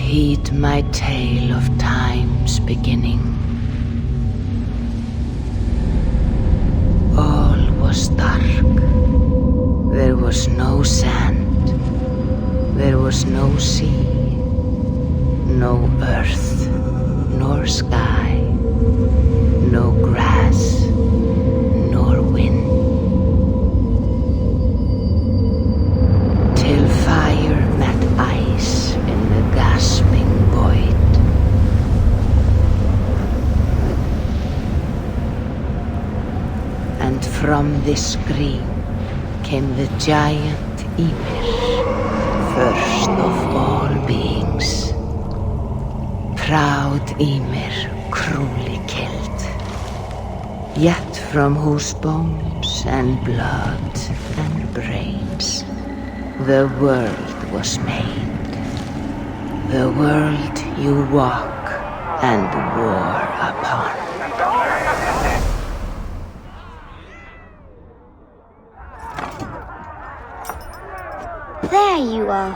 heed my tale of time's beginning. All was dark. There was no sand. There was no sea. No earth, nor sky. No grass, nor wind. Till fire met ice in the gasping void. And from this scream came the giant Ymir, first of all beings. Proud Ymir, cruelly killed, yet from whose bones and blood and brains the world was made. The world you walk and war upon. There you are.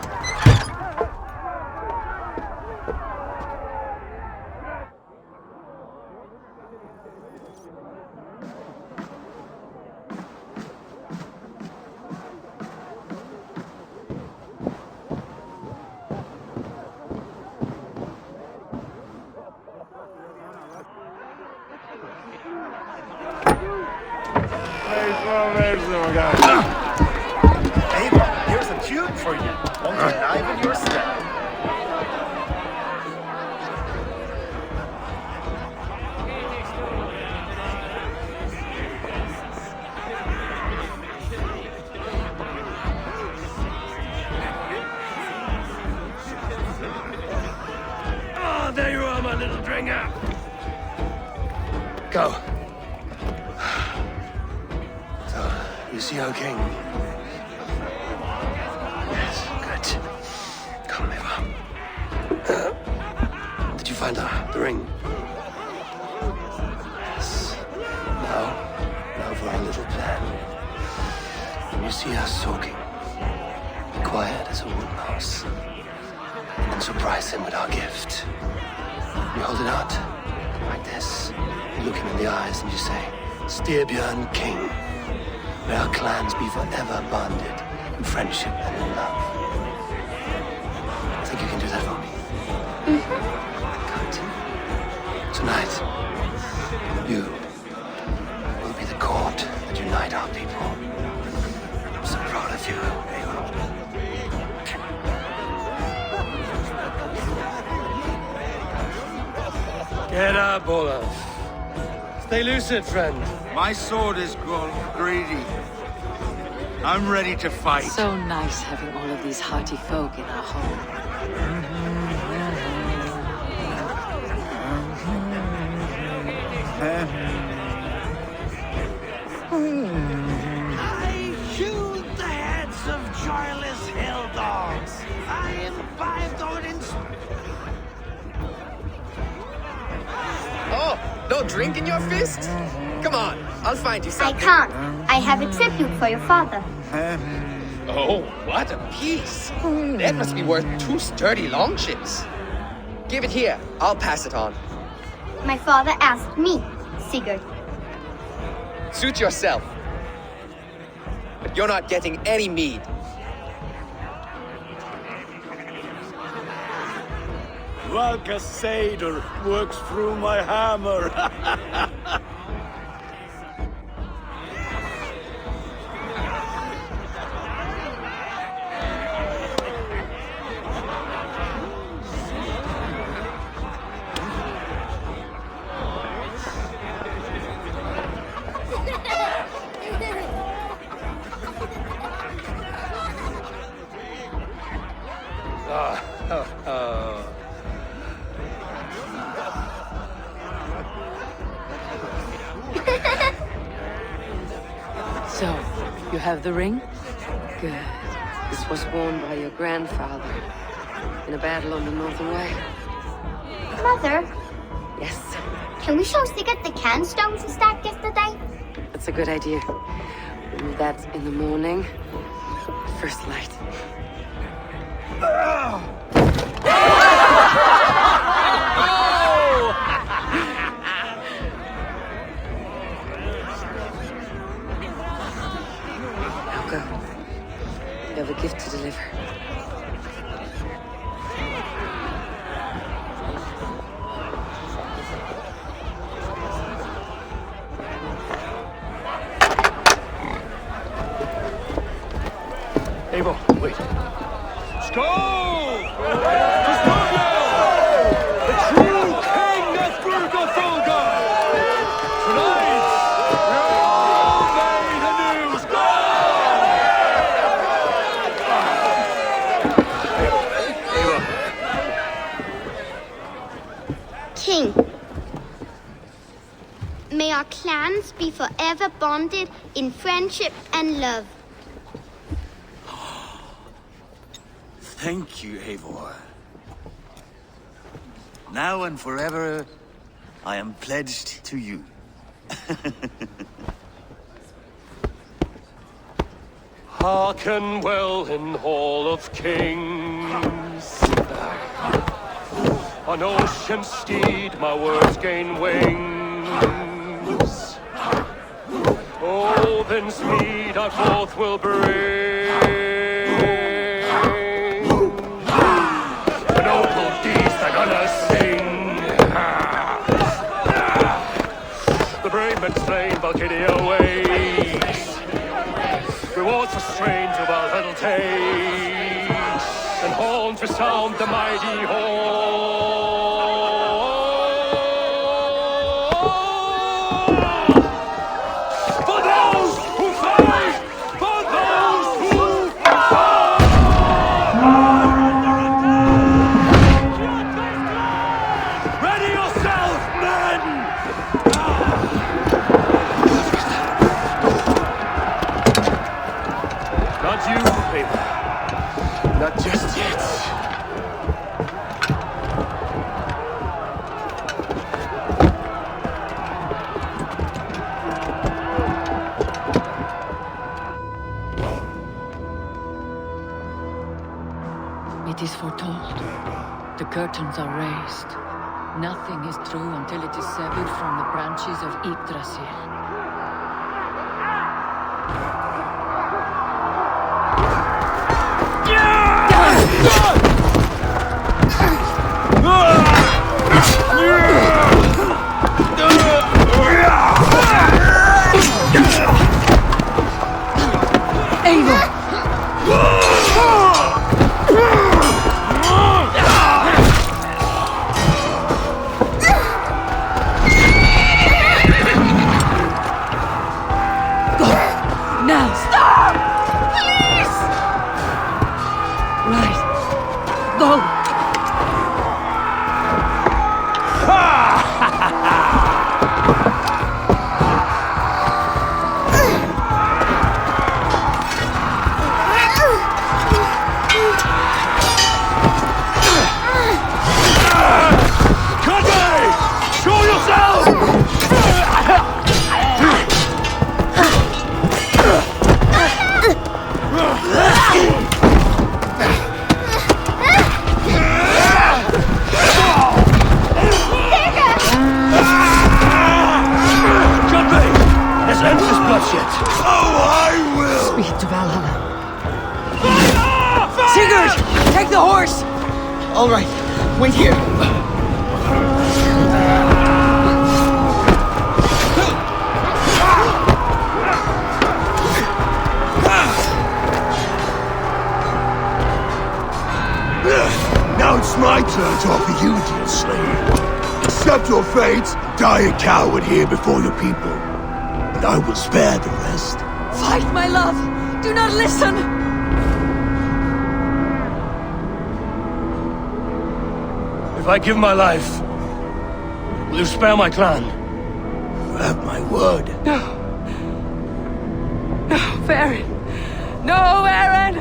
Eivor, here's a tune for you. Won't you liven your step? Oh, there you are, my little dringer. Go. You see our king? Yes, good. Come, Eivor. Did you find the ring? Yes. Now for our little plan. When you see us talking, be quiet as a wood mouse, and surprise him with our gift. You hold it out, like this. You look him in the eyes and you say, Styrbjörn King. May our clans be forever bonded in friendship and in love. Think you can do that for me? Good. Tonight, you will be the cord that unite our people. I'm so proud of you, Eivor. Get up, Olaf. Stay lucid, friend. My sword is grown greedy. I'm ready to fight. So nice having all of these hearty folk in our home. I shoot the heads of joyless hell dogs. I imbibed Odin's... Oh, no drink in your fist? Come on, I'll find you I something. can't. I have a tribute for your father. Oh, what a piece. That must be worth 2 sturdy longships. Give it here. I'll pass it on. My father asked me, Sigurd. Suit yourself. But you're not getting any mead. Valka Seder works through my hammer. So, you have the ring? Good. This was worn by your grandfather in a battle on the Northern Way. Mother, Yes, can we show Sigurd the can stones he stacked yesterday? that's a good idea. We'll do that in the morning. First light. King, may our clans be forever bonded in friendship and love. Thank you, Eivor. Now and forever, I am pledged to you. Hearken well in Hall of Kings. On ocean steed my words gain wings. Oh, then speed I forth will bring. The noble deeds they're gonna sing. The brave men slain, Valkyria waits. Rewards for strains of our little takes, and horns resound the mighty horn. For those who fight, for those who fight. Ready yourself, men! Not you, Eivor. Not just yet. It is foretold. The curtains are raised. Nothing is true until it is severed from the branches of Yggdrasil. Eivor! Now! Stop! Please! Right. Go! Show yourself! Let's end this bloodshed. Oh, I will! Speed to Valhalla. Sigurd! Take the horse! All right, wait here. Now it's my turn to offer you, dear slave. Accept your fate, die a coward here before your people, and I will spare the rest. Fight, my love! Do not listen! If I give my life, will you spare my clan? You have my word. No. No, Aaron! No, Aaron!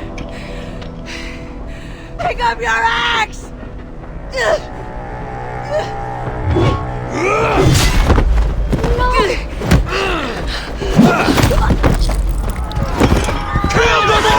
Pick up your axe! Kill them all!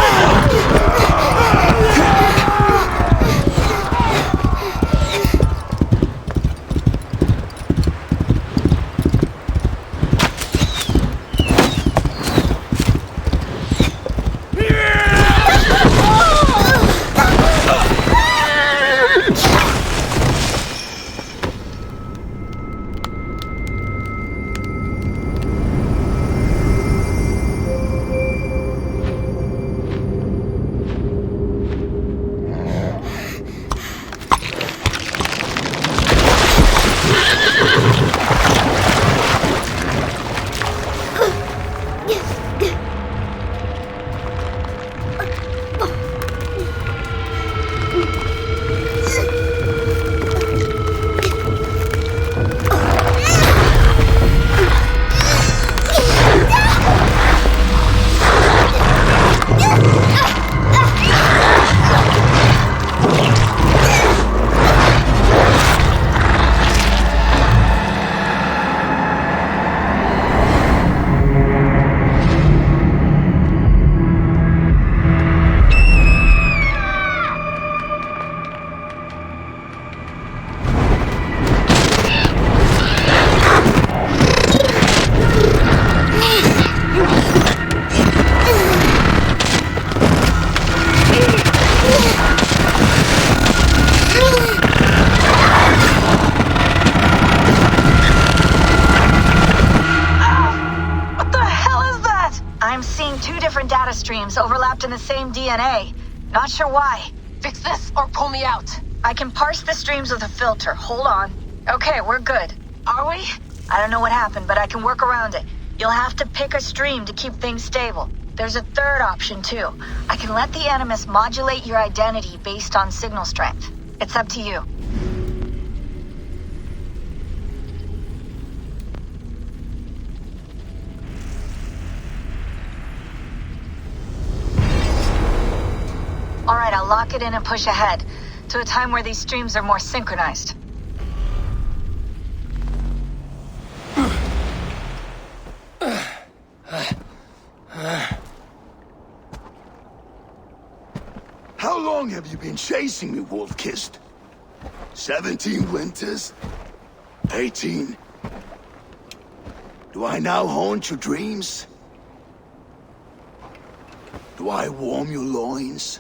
data streams overlapped in the same DNA. Not sure why. Fix this or pull me out. I can parse the streams with a filter. Hold on. Okay, we're good. Are we? I don't know what happened, but I can work around it. You'll have to pick a stream to keep things stable. There's a third option, too. I can let the Animus modulate your identity based on signal strength. It's up to you. Alright, I'll lock it in and push ahead, to a time where these streams are more synchronized. How long have you been chasing me, Wolf-Kissed? 17 winters? 18? Do I now haunt your dreams? Do I warm your loins?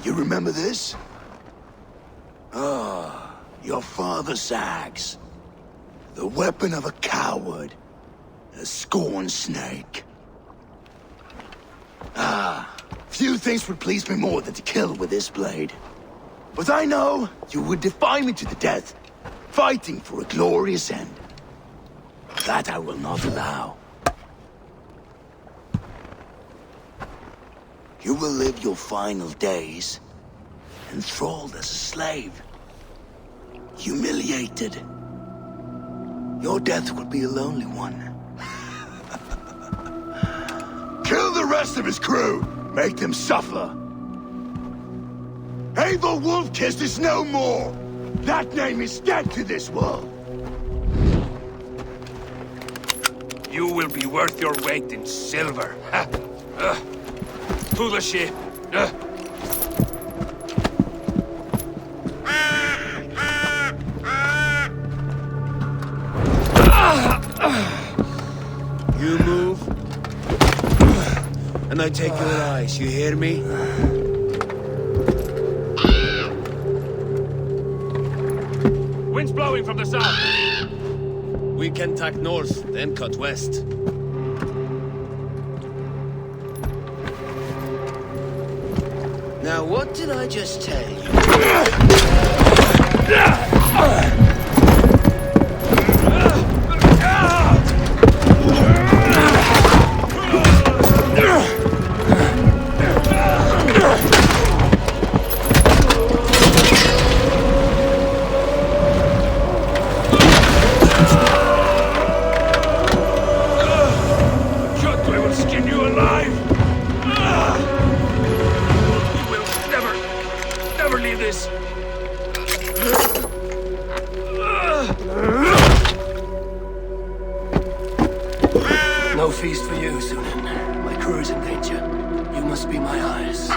You remember this? Ah, your father's axe. The weapon of a coward. A scorned snake. Ah, few things would please me more than to kill with this blade. But I know you would defy me to the death, fighting for a glorious end. That I will not allow. You will live your final days, enthralled as a slave, humiliated. Your death will be a lonely one. Kill the rest of his crew! Make them suffer! Eivor Wolf-Kissed is no more! That name is dead to this world! You will be worth your weight in silver. To the ship. You move, and I take your eyes, you hear me? Wind's blowing from the south. We can tack north, then cut west. Now what did I just tell you? No feast for you, Sunan. My crew is in danger. You must be my eyes.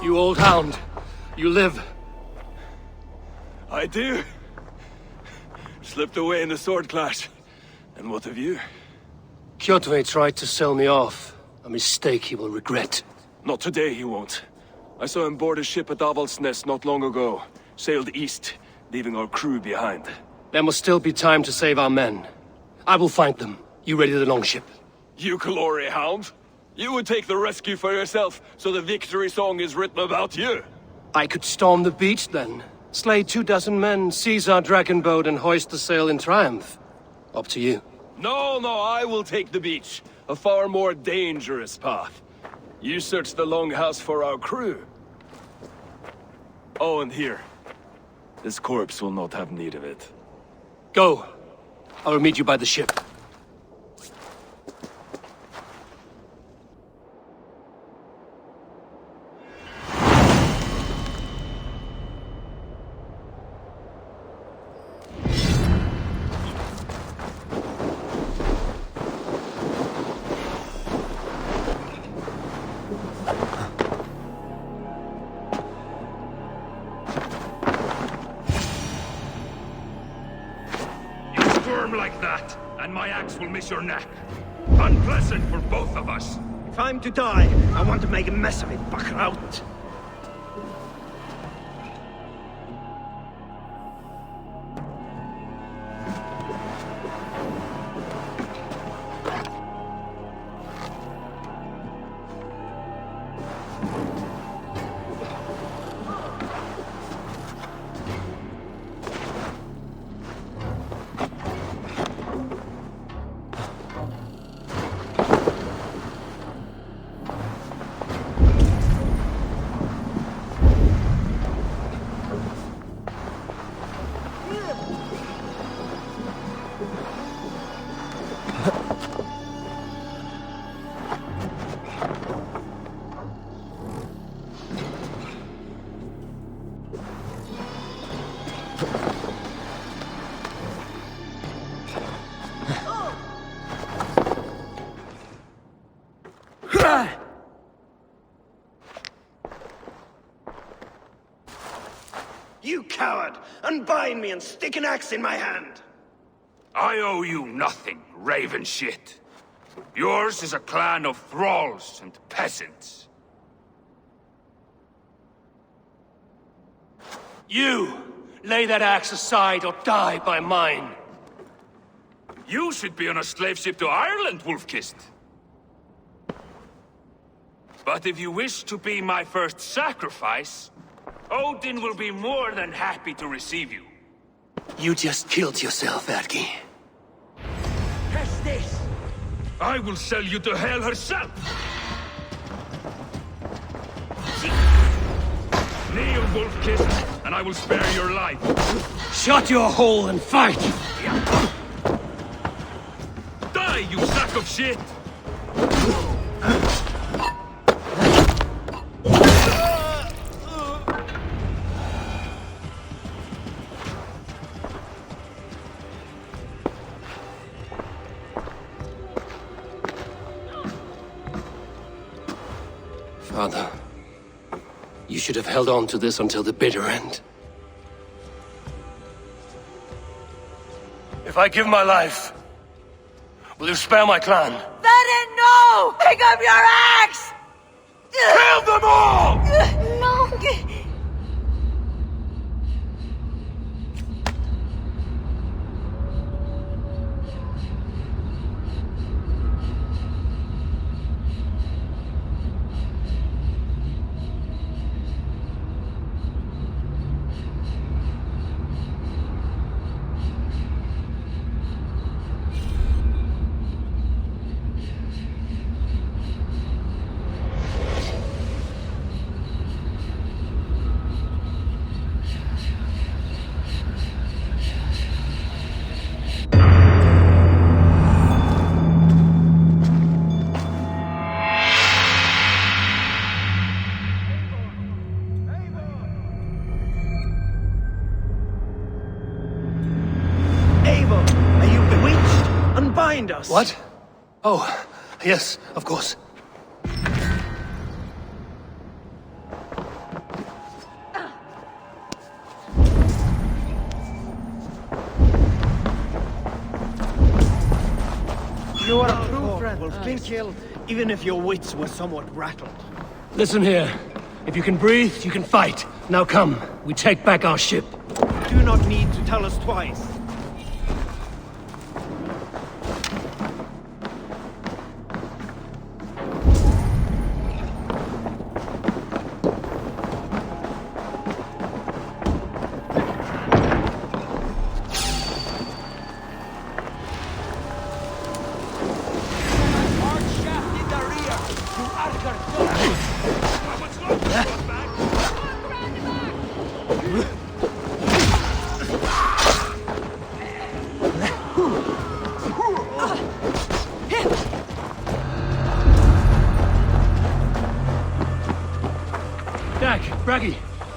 You old hound. You live. I do. Slipped away in the sword clash. And what of you? Kjotve tried to sell me off. A mistake he will regret. Not today, he won't. I saw him board a ship at Avaldsnes not long ago. Sailed east, leaving our crew behind. There must still be time to save our men. I will find them. You ready the longship? You glory hound? You would take the rescue for yourself, so the victory song is written about you. I could storm the beach then. Slay 24 men, seize our dragon boat, and hoist the sail in triumph. Up to you. No, I will take the beach. A far more dangerous path. You search the longhouse for our crew. Oh, and here. This corpse will not have need of it. Go. I will meet you by the ship. Like that, and my axe will miss your neck. Unpleasant for both of us. If I'm to die, I want to make a mess of it, Bakraut. You coward! Unbind me and stick an axe in my hand! I owe you nothing, raven shit. Yours is a clan of thralls and peasants. You! Lay that axe aside or die by mine. You should be on a slave ship to Ireland, Wolf-Kissed. But if you wish to be my first sacrifice, Odin will be more than happy to receive you. You just killed yourself, Erki. Catch this! I will sell you to Hell herself! Kneel, Wolf-Kissed, and I will spare your life. Shut your hole and fight! Die, you sack of shit! Father, you should have held on to this until the bitter end. If I give my life, will you spare my clan? Verin, no! Pick up your axe! Kill them all! No! Eivor, are you bewitched? Unbind us! What? Oh, yes, of course. You are a true friend. Wolf been killed, even if your wits were somewhat rattled. Listen here. If you can breathe, you can fight. Now come, we take back our ship. You do not need to tell us twice.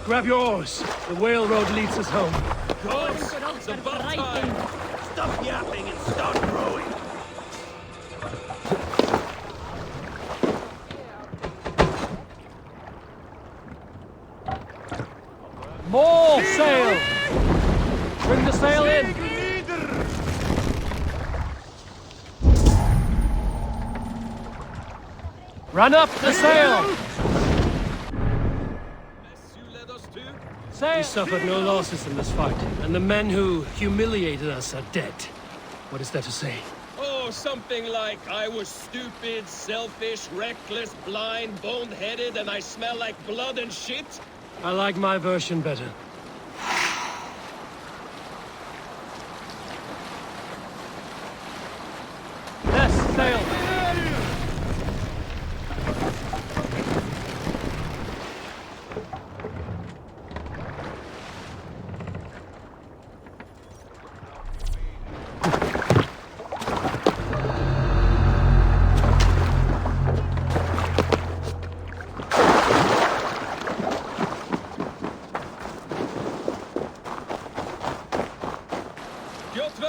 Grab your oars. The whale road leads us home. Gods, it's about time. Stop yapping and start rowing. More sail! Bring the sail in! Run up the sail! We suffered no losses in this fight, and the men who humiliated us are dead. What is there to say? Oh, something like, I was stupid, selfish, reckless, blind, bone-headed, and I smell like blood and shit? I like my version better. Yes, sail!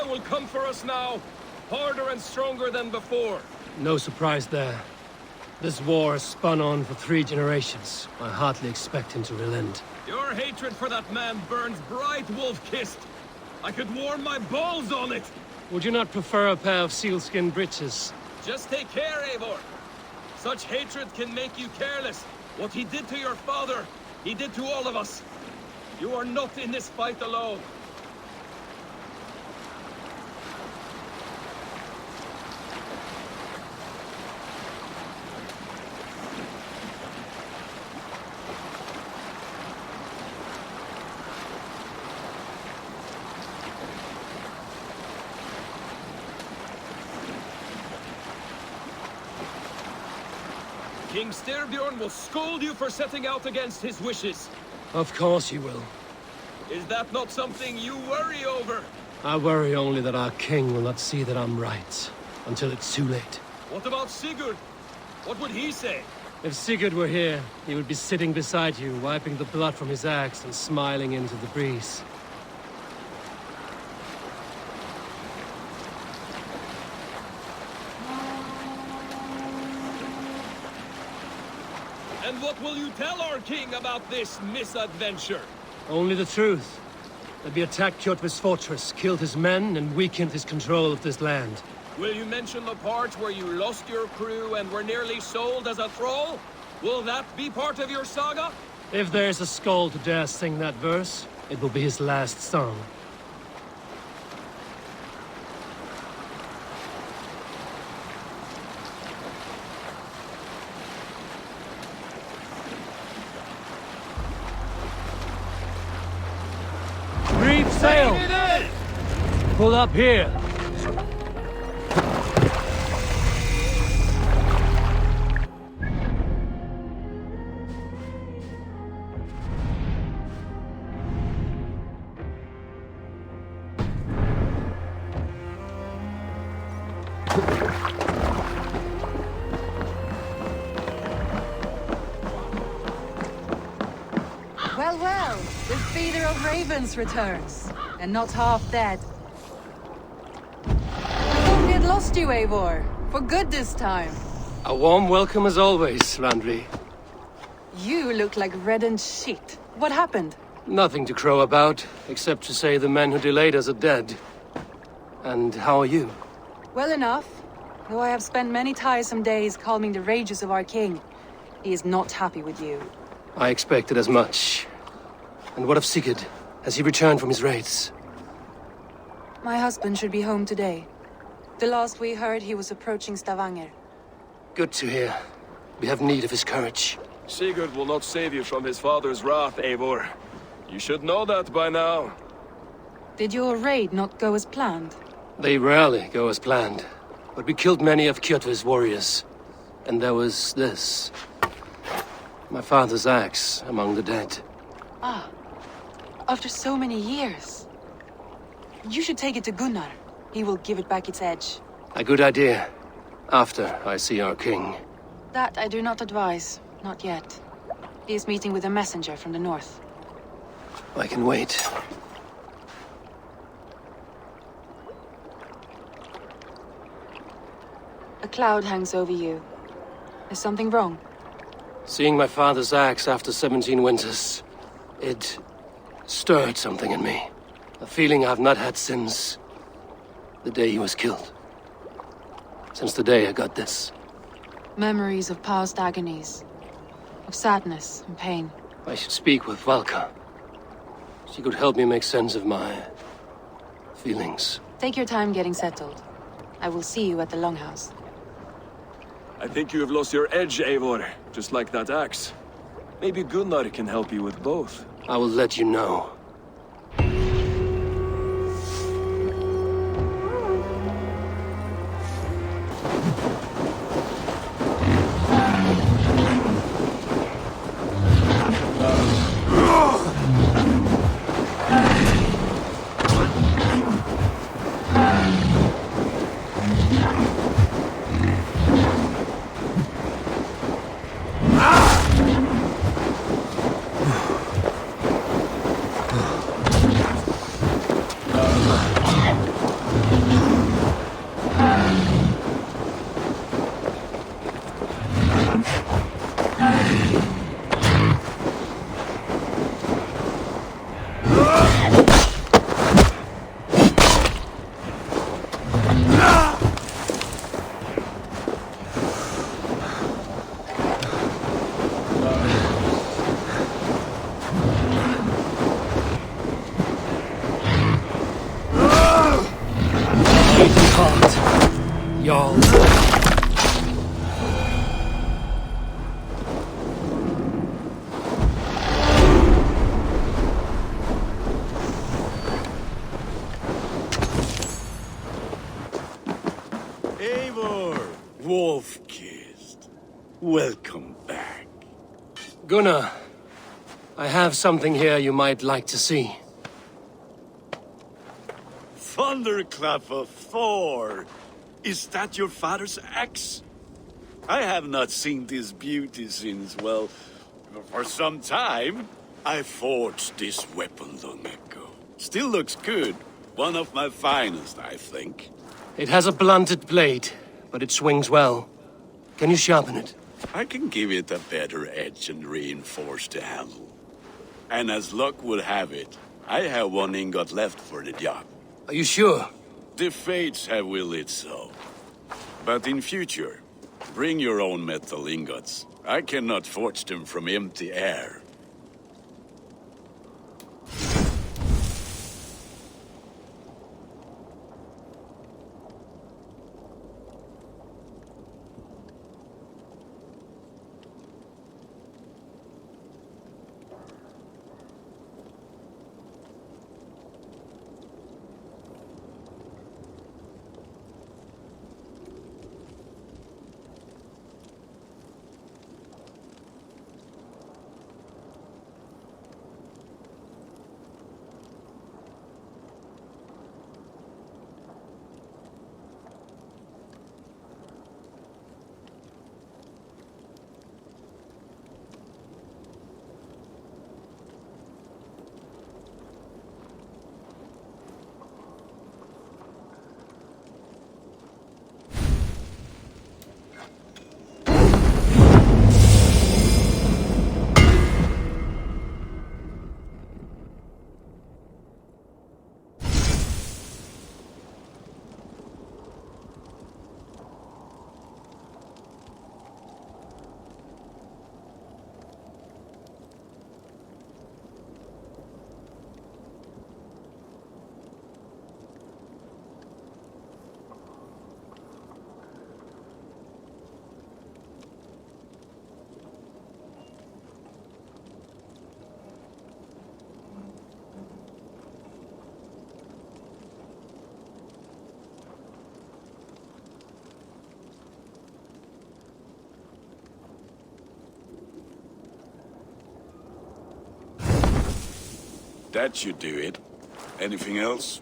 Will come for us now, harder and stronger than before. No surprise there. This war has spun on for 3 generations. I hardly expect him to relent. Your hatred for that man burns bright, wolf-kissed. I could warm my balls on it. Would you not prefer a pair of sealskin breeches? Just take care, Eivor. Such hatred can make you careless. What he did to your father, he did to all of us. You are not in this fight alone. King Styrbjorn will scold you for setting out against his wishes. Of course he will. Is that not something you worry over? I worry only that our king will not see that I'm right, until it's too late. What about Sigurd? What would he say? If Sigurd were here, he would be sitting beside you, wiping the blood from his axe and smiling into the breeze. And what will you tell our king about this misadventure? Only the truth. That we attacked Kjotve's fortress, killed his men, and weakened his control of this land. Will you mention the part where you lost your crew and were nearly sold as a thrall? Will that be part of your saga? If there's a skull to dare sing that verse, it will be his last song. Reef sail! Pull up here! Well, well, the feeder of ravens returns, and not half dead. I thought we had lost you, Eivor, for good this time. A warm welcome as always, Randri. You look like reddened shit. What happened? Nothing to crow about, except to say the men who delayed us are dead. And how are you? Well enough, though I have spent many tiresome days calming the rages of our king. He is not happy with you. I expected as much. And what of Sigurd? Has he returned from his raids? My husband should be home today. The last we heard, he was approaching Stavanger. Good to hear. We have need of his courage. Sigurd will not save you from his father's wrath, Eivor. You should know that by now. Did your raid not go as planned? They rarely go as planned. But we killed many of Kjotve's warriors. And there was this. My father's axe among the dead. Ah. After so many years. You should take it to Gunnar. He will give it back its edge. A good idea. After I see our king. That I do not advise. Not yet. He is meeting with a messenger from the north. I can wait. A cloud hangs over you. Is something wrong? Seeing my father's axe after 17 winters, it stirred something in me. A feeling I've not had since the day he was killed. Since the day I got this. Memories of past agonies. Of sadness and pain. I should speak with Valka. She could help me make sense of my feelings. Take your time getting settled. I will see you at the Longhouse. I think you have lost your edge, Eivor, just like that axe. Maybe Gunnar can help you with both. I will let you know. Y'all. Eivor, wolf-kissed. Welcome back. Gunnar, I have something here you might like to see. Thunderclap of Thor! Is that your father's axe? I have not seen this beauty since, well, for some time. I forged this weapon long ago. Still looks good. One of my finest, I think. It has a blunted blade, but it swings well. Can you sharpen it? I can give it a better edge and reinforce the handle. And as luck would have it, I have one ingot left for the job. Are you sure? The fates have willed it so. But in future, bring your own metal ingots. I cannot forge them from empty air. That should do it. Anything else?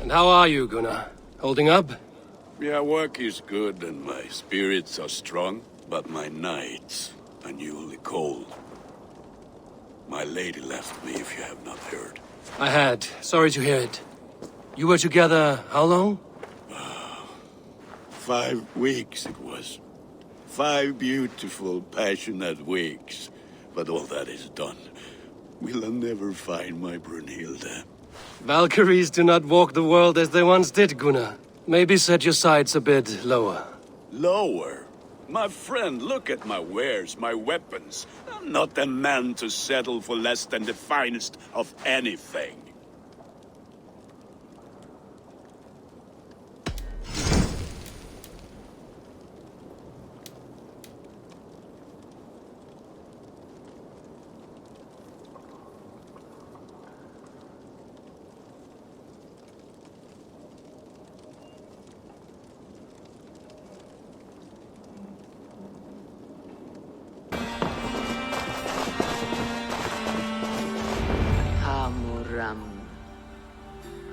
And how are you, Gunnar? Holding up? Yeah, work is good and my spirits are strong, but my nights are newly cold. My lady left me, if you have not heard. I had. Sorry to hear it. You were together how long? 5 weeks it was. 5 beautiful, passionate weeks. But all that is done. Will I never find my Brunhilde? Valkyries do not walk the world as they once did, Gunnar. Maybe set your sights a bit lower. Lower? My friend, look at my wares, my weapons. I'm not a man to settle for less than the finest of anything.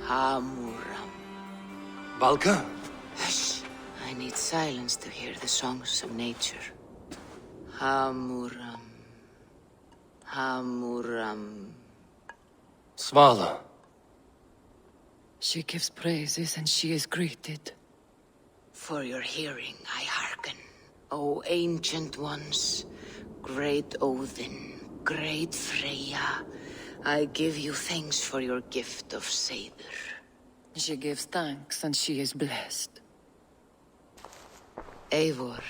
Hamuram. Valka? Hush. I need silence to hear the songs of nature. Hamuram. Hamuram. Svala. She gives praises and she is greeted. For your hearing I hearken, O ancient ones, great Odin, great Freya. I give you thanks for your gift of Seidr. She gives thanks and she is blessed. Eivor,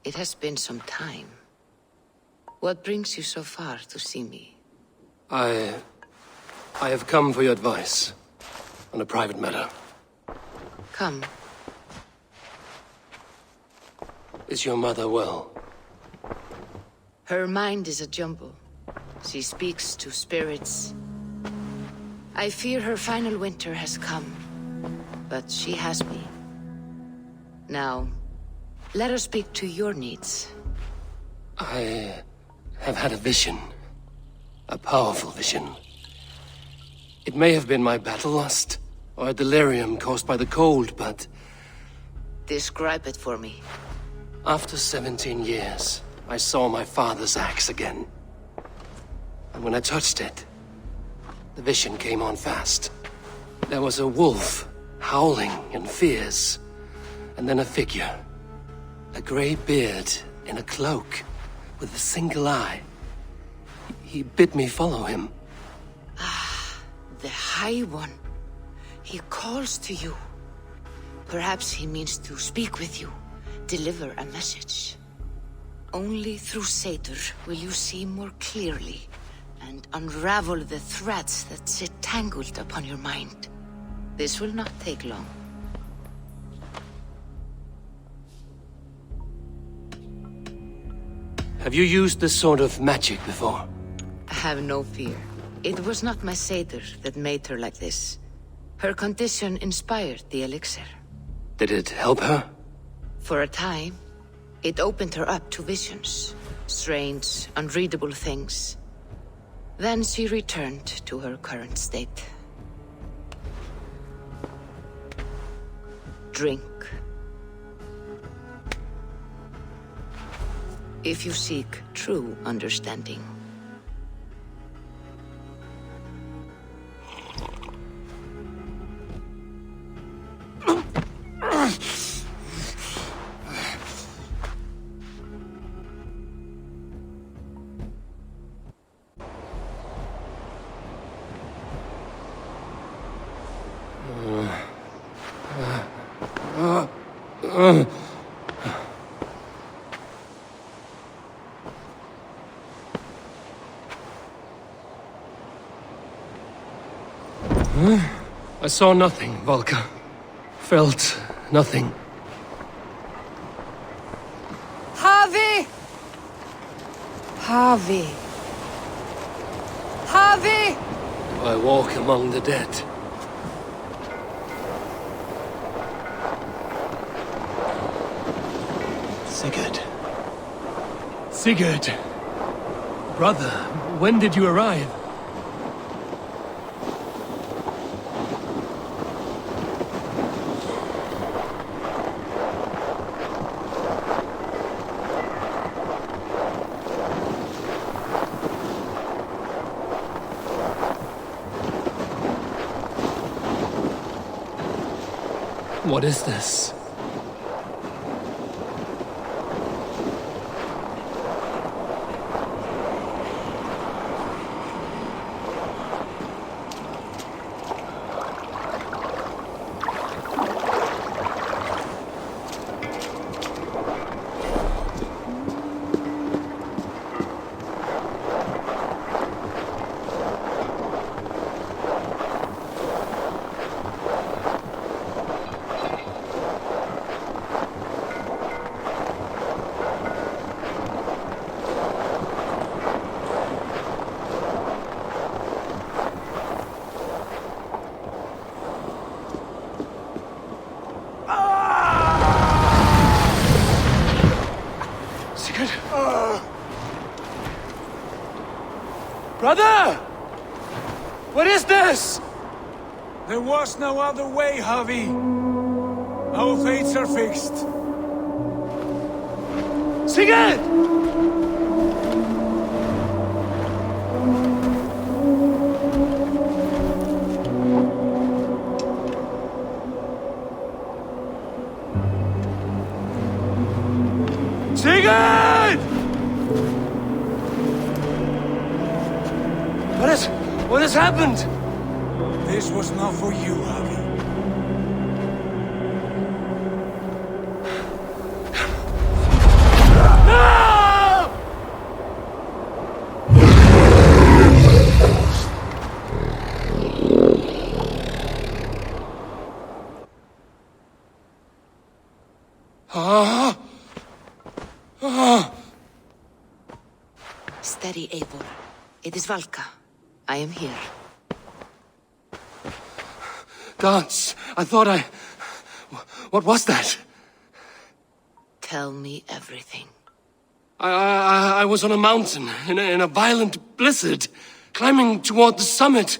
it has been some time. What brings you so far to see me? I have come for your advice. On a private matter. Come. Is your mother well? Her mind is a jumble. She speaks to spirits. I fear her final winter has come. But she has me. Now, let us speak to your needs. I have had a vision. A powerful vision. It may have been my battle lust, or a delirium caused by the cold, but... Describe it for me. After 17 years, I saw my father's axe again. And when I touched it, the vision came on fast. There was a wolf, howling and fierce, and then a figure. A grey beard in a cloak, with a single eye. He bid me follow him. The High One. He calls to you. Perhaps he means to speak with you, deliver a message. Only through Seidr will you see more clearly and unravel the threads that sit tangled upon your mind. This will not take long. Have you used this sort of magic before? Have no fear. It was not my Seidr that made her like this. Her condition inspired the elixir. Did it help her? For a time, it opened her up to visions. Strange, unreadable things. Then she returned to her current state. Drink. If you seek true understanding. I saw nothing, Valka. Felt nothing. Harvey! Harvey! Harvey! Do I walk among the dead? Sigurd. Sigurd! Brother, when did you arrive? What is this? Brother! What is this? There was no other way, Javi. Our fates are fixed. Sigurd! Sigurd! What has happened? This was not for you, Javi. Steady, Eivor. It is Valka. I am here. Gods, I thought I... What was that? Tell me everything. I was on a mountain, in a violent blizzard, climbing toward the summit,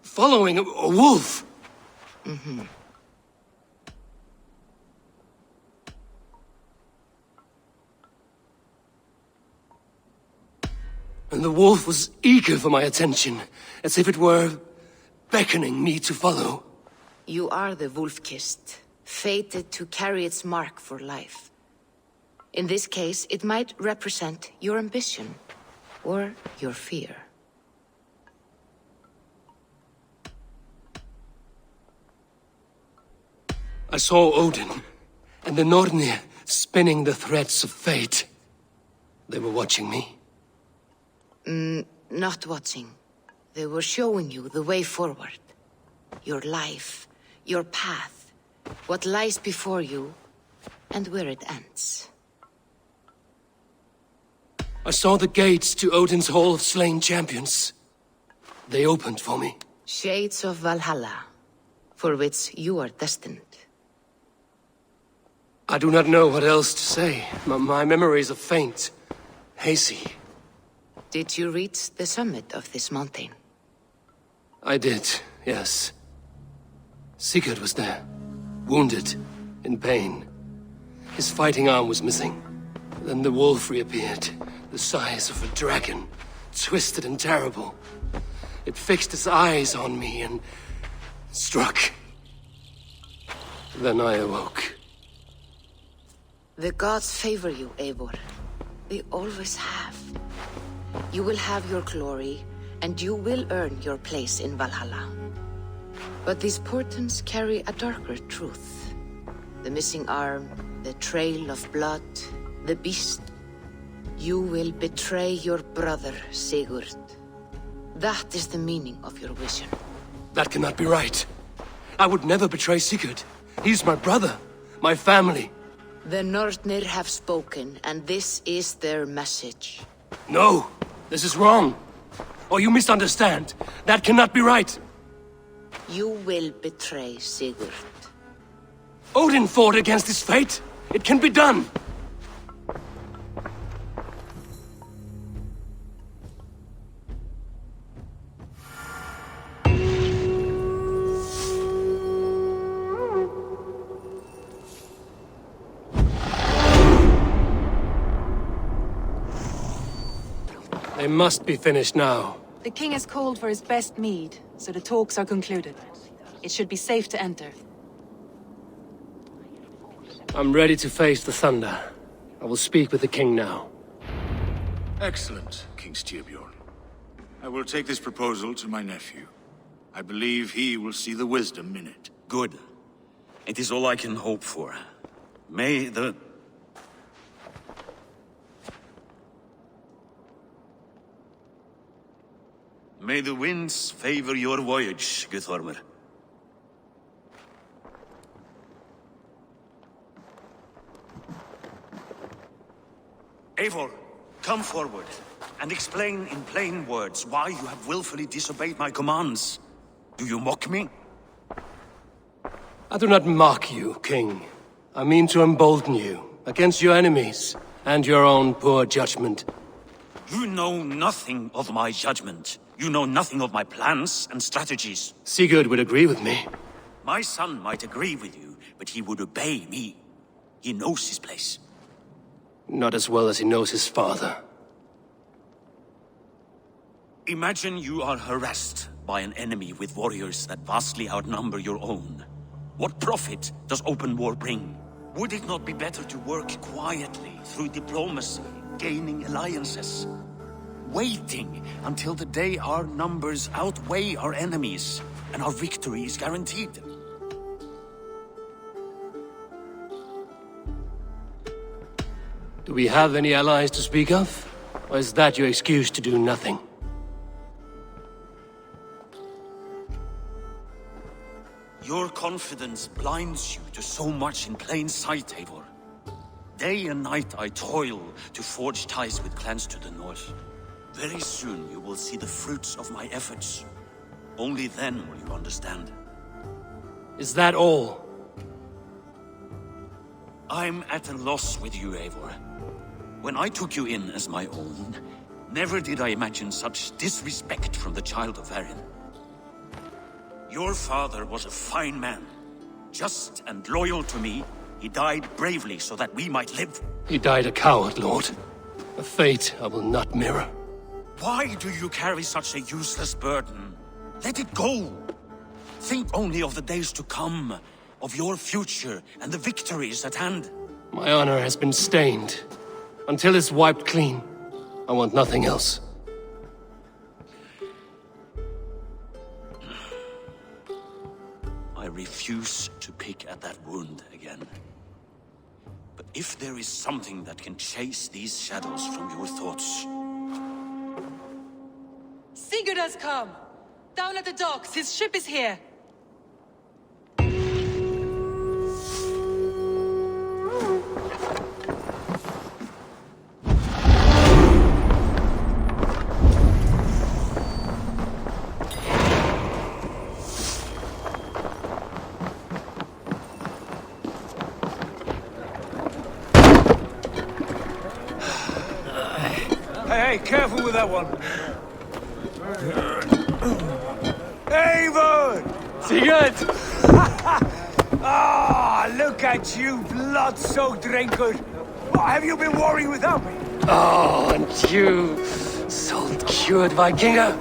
following a wolf. Mm-hmm. And the wolf was eager for my attention, as if it were beckoning me to follow. You are the wolf-kissed, fated to carry its mark for life. In this case, it might represent your ambition, or your fear. I saw Odin, and the Nornir spinning the threads of fate. They were watching me. Not watching. They were showing you the way forward. Your life, your path, what lies before you, and where it ends. I saw the gates to Odin's Hall of Slain Champions. They opened for me. Shades of Valhalla, for which you are destined. I do not know what else to say. My memories are faint, hazy. Did you reach the summit of this mountain? I did, yes. Sigurd was there, wounded, in pain. His fighting arm was missing. Then the wolf reappeared, the size of a dragon, twisted and terrible. It fixed its eyes on me and struck. Then I awoke. The gods favor you, Eivor. They always have. You will have your glory, and you will earn your place in Valhalla. But these portents carry a darker truth. The missing arm, the trail of blood, the beast. You will betray your brother, Sigurd. That is the meaning of your vision. That cannot be right. I would never betray Sigurd. He's my brother, my family. The Nornir have spoken, and this is their message. No, this is wrong. Or you misunderstand. That cannot be right. You will betray Sigurd. Odin fought against his fate. It can be done. They must be finished now. The king has called for his best mead, so the talks are concluded. It should be safe to enter. I'm ready to face the thunder. I will speak with the king now. Excellent, King Styrbjorn. I will take this proposal to my nephew. I believe he will see the wisdom in it. Good. It is all I can hope for. May the... May the winds favor your voyage, Guthormer. Eivor, come forward, and explain in plain words why you have willfully disobeyed my commands. Do you mock me? I do not mock you, King. I mean to embolden you against your enemies and your own poor judgment. You know nothing of my judgment. You know nothing of my plans and strategies. Sigurd would agree with me. My son might agree with you, but he would obey me. He knows his place. Not as well as he knows his father. Imagine you are harassed by an enemy with warriors that vastly outnumber your own. What profit does open war bring? Would it not be better to work quietly through diplomacy, gaining alliances? Waiting until the day our numbers outweigh our enemies, and our victory is guaranteed. Do we have any allies to speak of? Or is that your excuse to do nothing? Your confidence blinds you to so much in plain sight, Eivor. Day and night I toil to forge ties with clans to the north. Very soon you will see the fruits of my efforts. Only then will you understand. Is that all? I'm at a loss with you, Eivor. When I took you in as my own, never did I imagine such disrespect from the child of Varin. Your father was a fine man. Just and loyal to me, he died bravely so that we might live. He died a coward, Lord. A fate I will not mirror. Why do you carry such a useless burden? Let it go. Think only of the days to come, of your future and the victories at hand. My honor has been stained. Until it's wiped clean, I want nothing else. I refuse to pick at that wound again. But if there is something that can chase these shadows from your thoughts... Sigurd has come! Down at the docks, his ship is here! Hey, careful with that one. Eivor! Sigurd! Ah, look at you, blood-soaked raincoat. What have you been warring without me? Oh, and you, salt-cured Vikinger.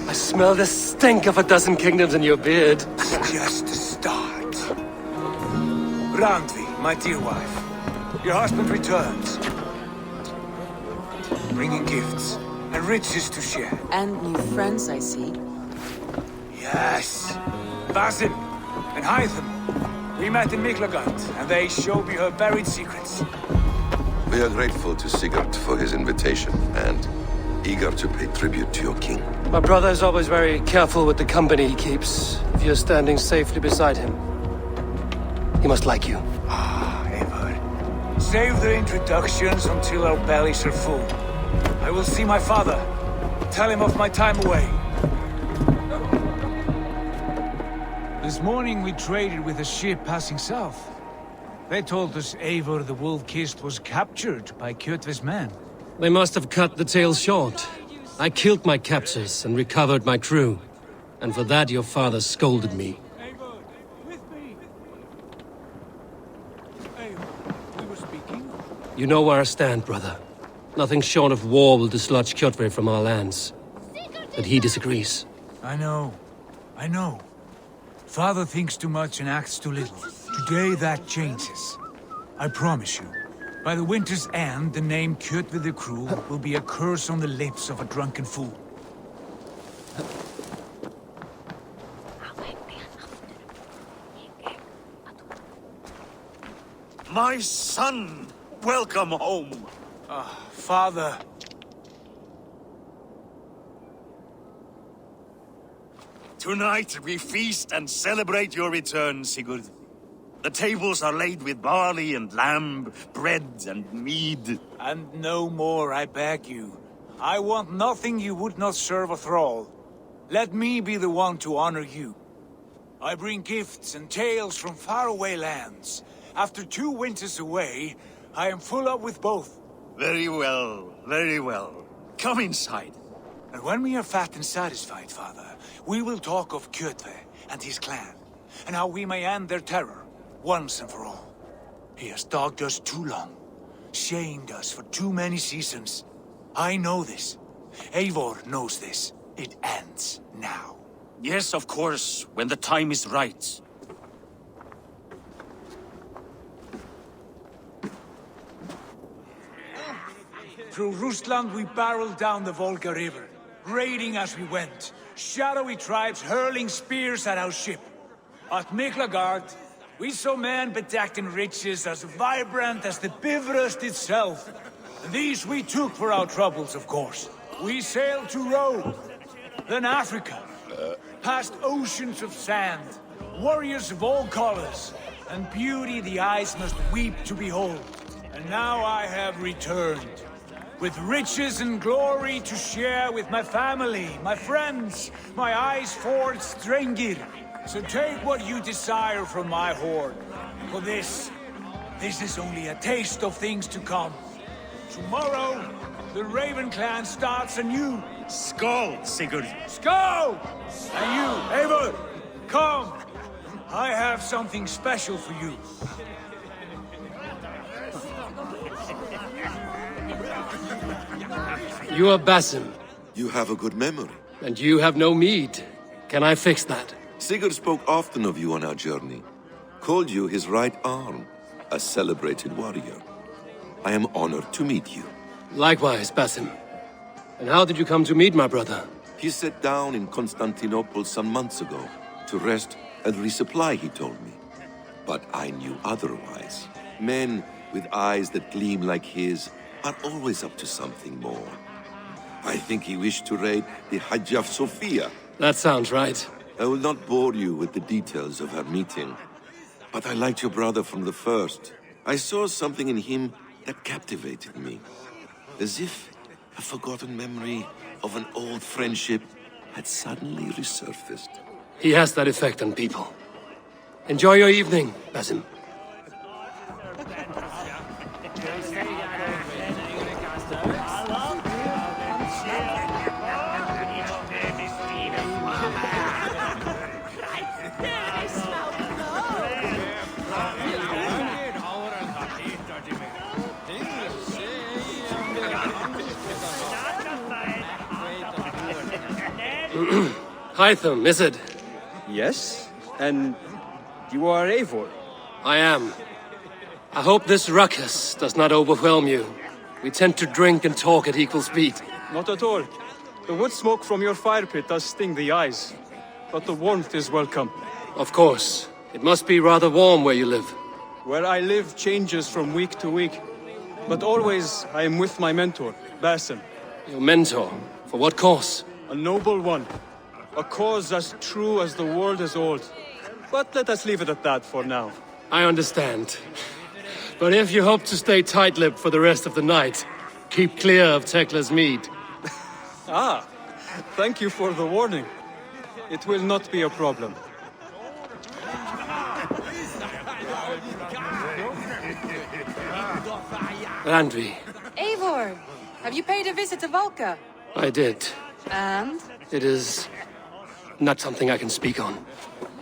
I smell the stink of a dozen kingdoms in your beard. Just to start. Randvi, my dear wife. Your husband returns. Bringing gifts and riches to share. And new friends, I see. Yes. Basin and Hytham. We met in Miklagard, and they showed me her buried secrets. We are grateful to Sigurd for his invitation, and eager to pay tribute to your king. My brother is always very careful with the company he keeps. If you're standing safely beside him, he must like you. Ah, Eivor. Save the introductions until our bellies are full. I will see my father. Tell him of my time away. This morning we traded with a ship passing south. They told us Eivor the Wolf-Kissed was captured by Kjotve's men. They must have cut the tale short. I killed my captors and recovered my crew. And for that your father scolded me. Eivor, with me! Eivor, we were speaking? You know where I stand, brother. Nothing short of war will dislodge Kjotve from our lands. But he disagrees. I know. Father thinks too much and acts too little. Today that changes. I promise you. By the winter's end, the name Kjotve the Cruel will be a curse on the lips of a drunken fool. My son! Welcome home! Father. Tonight we feast and celebrate your return, Sigurd. The tables are laid with barley and lamb, bread and mead. And no more, I beg you. I want nothing you would not serve a thrall. Let me be the one to honor you. I bring gifts and tales from faraway lands. After 2 winters away, I am full up with both. Very well, very well. Come inside. And when we are fat and satisfied, Father, we will talk of Kjotve and his clan, and how we may end their terror, once and for all. He has dogged us too long, shamed us for too many seasons. I know this. Eivor knows this. It ends now. Yes, of course, when the time is right. Through Rusland we barreled down the Volga River, raiding as we went, shadowy tribes hurling spears at our ship. At Miklagard, we saw men bedecked in riches as vibrant as the Bifrost itself. And these we took for our troubles, of course. We sailed to Rome, then Africa, past oceans of sand, warriors of all colors, and beauty the eyes must weep to behold. And now I have returned, with riches and glory to share with my family, my friends, my eyes-forged Strengir. So take what you desire from my hoard. For this is only a taste of things to come. Tomorrow, the Raven clan starts anew. Skål, Sigurd. Skål! And you, Eivor, come. I have something special for you. You are Basim. You have a good memory. And you have no mead. Can I fix that? Sigurd spoke often of you on our journey. Called you his right arm, a celebrated warrior. I am honored to meet you. Likewise, Basim. And how did you come to meet my brother? He sat down in Constantinople some months ago to rest and resupply, he told me. But I knew otherwise. Men with eyes that gleam like his are always up to something more. I think he wished to raid the Hagia Sophia. That sounds right. I will not bore you with the details of our meeting, but I liked your brother from the first. I saw something in him that captivated me, as if a forgotten memory of an old friendship had suddenly resurfaced. He has that effect on people. Enjoy your evening, Basim. Hytham, is it? Yes? And you are Eivor? I am. I hope this ruckus does not overwhelm you. We tend to drink and talk at equal speed. Not at all. The wood smoke from your fire pit does sting the eyes, but the warmth is welcome. Of course. It must be rather warm where you live. Where I live changes from week to week, but always I am with my mentor, Basim. Your mentor? For what cause? A noble one. A cause as true as the world is old. But let us leave it at that for now. I understand. But if you hope to stay tight-lipped for the rest of the night, keep clear of Tekla's mead. Ah, thank you for the warning. It will not be a problem. Randvi. Eivor, have you paid a visit to Valka? I did. And? It is not something I can speak on,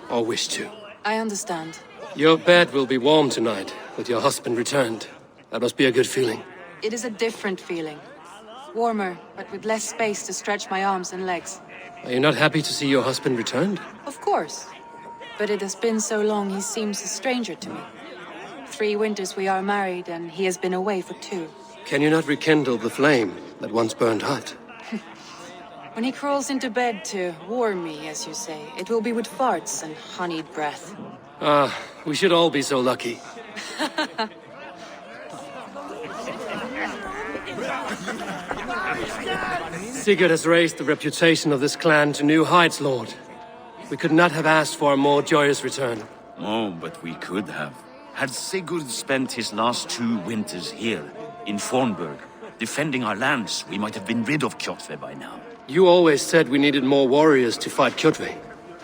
or wish to. I understand. Your bed will be warm tonight, with your husband returned. That must be a good feeling. It is a different feeling. Warmer, but with less space to stretch my arms and legs. Are you not happy to see your husband returned? Of course. But it has been so long he seems a stranger to me. 3 winters we are married, and he has been away for 2. Can you not rekindle the flame that once burned hot? When he crawls into bed to warm me, as you say, it will be with farts and honeyed breath. Ah, we should all be so lucky. Sigurd has raised the reputation of this clan to new heights, Lord. We could not have asked for a more joyous return. Oh, but we could have. Had Sigurd spent his last 2 winters here, in Fornburg, defending our lands, we might have been rid of Kjotve by now. You always said we needed more warriors to fight Kjotve.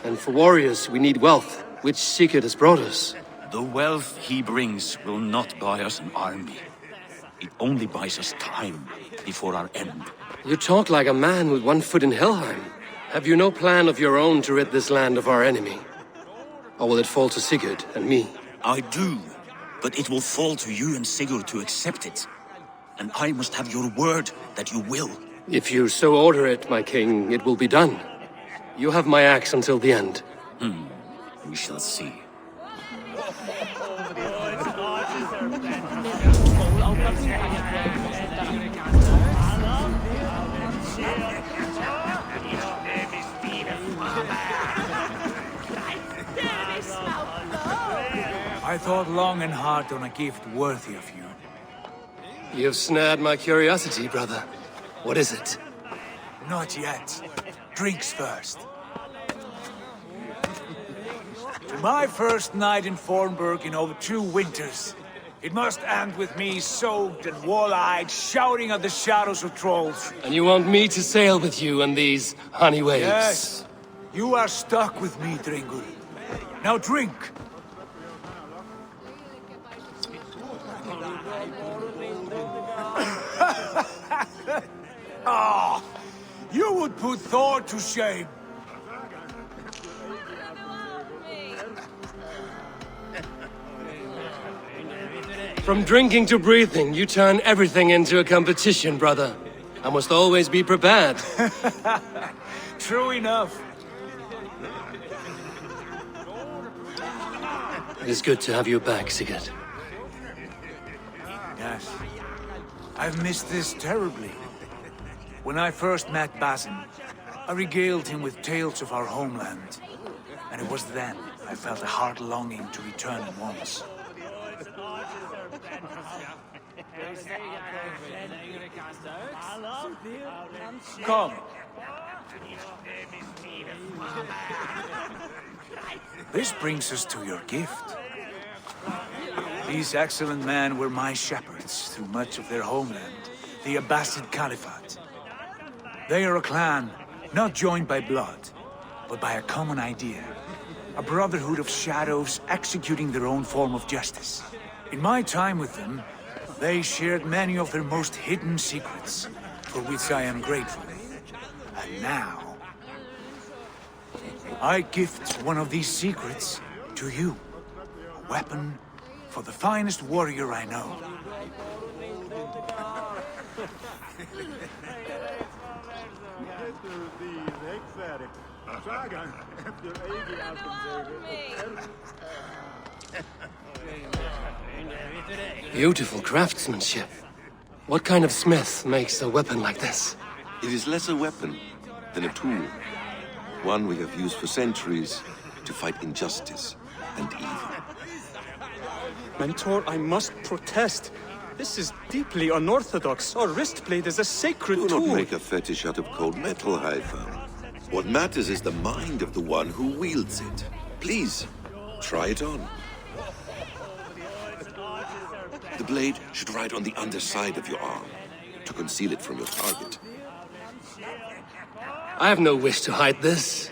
And for warriors, we need wealth, which Sigurd has brought us. The wealth he brings will not buy us an army. It only buys us time before our end. You talk like a man with one foot in Helheim. Have you no plan of your own to rid this land of our enemy? Or will it fall to Sigurd and me? I do, but it will fall to you and Sigurd to accept it. And I must have your word that you will. If you so order it, my king, it will be done. You have my axe until the end. We shall see. I thought long and hard on a gift worthy of you. You've snared my curiosity, brother. What is it? Not yet. Drinks first. To my first night in Fornburg in over 2 winters. It must end with me soaked and wall-eyed, shouting at the shadows of trolls. And you want me to sail with you on these honey waves? Yes. You are stuck with me, Dringur. Now drink. Ah, you would put Thor to shame. From drinking to breathing, you turn everything into a competition, brother. I must always be prepared. True enough. It is good to have you back, Sigurd. Yes. I've missed this terribly. When I first met Basin, I regaled him with tales of our homeland. And it was then I felt a heart longing to return at once. Come. This brings us to your gift. These excellent men were my shepherds through much of their homeland, the Abbasid Caliphate. They are a clan, not joined by blood, but by a common idea. A brotherhood of shadows executing their own form of justice. In my time with them, they shared many of their most hidden secrets, for which I am grateful. And now, I gift one of these secrets to you. A weapon for the finest warrior I know. Beautiful craftsmanship. What kind of smith makes a weapon like this? It is less a weapon than a tool. One we have used for centuries to fight injustice and evil. Mentor, I must protest. This is deeply unorthodox. Our wristblade is a sacred Do tool. not make a fetish out of cold metal, Eivor. What matters is the mind of the one who wields it. Please, try it on. The blade should ride on the underside of your arm, to conceal it from your target. I have no wish to hide this.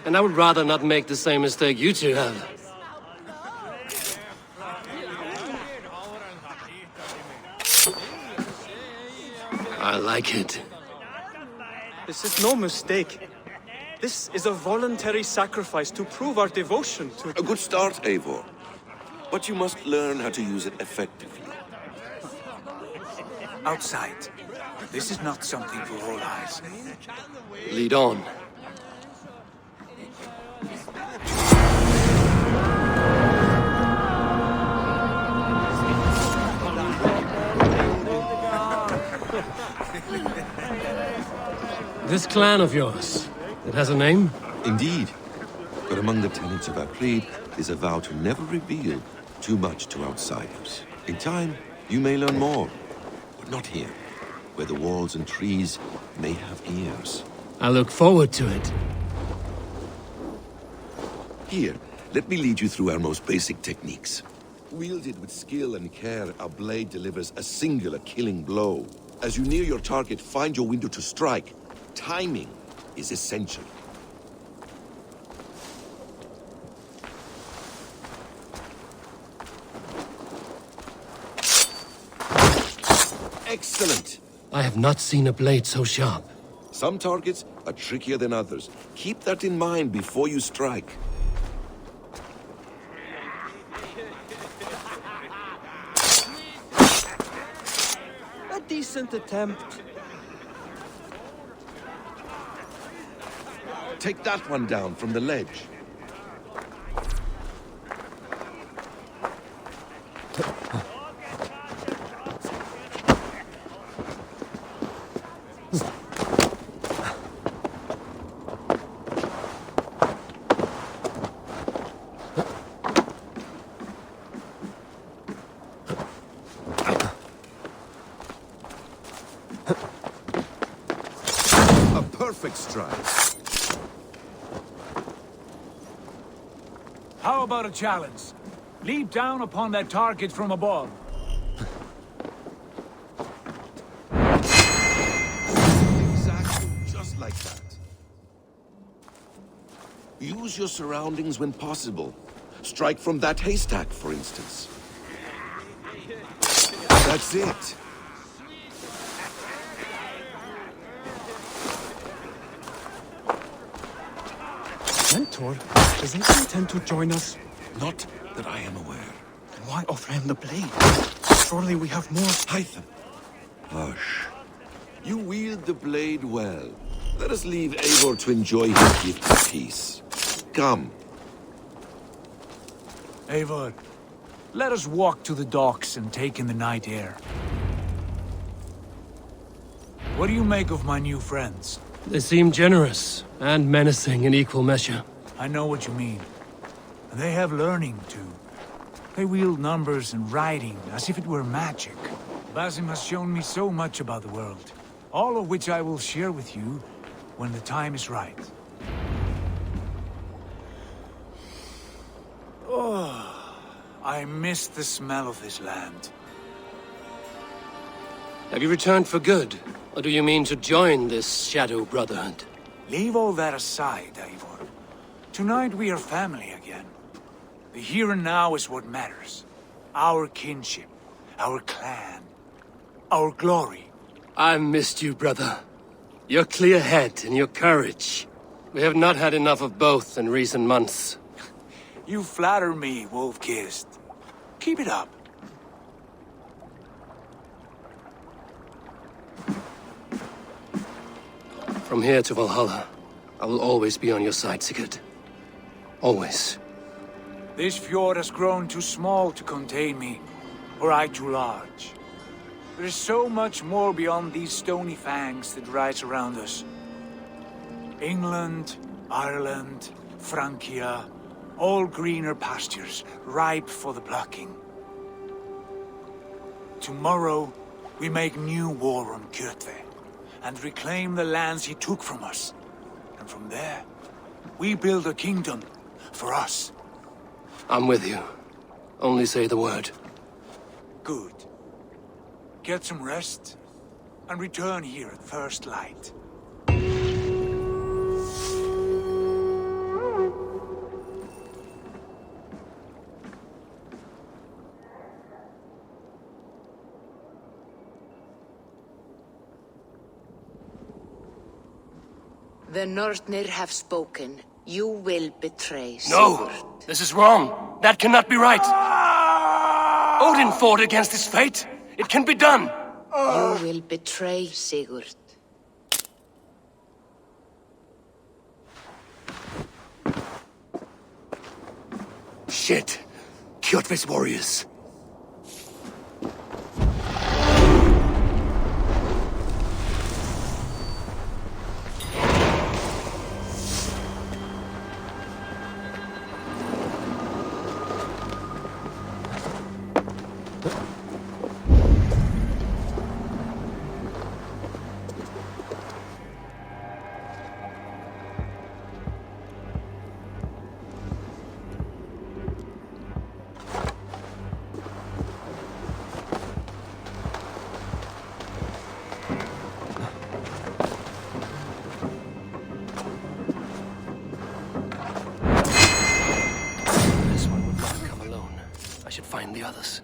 And I would rather not make the same mistake you two have. I like it. This is no mistake. This is a voluntary sacrifice to prove our devotion to... A good start, Eivor. But you must learn how to use it effectively. Outside. This is not something for all eyes. Lead on. This clan of yours, it has a name? Indeed. But among the tenets of our creed is a vow to never reveal too much to outsiders. In time, you may learn more, but not here, where the walls and trees may have ears. I look forward to it. Here, let me lead you through our most basic techniques. Wielded with skill and care, our blade delivers a singular killing blow. As you near your target, find your window to strike. Timing is essential. Excellent! I have not seen a blade so sharp. Some targets are trickier than others. Keep that in mind before you strike. A decent attempt. Take that one down from the ledge. Perfect strike. How about a challenge? Leap down upon that target from above. Exactly, just like that. Use your surroundings when possible. Strike from that haystack, for instance. That's it. Mentor, does he intend to join us? Not that I am aware. Then why offer him the blade? Surely we have more. Python. Hush. You wield the blade well. Let us leave Eivor to enjoy his gift of peace. Come. Eivor, let us walk to the docks and take in the night air. What do you make of my new friends? They seem generous and menacing in equal measure. I know what you mean. And they have learning, too. They wield numbers and writing as if it were magic. Basim has shown me so much about the world, all of which I will share with you when the time is right. Oh, I miss the smell of this land. Have you returned for good? Or do you mean to join this Shadow Brotherhood? Leave all that aside, Eivor. Tonight we are family again. The here and now is what matters. Our kinship, our clan, our glory. I've missed you, brother. Your clear head and your courage. We have not had enough of both in recent months. You flatter me, Wolf-Kissed. Keep it up. From here to Valhalla, I will always be on your side, Sigurd. Always. This fjord has grown too small to contain me, or I too large. There is so much more beyond these stony fangs that rise around us. England, Ireland, Francia, all greener pastures, ripe for the plucking. Tomorrow, we make new war on Kjotve, and reclaim the lands he took from us. And from there, we build a kingdom for us. I'm with you. Only say the word. Good. Get some rest, and return here at first light. The Northnir have spoken. You will betray No! Sigurd. This is wrong! That cannot be right! Odin fought against his fate! It can be done! You will betray Sigurd. Shit! Kjotve's warriors! than the others.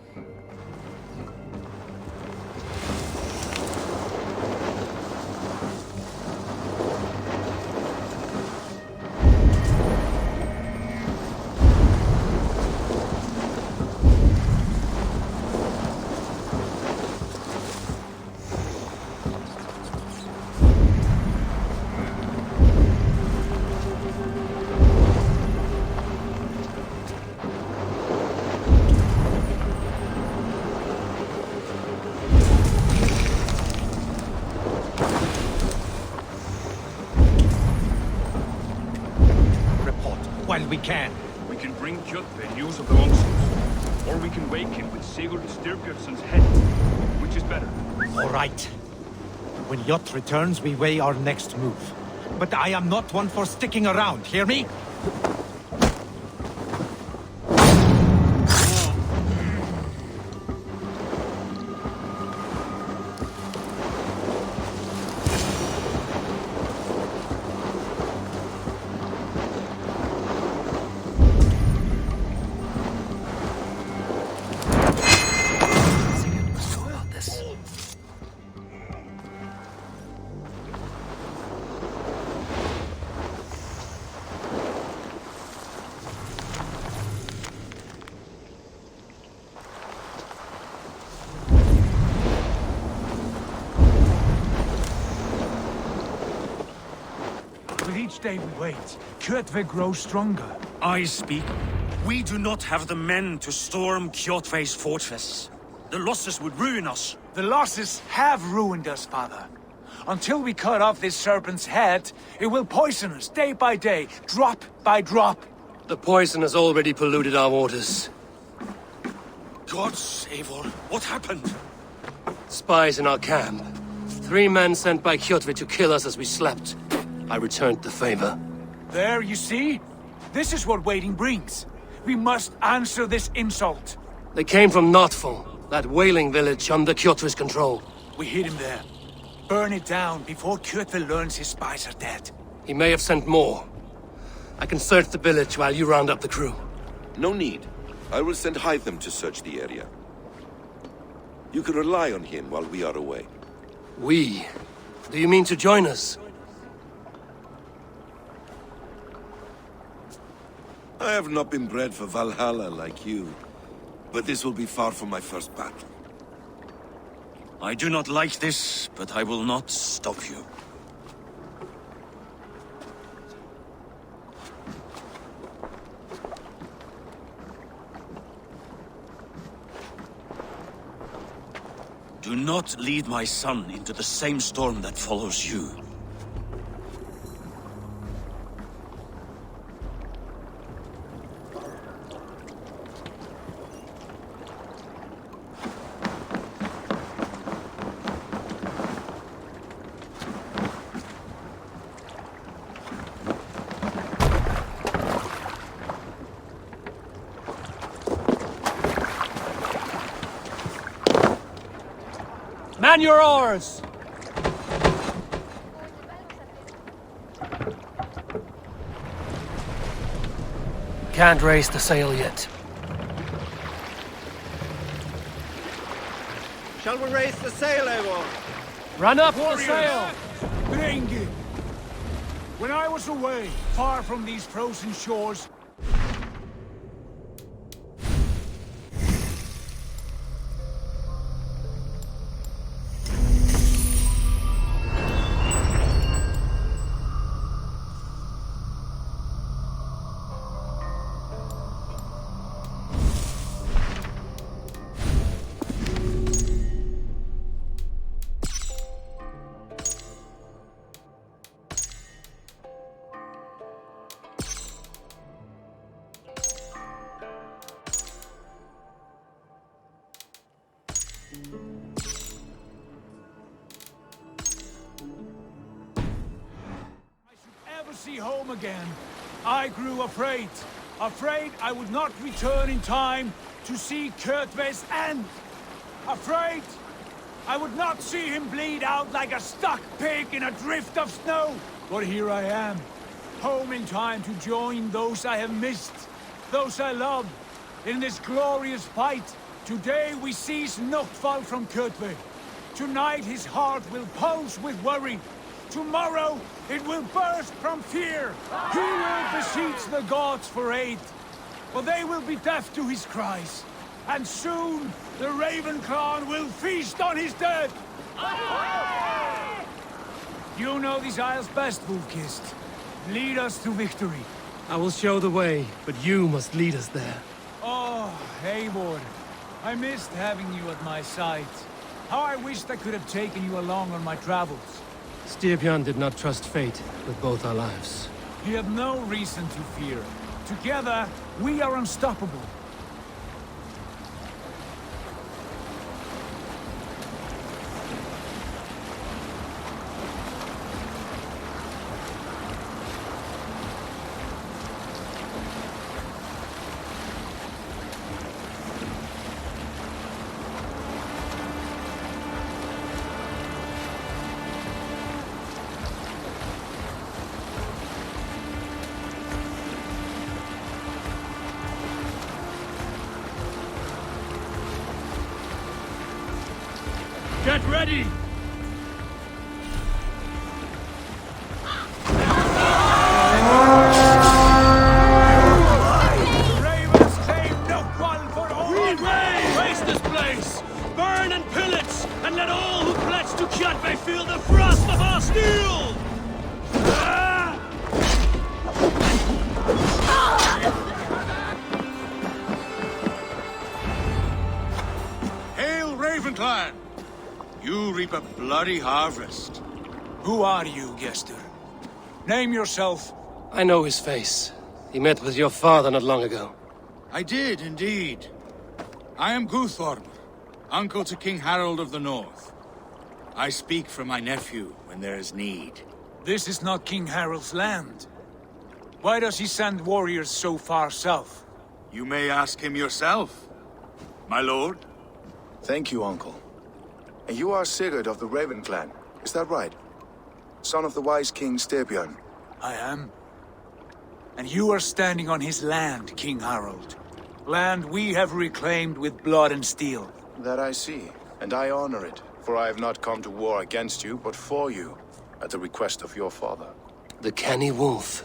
We can. We can bring Kjotve news of the longsword, or we can wake him with Sigurd Styrbjörnsson's head. Which is better? All right. When Jot returns, we weigh our next move. But I am not one for sticking around, hear me? Each day we wait, Kjotve grows stronger. I speak. We do not have the men to storm Kjotve's fortress. The losses would ruin us. The losses have ruined us, father. Until we cut off this serpent's head, it will poison us day by day, drop by drop. The poison has already polluted our waters. Gods, Eivor, what happened? Spies in our camp. 3 men sent by Kjotve to kill us as we slept. I returned the favor. There, you see? This is what waiting brings. We must answer this insult. They came from Notful, that whaling village under Kjotve's control. We hid him there. Burn it down before Kjotve learns his spies are dead. He may have sent more. I can search the village while you round up the crew. No need. I will send Hytham to search the area. You can rely on him while we are away. We? Do you mean to join us? I have not been bred for Valhalla like you, but this will be far from my first battle. I do not like this, but I will not stop you. Do not lead my son into the same storm that follows you. Man your oars! Can't raise the sail yet. Shall we raise the sail, Eivor? Run up Warriors, the sail! bring it! When I was away, far from these frozen shores, see home again, I grew afraid. Afraid I would not return in time to see Kjotve's end. Afraid I would not see him bleed out like a stuck pig in a drift of snow. But here I am, home in time to join those I have missed, those I love, in this glorious fight. Today we seize Noctval from Kjotve. Tonight his heart will pulse with worry. Tomorrow it will burst from fear. He will beseech the gods for aid. For they will be deaf to his cries. And soon the Raven clan will feast on his dead. You know these isles best, Wolfkist. Lead us to victory. I will show the way, but you must lead us there. Oh, Eivor. I missed having you at my side. How I wished I could have taken you along on my travels. Styrbjörn did not trust fate with both our lives. You have no reason to fear. Together, we are unstoppable. Get ready! Ravens claim Noctval for all! We raise this place! Burn and pillage! And let all who pledge to Kjotve feel the frost of our steel! Hail, Ravenclan! You reap a bloody harvest. Who are you, Gester? Name yourself. I know his face. He met with your father not long ago. I did, indeed. I am Guthorm, uncle to King Harold of the North. I speak for my nephew when there is need. This is not King Harold's land. Why does he send warriors so far south? You may ask him yourself, my lord. Thank you, uncle. And you are Sigurd of the Raven clan, is that right? Son of the wise King Styrbjörn. I am. And you are standing on his land, King Harold. Land we have reclaimed with blood and steel. That I see, and I honor it, for I have not come to war against you, but for you, at the request of your father. The canny wolf.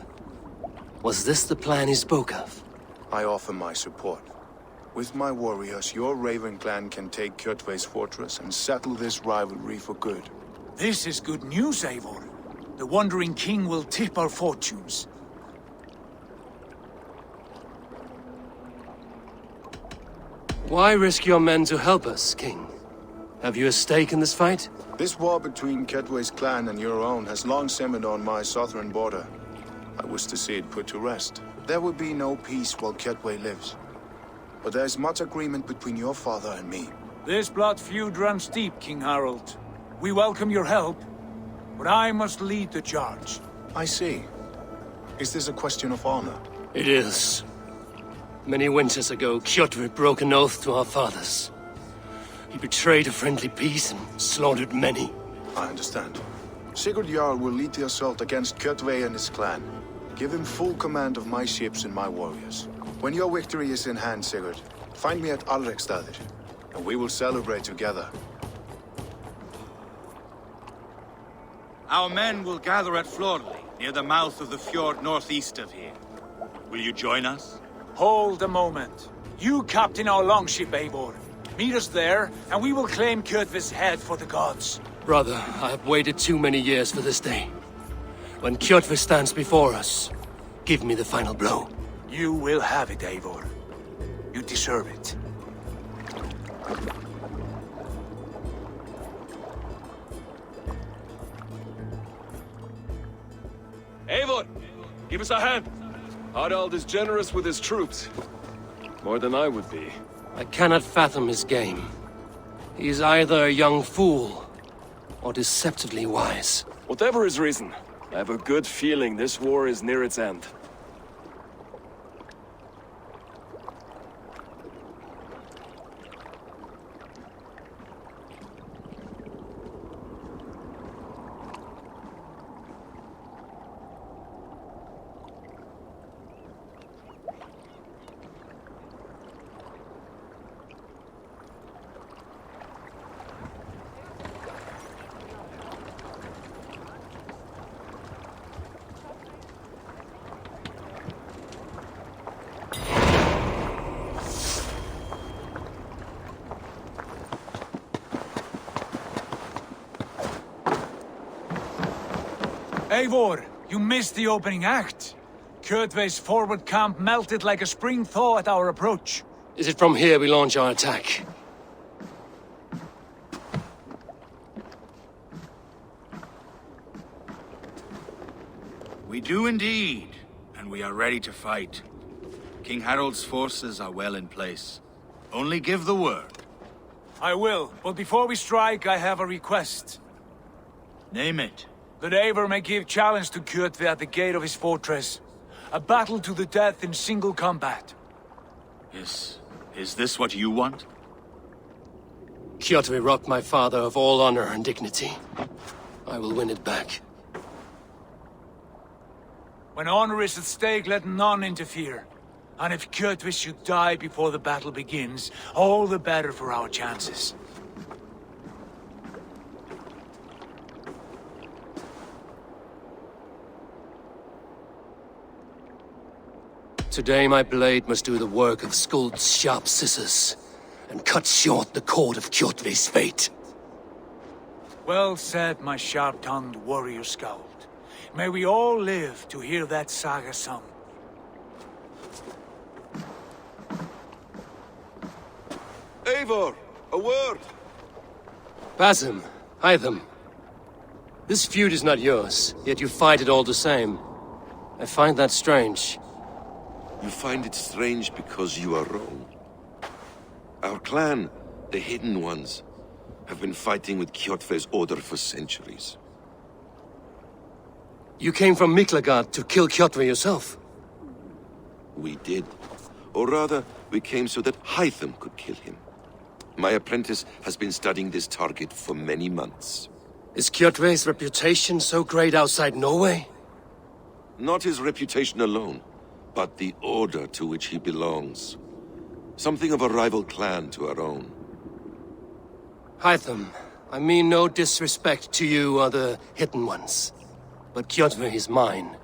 Was this the plan he spoke of? I offer my support. With my warriors, your Raven clan can take Kjotve's fortress and settle this rivalry for good. This is good news, Eivor. The Wandering King will tip our fortunes. Why risk your men to help us, King? Have you a stake in this fight? This war between Kjotve's clan and your own has long simmered on my southern border. I wish to see it put to rest. There will be no peace while Kjotve lives. But there's much agreement between your father and me. This blood feud runs deep, King Harold. We welcome your help, but I must lead the charge. I see. Is this a question of honor? It is. Many winters ago, Kjotve broke an oath to our fathers. He betrayed a friendly peace and slaughtered many. I understand. Sigurd Jarl will lead the assault against Kjotve and his clan. Give him full command of my ships and my warriors. When your victory is in hand, Sigurd, find me at Alrekstadir, and we will celebrate together. Our men will gather at Florley, near the mouth of the fjord northeast of here. Will you join us? Hold a moment. You captain our longship, Eivor. Meet us there, and we will claim Kjotve's head for the gods. Brother, I have waited too many years for this day. When Kjotve stands before us, give me the final blow. You will have it, Eivor. You deserve it. Eivor, give us a hand. Harald is generous with his troops. More than I would be. I cannot fathom his game. He is either a young fool, or deceptively wise. Whatever his reason, I have a good feeling this war is near its end. Eivor, you missed the opening act. Kjotve's forward camp melted like a spring thaw at our approach. Is it from here we launch our attack? We do indeed, and we are ready to fight. King Harold's forces are well in place. Only give the word. I will, but before we strike, I have a request. Name it. That Eivor may give challenge to Kjotve at the gate of his fortress. A battle to the death in single combat. Is this what you want? Kjotve robbed my father of all honor and dignity. I will win it back. When honor is at stake, let none interfere. And if Kjotve should die before the battle begins, all the better for our chances. Today my blade must do the work of Skuld's sharp scissors, and cut short the cord of Kjotve's fate. Well said, my sharp-tongued warrior skald. May we all live to hear that saga sung. Eivor, a word! Basim, Hytham. This feud is not yours, yet you fight it all the same. I find that strange. You find it strange because you are wrong. Our clan, the Hidden Ones, have been fighting with Kjotve's order for centuries. You came from Miklagard to kill Kjotve yourself? We did. Or rather, we came so that Hytham could kill him. My apprentice has been studying this target for many months. Is Kjotve's reputation so great outside Norway? Not his reputation alone, but the order to which he belongs. Something of a rival clan to our own. Hytham, I mean no disrespect to you or the Hidden Ones, but Kjotve is mine.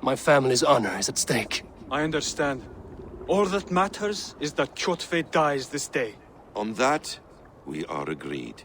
My family's honor is at stake. I understand. All that matters is that Kjotve dies this day. On that, we are agreed.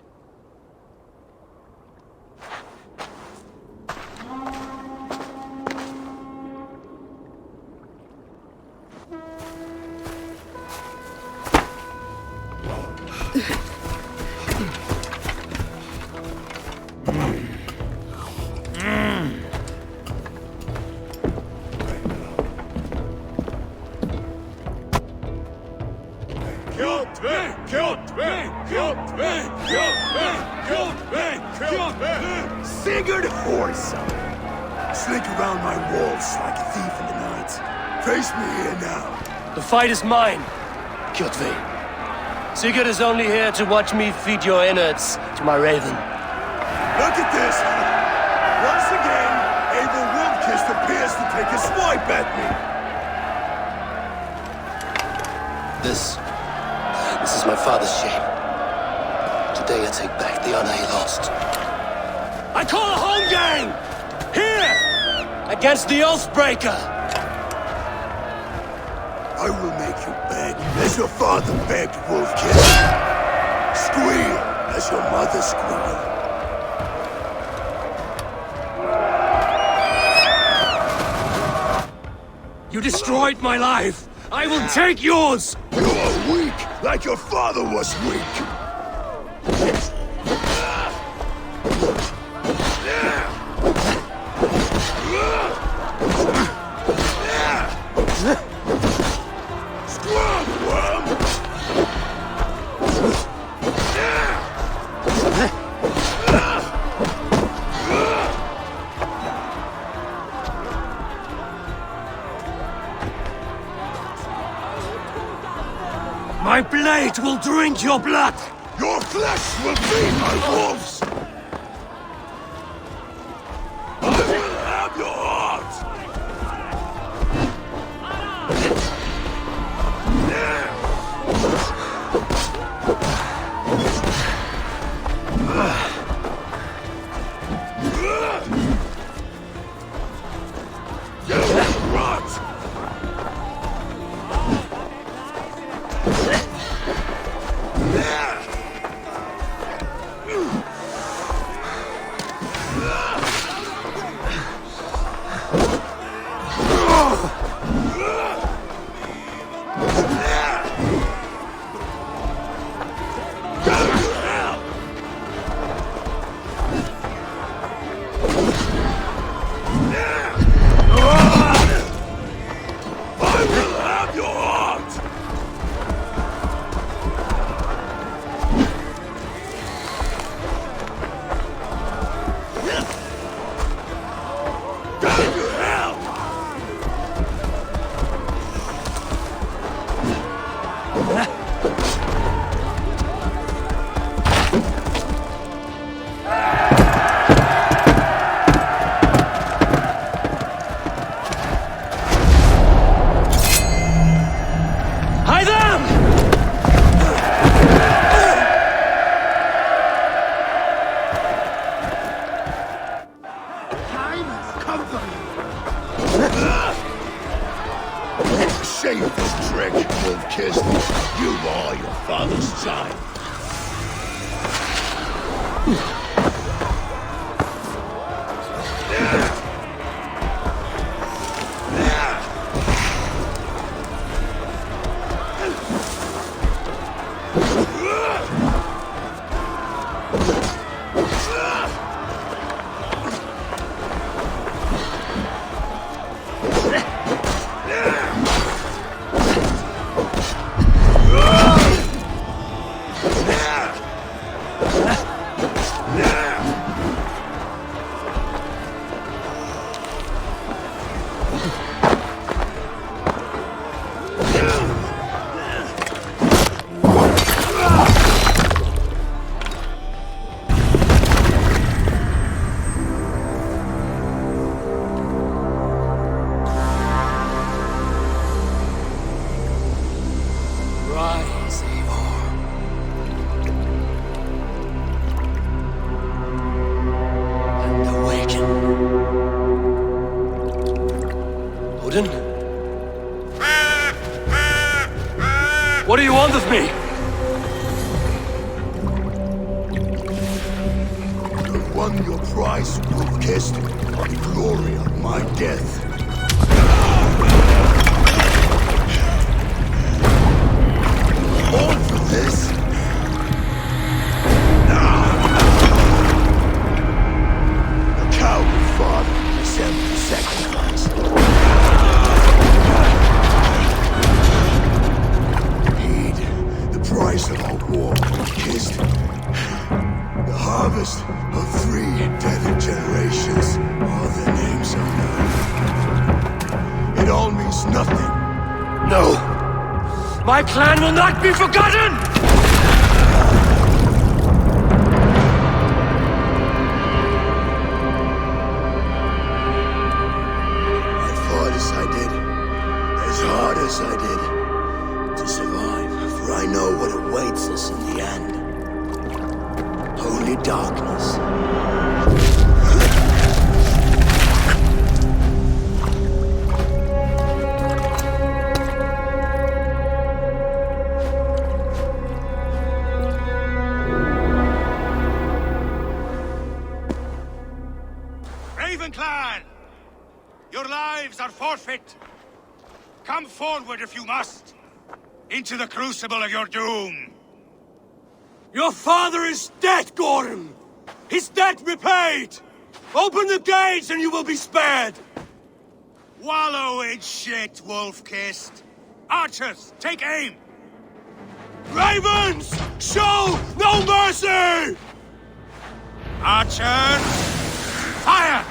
Sigurd Horsa! Slink around my walls like a thief in the night. Face me here now. The fight is mine, Kjotve. Sigurd is only here to watch me feed your innards to my raven. Look at this! Once again, Eivor Wildkist appears to take a swipe at me. This is my father's shame. Today I take back the honor he lost. I call a home game! Here! Against the Oathbreaker! I will make you beg as your father begged, Wolfkiss. Squeal as your mother squealed. You destroyed my life! I will take yours! You are weak, like your father was weak! My blade will drink your blood! Your flesh will feed my wolves! I will have your heart! You will rot! Shave this trick, wolf-kissed. You are your father's child. Rise, Eivor. And awaken. Odin? What do you want of me? You've won your prize, wolf-kissed, on the glory of my death. All for this? A coward father sent to sacrifice. Heed the price of our war, kissed. The harvest of 3 dead generations are the names of men. It all means nothing. No! My clan will not be forgotten! I fought as I did, as hard as I did, to survive, for I know what awaits us in the end. Holy darkness. Clan! Your lives are forfeit! Come forward if you must! Into the crucible of your doom! Your father is dead, Gorm! His debt repaid! Open the gates and you will be spared! Wallow in shit, wolf-kissed! Archers, take aim! Ravens! Show no mercy! Archers! Fire!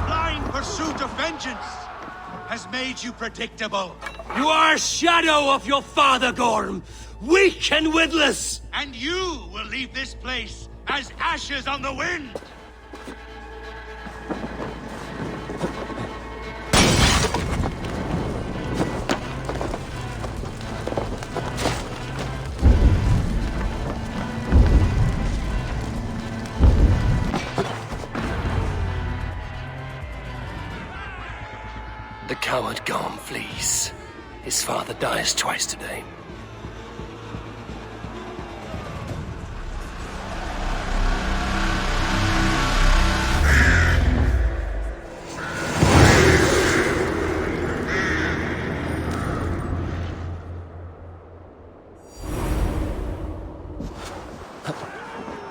Blind pursuit of vengeance has made you predictable. You are a shadow of your father, Gorm! Weak and witless! And you will leave this place as ashes on the wind! The coward Gorm flees. His father dies twice today.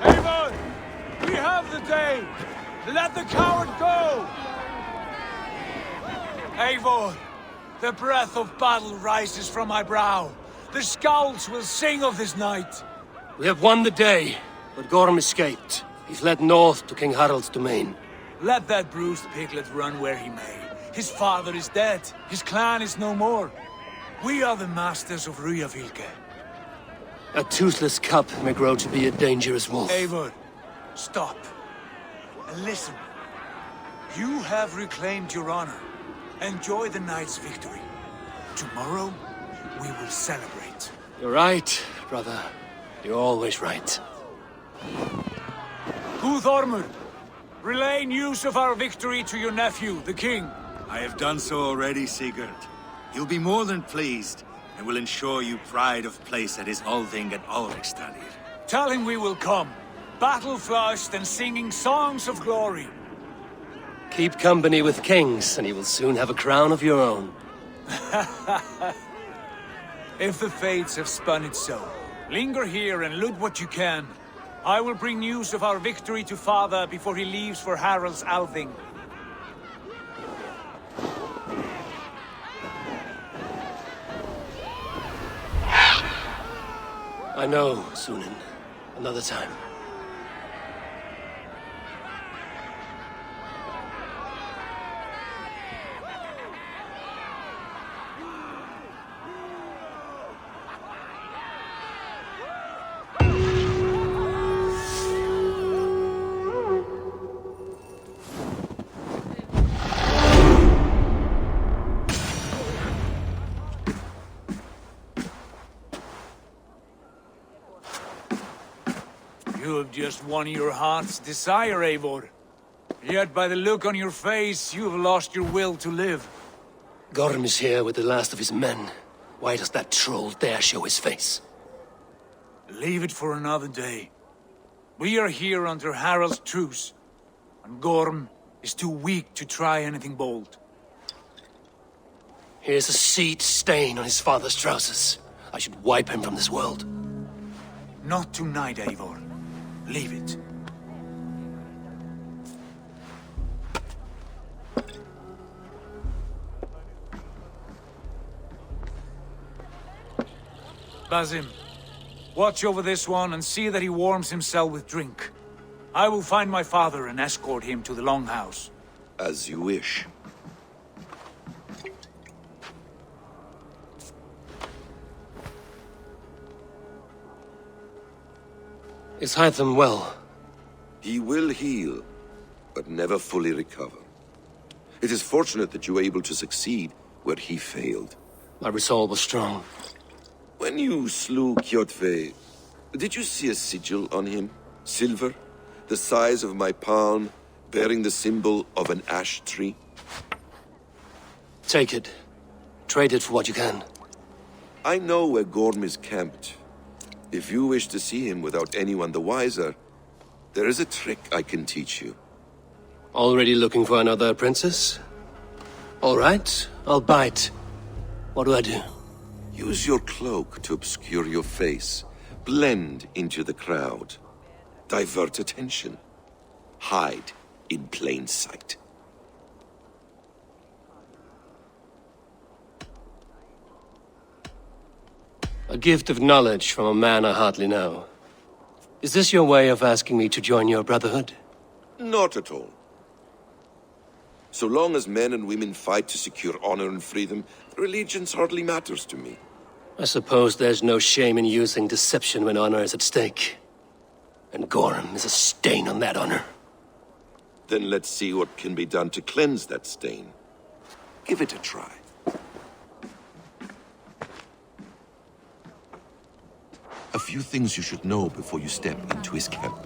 Eivor! We have the day! Let the coward go! Eivor, the breath of battle rises from my brow. The scouts will sing of this night. We have won the day, but Gorm escaped. He's led north to King Harald's domain. Let that bruised piglet run where he may. His father is dead. His clan is no more. We are the masters of Ryjavilke. A toothless cub may grow to be a dangerous wolf. Eivor, stop. And listen. You have reclaimed your honor. Enjoy the night's victory. Tomorrow, we will celebrate. You're right, brother. You're always right. Guthormur, relay news of our victory to your nephew, the king. I have done so already, Sigurd. He'll be more than pleased, and will ensure you pride of place at his Althing at Alrekstadir. Tell him we will come, battle-flushed and singing songs of glory. Keep company with kings, and you will soon have a crown of your own. If the fates have spun it so, linger here and loot what you can. I will bring news of our victory to father before he leaves for Harald's Althing. I know, Sunan. Another time. You have just won your heart's desire, Eivor. Yet by the look on your face, you have lost your will to live. Gorm is here with the last of his men. Why does that troll dare show his face? Leave it for another day. We are here under Harald's truce, and Gorm is too weak to try anything bold. Here's a seed stain on his father's trousers. I should wipe him from this world. Not tonight, Eivor. Leave it. Basim, watch over this one and see that he warms himself with drink. I will find my father and escort him to the Longhouse. As you wish. Is Hytham well? He will heal, but never fully recover. It is fortunate that you were able to succeed where he failed. My resolve was strong. When you slew Kjotve, did you see a sigil on him? Silver, the size of my palm, bearing the symbol of an ash tree? Take it. Trade it for what you can. I know where Gorm is camped. If you wish to see him without anyone the wiser, there is a trick I can teach you. Already looking for another princess? All right, I'll bite. What do I do? Use your cloak to obscure your face. Blend into the crowd. Divert attention. Hide in plain sight. A gift of knowledge from a man I hardly know. Is this your way of asking me to join your brotherhood? Not at all. So long as men and women fight to secure honor and freedom, allegiance hardly matters to me. I suppose there's no shame in using deception when honor is at stake. And Gorm is a stain on that honor. Then let's see what can be done to cleanse that stain. Give it a try. A few things you should know before you step into his camp.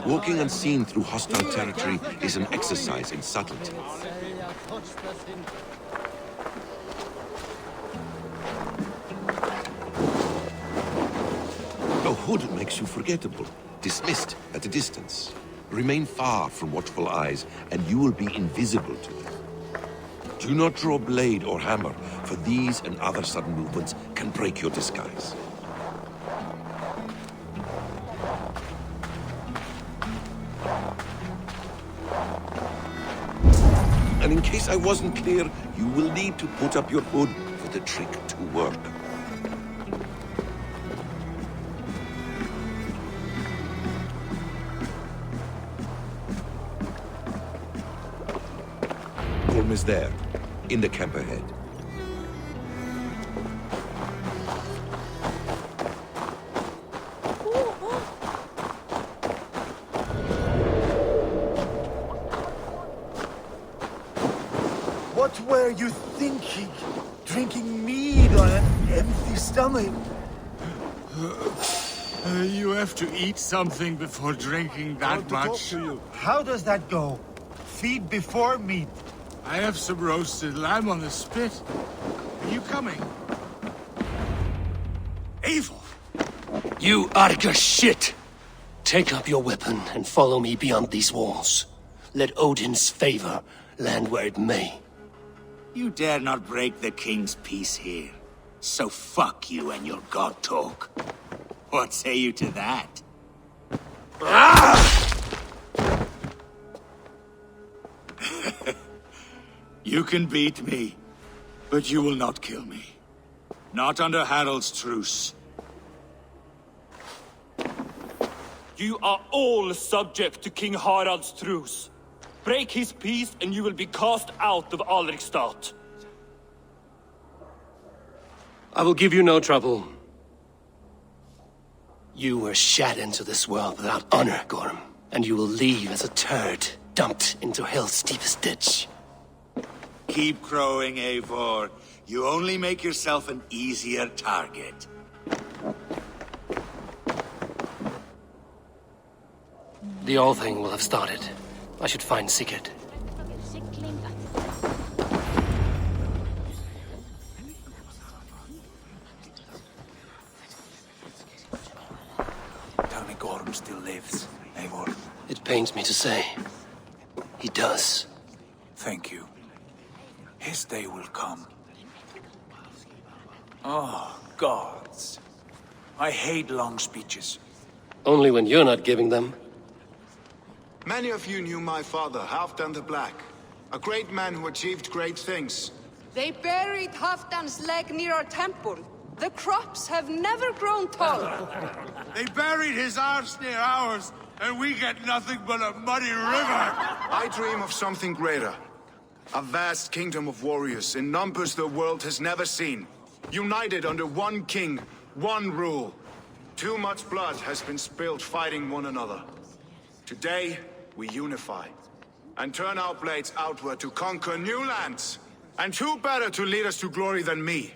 Walking unseen through hostile territory is an exercise in subtlety. A hood makes you forgettable, dismissed at a distance. Remain far from watchful eyes, and you will be invisible to them. Do not draw blade or hammer, for these and other sudden movements can break your disguise. And in case I wasn't clear, you will need to put up your hood for the trick to work. is there, in the camp ahead. What were you thinking? Drinking mead on an empty stomach? You have to eat something before drinking that much. How does that go? Feed before meat. I have some roasted lamb on the spit. Are you coming? Eivor! You Arga shit! Take up your weapon and follow me beyond these walls. Let Odin's favor land where it may. You dare not break the king's peace here. So fuck you and your god talk. What say you to that? You can beat me, but you will not kill me. Not under Harald's truce. You are all subject to King Harald's truce. Break his peace and you will be cast out of Alrikstad. I will give you no trouble. You were shat into this world without honor, Gorm, and you will leave as a turd dumped into hell's deepest ditch. Keep crowing, Eivor. You only make yourself an easier target. The All Thing will have started. I should find Sigurd. Tell me Gorm still lives, Eivor. It pains me to say. He does. Thank you. His day will come. Oh, gods. I hate long speeches. Only when you're not giving them. Many of you knew my father, Halfdan the Black. A great man who achieved great things. They buried Halfdan's leg near our temple. The crops have never grown taller. They buried his arse near ours, and we get nothing but a muddy river. I dream of something greater. A vast kingdom of warriors in numbers the world has never seen. United under one king, one rule. Too much blood has been spilled fighting one another. Today, we unify. And turn our blades outward to conquer new lands. And who better to lead us to glory than me?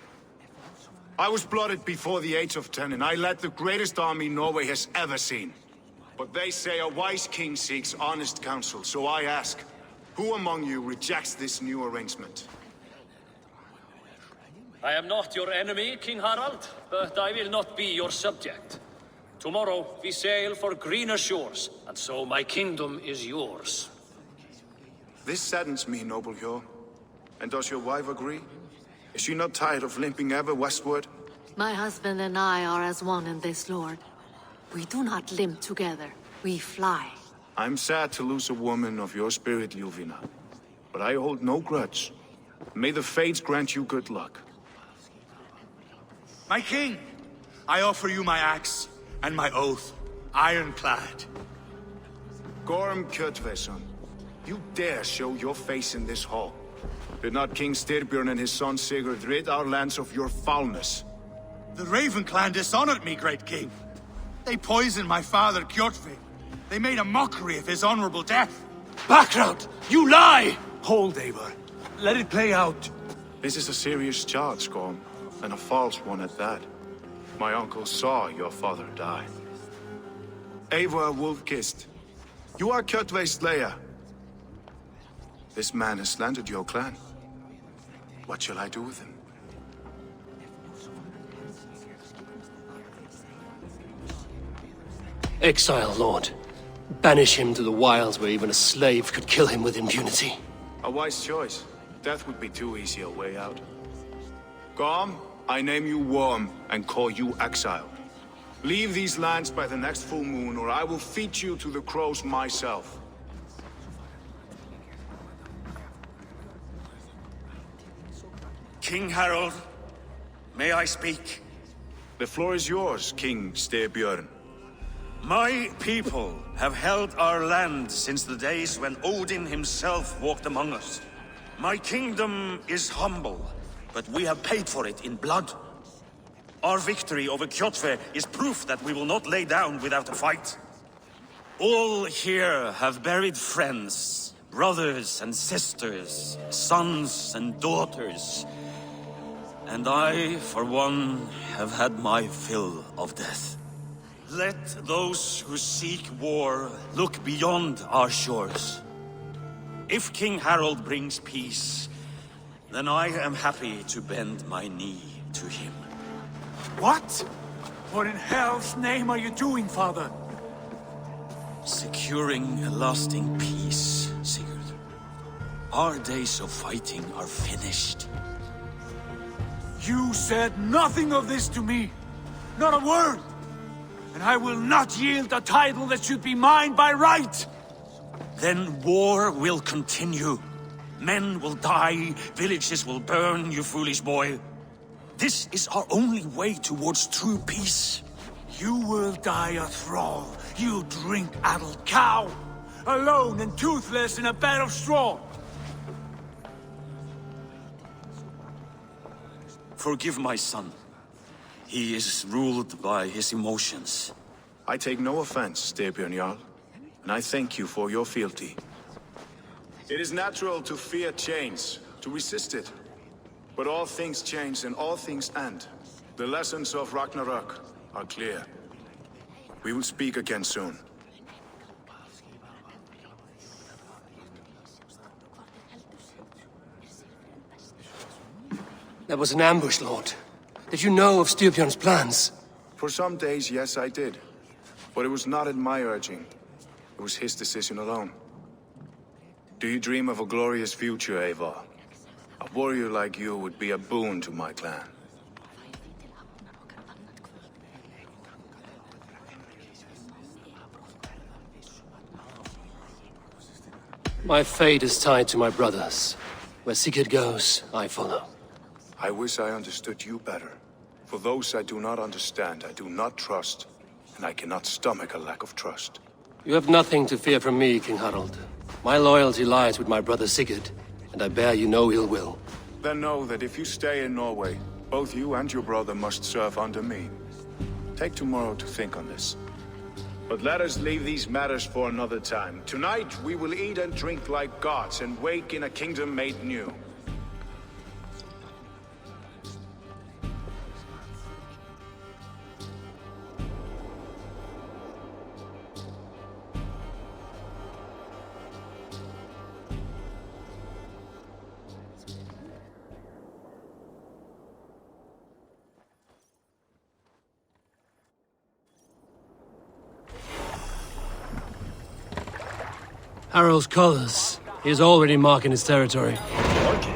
I was blooded before the age of 10, and I led the greatest army Norway has ever seen. But they say a wise king seeks honest counsel, so I ask, who among you rejects this new arrangement? I am not your enemy, King Harald, but I will not be your subject. Tomorrow we sail for greener shores, and so my kingdom is yours. This saddens me, noble Hjor. And does your wife agree? Is she not tired of limping ever westward? My husband and I are as one in this, Lord. We do not limp together, we fly. I'm sad to lose a woman of your spirit, Ljuvina. But I hold no grudge. May the fates grant you good luck. My king, I offer you my axe and my oath, ironclad. Gorm Kjotveson, you dare show your face in this hall. Did not King Styrbjörn and his son Sigurd rid our lands of your foulness? The Raven clan dishonored me, great king. They poisoned my father, Kjotve. They made a mockery of his honorable death. Background! You lie! Hold, Eivor. Let it play out. This is a serious charge, Gorm, and a false one at that. My uncle saw your father die. Eivor Wolf-Kissed, you are Kjotve's slayer. This man has slandered your clan. What shall I do with him? Exile, Lord. Banish him to the wilds where even a slave could kill him with impunity. A wise choice. Death would be too easy a way out. Gorm, I name you Worm and call you exiled. Leave these lands by the next full moon, or I will feed you to the crows myself. King Harald, may I speak? The floor is yours, King Styrbjörn. My people have held our land since the days when Odin himself walked among us. My kingdom is humble, but we have paid for it in blood. Our victory over Kjotve is proof that we will not lay down without a fight. All here have buried friends, brothers and sisters, sons and daughters. And I, for one, have had my fill of death. Let those who seek war look beyond our shores. If King Harald brings peace, then I am happy to bend my knee to him. What? What in hell's name are you doing, father? Securing a lasting peace, Sigurd. Our days of fighting are finished. You said nothing of this to me. Not a word. And I will not yield a title that should be mine by right. Then war will continue. Men will die, villages will burn, you foolish boy. This is our only way towards true peace. You will die a thrall. You drink-addled cow. Alone and toothless in a bed of straw. Forgive my son. He is ruled by his emotions. I take no offense, Styrbjörn Jarl, and I thank you for your fealty. It is natural to fear change, to resist it. But all things change and all things end. The lessons of Ragnarok are clear. We will speak again soon. That was an ambush, Lord. Did you know of Styrbjörn's plans? For some days, yes, I did. But it was not at my urging. It was his decision alone. Do you dream of a glorious future, Eivor? A warrior like you would be a boon to my clan. My fate is tied to my brothers. Where Sigurd goes, I follow. I wish I understood you better. For those I do not understand, I do not trust, and I cannot stomach a lack of trust. You have nothing to fear from me, King Harald. My loyalty lies with my brother Sigurd, and I bear you no ill will. Then know that if you stay in Norway, both you and your brother must serve under me. Take tomorrow to think on this. But let us leave these matters for another time. Tonight, we will eat and drink like gods and wake in a kingdom made new. Harald's colors. He is already marking his territory. Marking?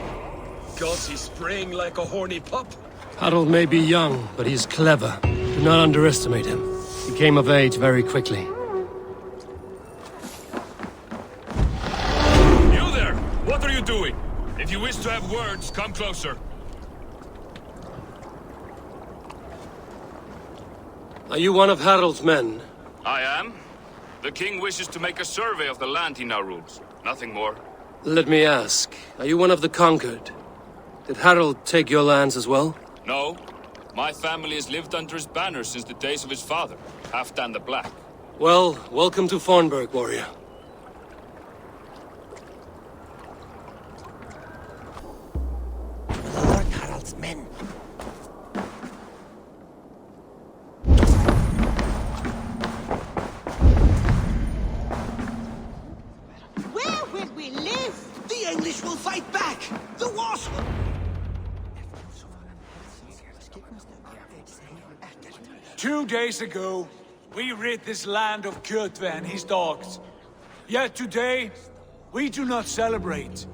Gods, he's spraying like a horny pup. Harald may be young, but he's clever. Do not underestimate him. He came of age very quickly. You there! What are you doing? If you wish to have words, come closer. Are you one of Harald's men? I am. The king wishes to make a survey of the land he now rules. Nothing more. Let me ask, are you one of the conquered? Did Harald take your lands as well? No. My family has lived under his banner since the days of his father, Halfdan the Black. Well, welcome to Fornburg, warrior. Lord Harald's men. Where will we live? The English will fight back! The Wasp! 2 days ago, we rid this land of Kjotve and his dogs. Yet today, we do not celebrate.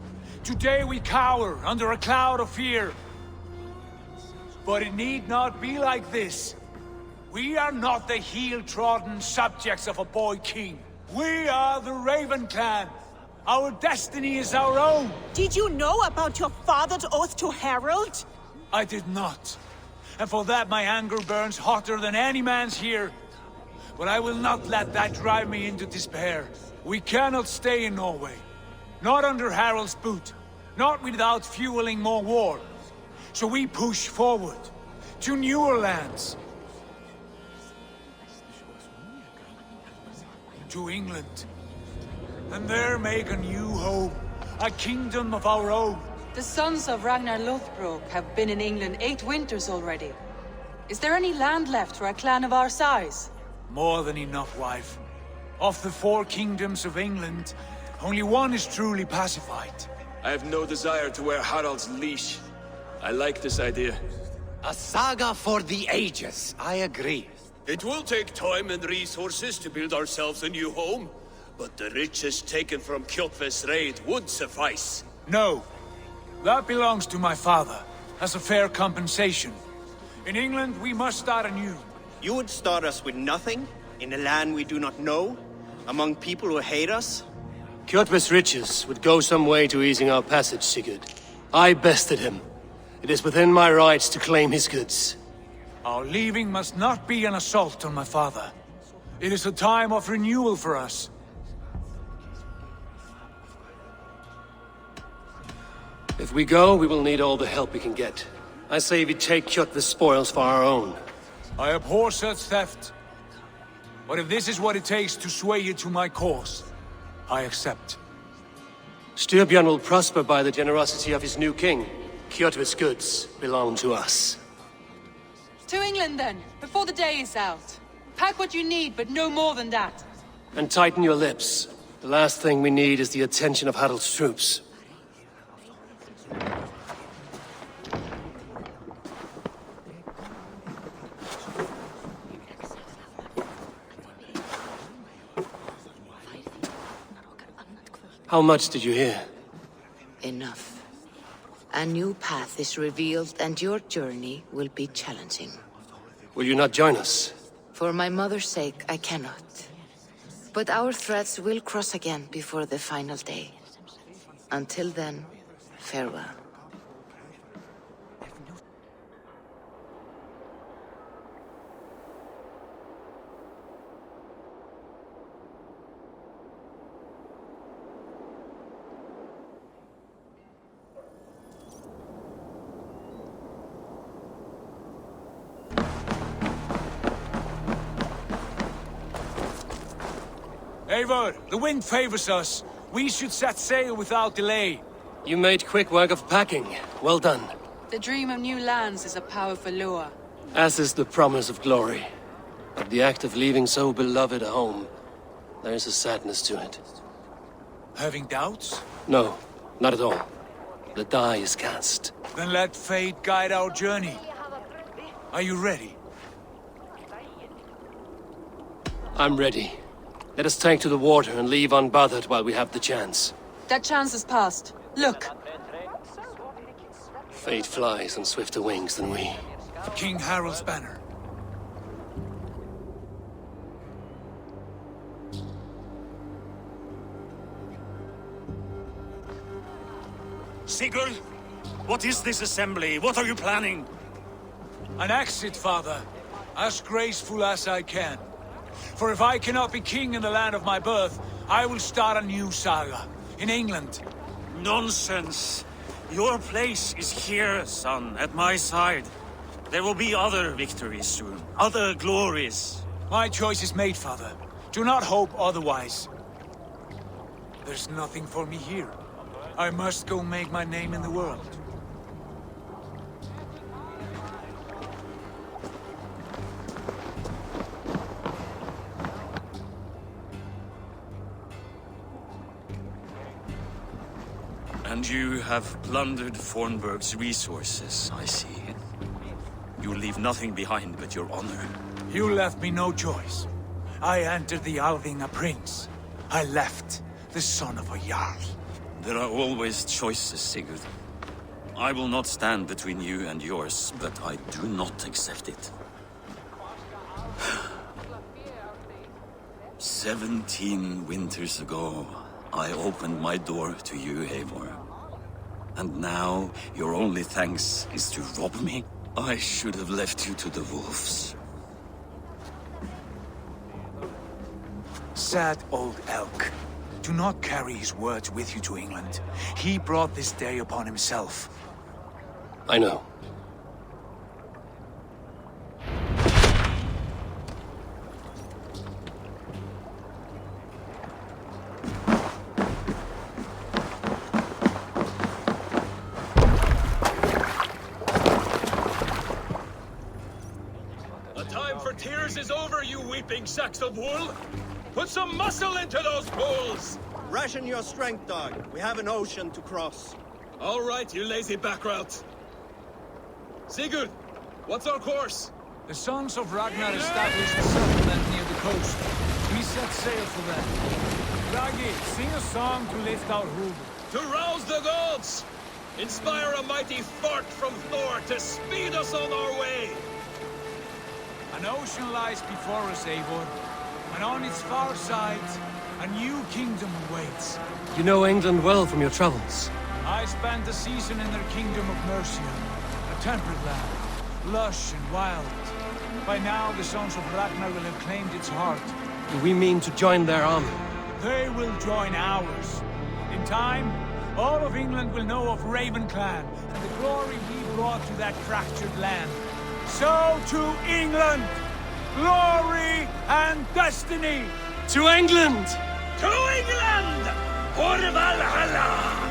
Today we cower under a cloud of fear. But it need not be like this. We are not the heel-trodden subjects of a boy king. We are the Raven clan. Our destiny is our own. Did you know about your father's oath to Harald? I did not. And for that my anger burns hotter than any man's here. But I will not let that drive me into despair. We cannot stay in Norway. Not under Harald's boot. not without fueling more war. So we push forward, to newer lands. To England. And there make a new home, a kingdom of our own. The sons of Ragnar Lothbrok have been in England 8 winters already. Is there any land left for a clan of our size? More than enough, wife. Of the 4 kingdoms of England, only one is truly pacified. I have no desire to wear Harald's leash. I like this idea. A saga for the ages, I agree. It will take time and resources to build ourselves a new home, but the riches taken from Kjotve's raid would suffice. No. That belongs to my father, as a fair compensation. In England, we must start anew. You would start us with nothing? In a land we do not know? Among people who hate us? Kjotve's riches would go some way to easing our passage, Sigurd. I bested him. It is within my rights to claim his goods. Our leaving must not be an assault on my father. It is a time of renewal for us. If we go, we will need all the help we can get. I say we take Kjotve's spoils for our own. I abhor such theft. But if this is what it takes to sway you to my cause, I accept. Styrbjörn will prosper by the generosity of his new king. Kjotve's goods belong to us. To England then, before the day is out. Pack what you need, but no more than that. And tighten your lips. The last thing we need is the attention of Harald's troops. How much did you hear? Enough. A new path is revealed, and your journey will be challenging. Will you not join us? For my mother's sake, I cannot. But our threads will cross again before the final day. Until then, farewell. Eivor, the wind favors us. We should set sail without delay. You made quick work of packing. Well done. The dream of new lands is a powerful lure. As is the promise of glory. But the act of leaving so beloved a home, there is a sadness to it. Having doubts? No, not at all. The die is cast. Then let fate guide our journey. Are you ready? I'm ready. Let us take to the water and leave unbothered while we have the chance. That chance has passed. Look! Fate flies on swifter wings than we. King Harald's banner. Sigurd, what is this assembly? What are you planning? An exit, father. As graceful as I can. For if I cannot be king in the land of my birth, I will start a new saga. In England. Nonsense. Your place is here, son, at my side. There will be other victories soon. Other glories. My choice is made, father. Do not hope otherwise. There's nothing for me here. I must go make my name in the world. And you have plundered Fornburg's resources, I see. You leave nothing behind but your honor. You left me no choice. I entered the Alving a prince. I left, the son of a Jarl. There are always choices, Sigurd. I will not stand between you and yours, but I do not accept it. 17 winters ago, I opened my door to you, Eivor. And now, your only thanks is to rob me? I should have left you to the wolves. Sad old elk. Do not carry his words with you to England. He brought this day upon himself. I know. The time for tears is over, you weeping sacks of wool! Put some muscle into those bulls! Ration your strength, dog. We have an ocean to cross. All right, you lazy backrout. Sigurd, what's our course? The sons of Ragnar established a settlement near the coast. We set sail for them. Raggi, sing a song to lift our hoof. To rouse the gods! Inspire a mighty fart from Thor to speed us on our way! An ocean lies before us, Eivor, and on its far side, a new kingdom awaits. You know England well from your travels. I spent a season in their kingdom of Mercia, a temperate land, lush and wild. By now, the sons of Ragnar will have claimed its heart. Do we mean to join their army? They will join ours. In time, all of England will know of Raven Clan and the glory we brought to that fractured land. So to England! Glory and destiny! To England! To England! For Valhalla!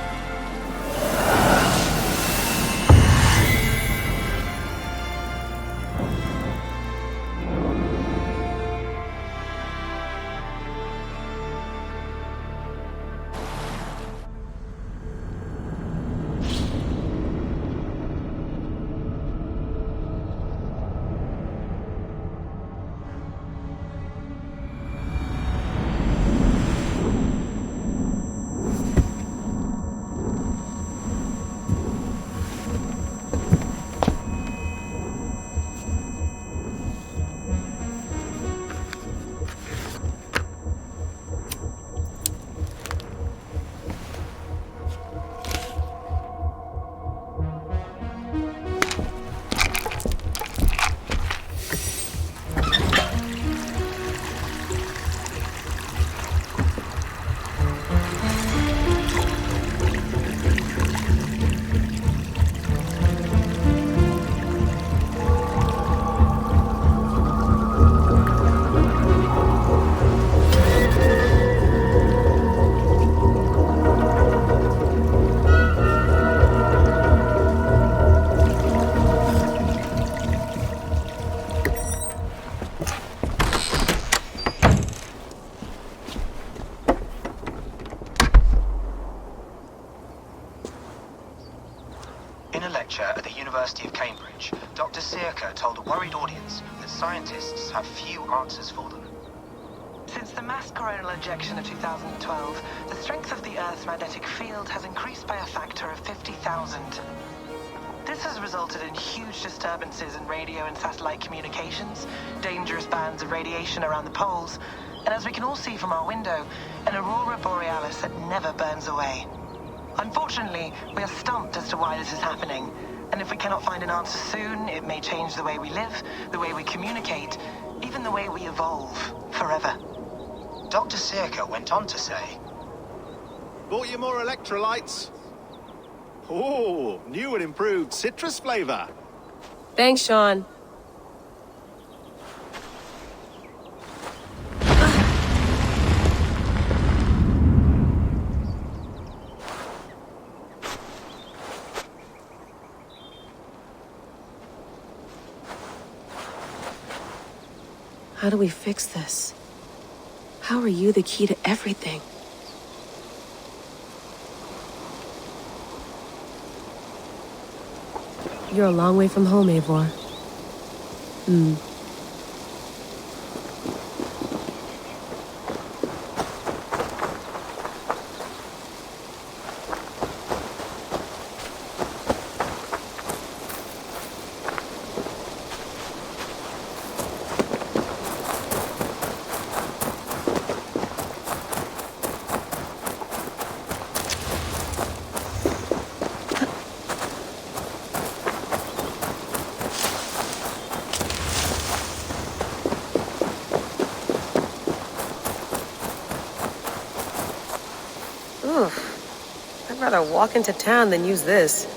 At the University of Cambridge, Dr. Sirka told a worried audience that scientists have few answers for them. Since the mass coronal ejection of 2012, the strength of the Earth's magnetic field has increased by a factor of 50,000. This has resulted in huge disturbances in radio and satellite communications, dangerous bands of radiation around the poles, and as we can all see from our window, an aurora borealis that never burns away. Unfortunately, we are stumped as to why this is happening, and if we cannot find an answer soon, it may change the way we live, the way we communicate, even the way we evolve, forever. Dr. Sirka went on to say, Bought you more electrolytes? Oh, new and improved citrus flavor. Thanks, Sean. How do we fix this? How are you the key to everything? You're a long way from home, Eivor. rather walk into town than use this.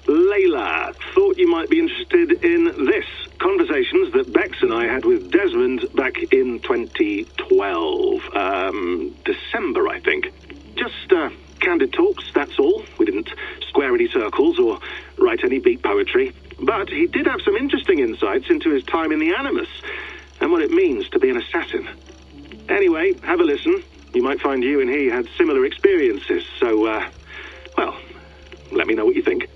Layla, thought you might be interested in this. Conversations that Bex and I had with Desmond back in 2012. December, I think. Just, candid talks, that's all. We didn't square any circles or write any beat poetry. But he did have some interesting insights into his time in the Animus and what it means to be an assassin. Anyway, have a listen. You might find you and he had similar experiences, so, well, let me know what you think.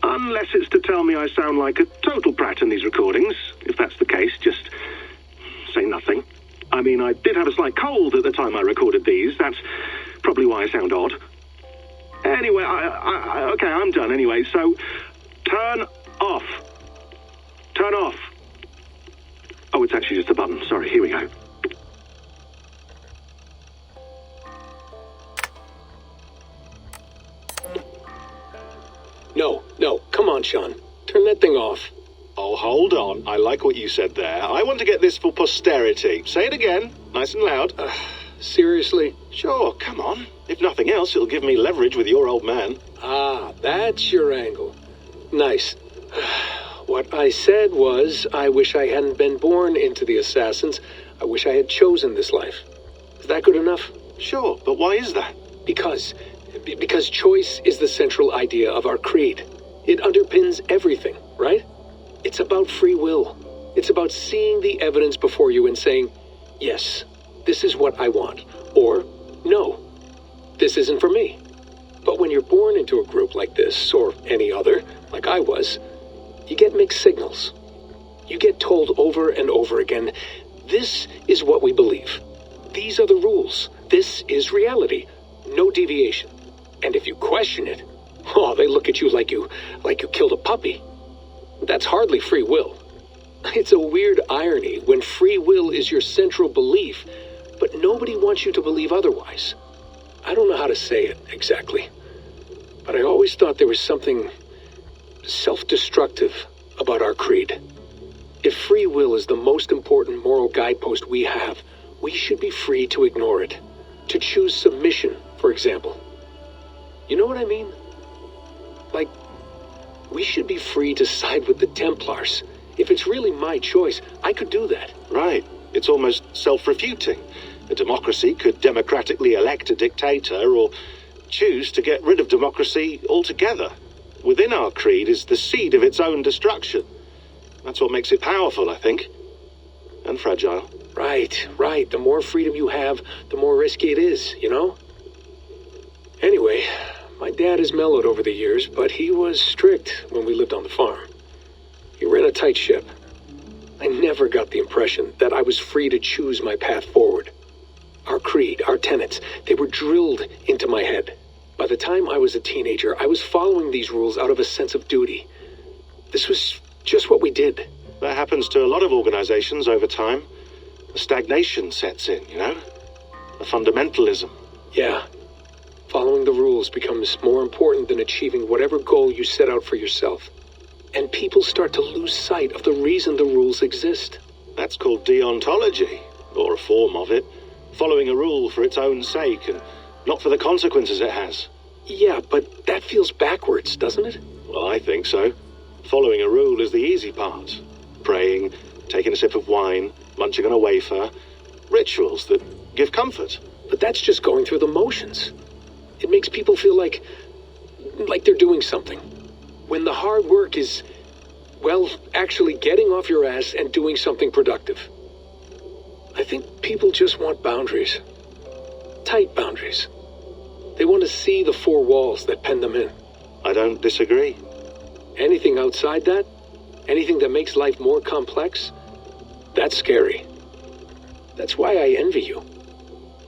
Unless it's to tell me I sound like a total prat in these recordings. If that's the case, just say nothing. I mean, I did have a slight cold at the time I recorded these. That's probably why I sound odd. Anyway, okay, I'm done anyway, so turn off. Turn off. Oh, it's actually just a button. Sorry, here we go. No, come on, Sean. Turn that thing off. Oh, hold on. I like what you said there. I want to get this for posterity. Say it again, nice and loud. Seriously? Sure, come on. If nothing else, it'll give me leverage with your old man. Ah, that's your angle. Nice. What I said was, I wish I hadn't been born into the Assassins. I wish I had chosen this life. Is that good enough? Sure, but why is that? Because choice is the central idea of our creed. It underpins everything, right? It's about free will. It's about seeing the evidence before you and saying, yes, this is what I want. Or, no, this isn't for me. But when you're born into a group like this, or any other, like I was, you get mixed signals. You get told over and over again, this is what we believe. These are the rules. This is reality. No deviation. And if you question it, oh, they look at you like you killed a puppy. That's hardly free will. It's a weird irony when free will is your central belief, but nobody wants you to believe otherwise. I don't know how to say it exactly, but I always thought there was something self-destructive about our creed. If free will is the most important moral guidepost we have, we should be free to ignore it. To choose submission, for example. You know what I mean? Like, we should be free to side with the Templars. If it's really my choice, I could do that. Right. It's almost self-refuting. A democracy could democratically elect a dictator or choose to get rid of democracy altogether. Within our creed is the seed of its own destruction. That's what makes it powerful, I think. And fragile. Right. The more freedom you have, the more risky it is, you know? Anyway, my dad has mellowed over the years, but he was strict when we lived on the farm. He ran a tight ship. I never got the impression that I was free to choose my path forward. Our creed, our tenets, they were drilled into my head. By the time I was a teenager, I was following these rules out of a sense of duty. This was just what we did. That happens to a lot of organizations over time. The stagnation sets in, you know? The fundamentalism. Yeah. Following the rules becomes more important than achieving whatever goal you set out for yourself. And people start to lose sight of the reason the rules exist. That's called deontology, or a form of it. Following a rule for its own sake, and not for the consequences it has. Yeah, but that feels backwards, doesn't it? Well, I think so. Following a rule is the easy part. Praying, taking a sip of wine, munching on a wafer. Rituals that give comfort. But that's just going through the motions. It makes people feel like they're doing something. When the hard work is, well, actually getting off your ass and doing something productive. I think people just want boundaries. Tight boundaries. They want to see the four walls that pen them in. I don't disagree. Anything outside that, anything that makes life more complex, that's scary. That's why I envy you.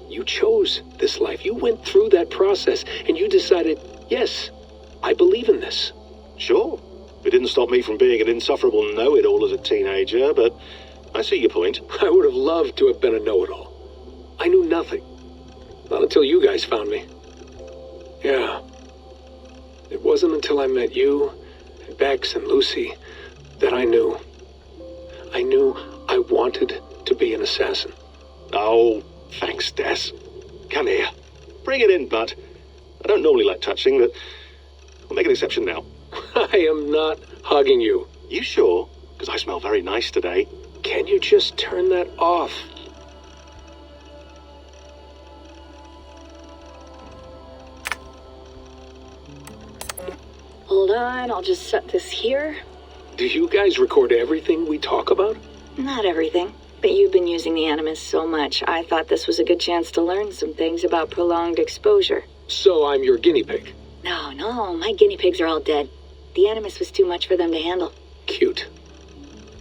You chose this life. You went through that process, and you decided, yes, I believe in this. Sure. It didn't stop me from being an insufferable know-it-all as a teenager, but I see your point. I would have loved to have been a know-it-all. I knew nothing. Not until you guys found me. Yeah. It wasn't until I met you, and Bex and Lucy, that I knew. I knew I wanted to be an assassin. Oh, thanks, Des. Come here. Bring it in, bud. I don't normally like touching, but I'll make an exception now. I am not hugging you. You sure? Because I smell very nice today. Can you just turn that off? Hold on, I'll just set this here. Do you guys record everything we talk about? Not everything, but you've been using the Animus so much, I thought this was a good chance to learn some things about prolonged exposure. So I'm your guinea pig? No, my guinea pigs are all dead. The Animus was too much for them to handle. Cute.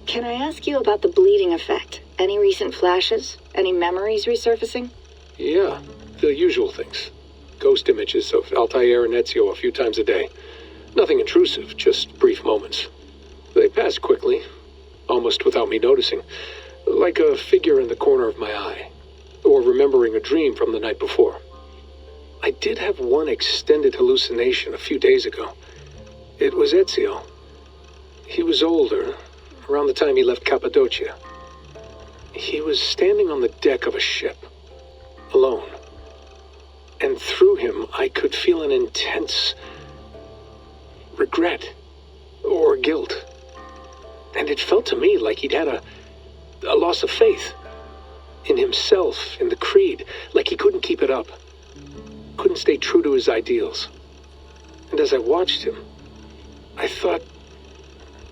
Can I ask you about the bleeding effect? Any recent flashes? Any memories resurfacing? Yeah, the usual things. Ghost images of Altair and Ezio a few times a day. Nothing intrusive, just brief moments. They pass quickly, almost without me noticing. Like a figure in the corner of my eye. Or remembering a dream from the night before. I did have one extended hallucination a few days ago. It was Ezio. He was older, around the time he left Cappadocia. He was standing on the deck of a ship, alone. And through him, I could feel an intense regret or guilt. And it felt to me like he'd had a loss of faith in himself, in the creed, like he couldn't keep it up. Couldn't stay true to his ideals. And as I watched him, I thought,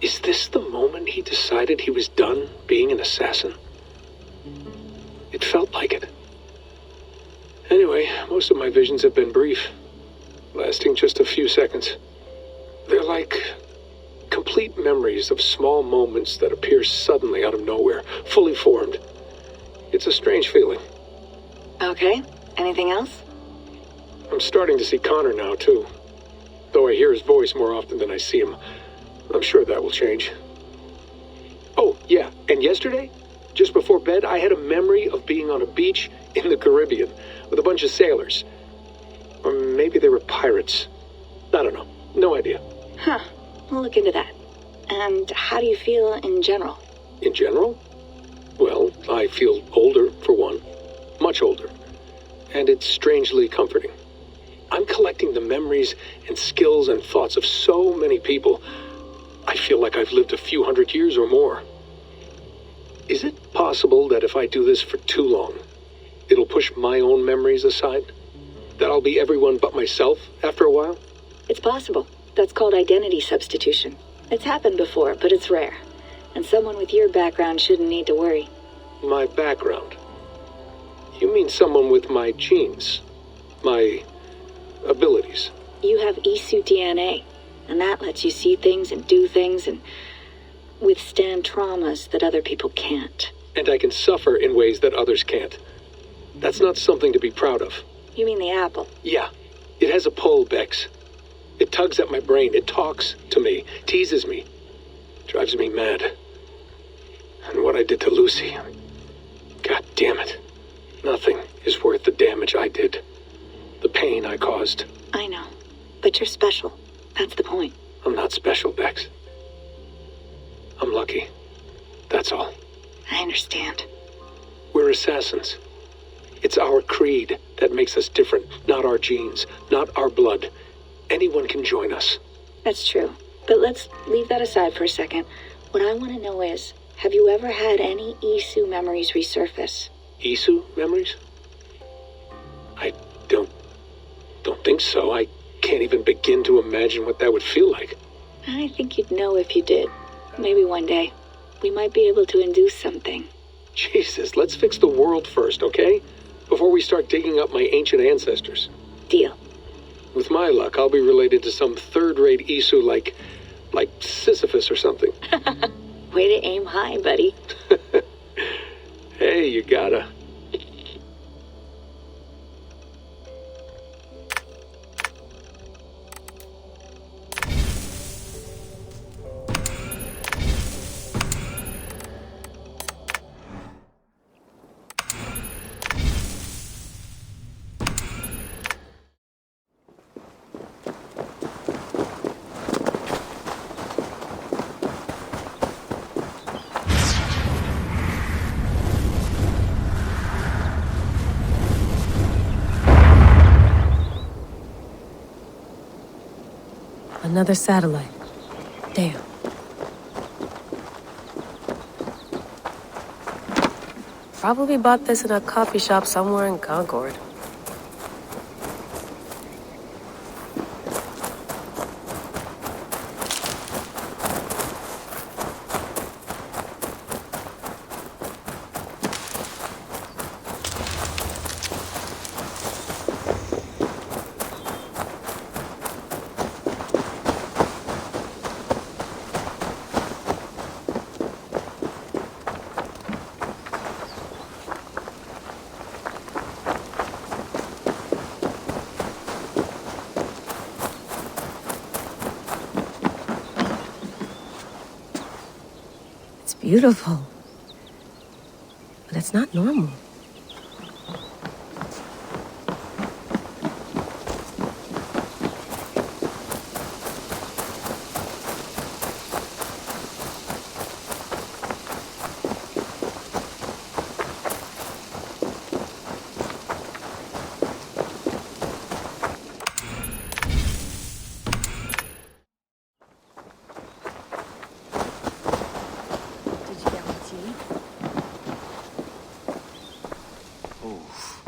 is this the moment he decided he was done being an assassin? It felt like it. Anyway, most of my visions have been brief, lasting just a few seconds. They're like complete memories of small moments that appear suddenly out of nowhere, fully formed. It's a strange feeling. Okay, anything else? I'm starting to see Connor now, too. Though I hear his voice more often than I see him. I'm sure that will change. Oh, yeah, and yesterday, just before bed, I had a memory of being on a beach in the Caribbean with a bunch of sailors. Or maybe they were pirates. I don't know. No idea. Huh. We'll look into that. And how do you feel in general? In general? Well, I feel older, for one. Much older. And it's strangely comforting. I'm collecting the memories and skills and thoughts of so many people. I feel like I've lived a few hundred years or more. Is it possible that if I do this for too long, it'll push my own memories aside? That I'll be everyone but myself after a while? It's possible. That's called identity substitution. It's happened before, but it's rare. And someone with your background shouldn't need to worry. My background? You mean someone with my genes? My abilities? You have Isu DNA, and that lets you see things and do things and withstand traumas that other people can't. And I can suffer in ways that others can't. That's not something to be proud of. You mean the apple? Yeah. It has a pull, Bex. It tugs at my brain. It talks to me. Teases me. Drives me mad. And what I did to Lucy... God damn it. Nothing is worth the damage I did. The pain I caused. I know. But you're special. That's the point. I'm not special, Bex. I'm lucky. That's all. I understand. We're assassins. It's our creed that makes us different, not our genes, not our blood. Anyone can join us. That's true. But let's leave that aside for a second. What I want to know is, have you ever had any Isu memories resurface? Isu memories? I don't think so. I can't even begin to imagine what that would feel like. I think you'd know if you did. Maybe one day. We might be able to induce something. Jesus, let's fix the world first, okay? Before we start digging up my ancient ancestors. Deal. With my luck, I'll be related to some third-rate Isu like Sisyphus or something. Way to aim high, buddy. Hey, you gotta. Another satellite. Damn. Probably bought this in a coffee shop somewhere in Concord. Beautiful. But it's not normal.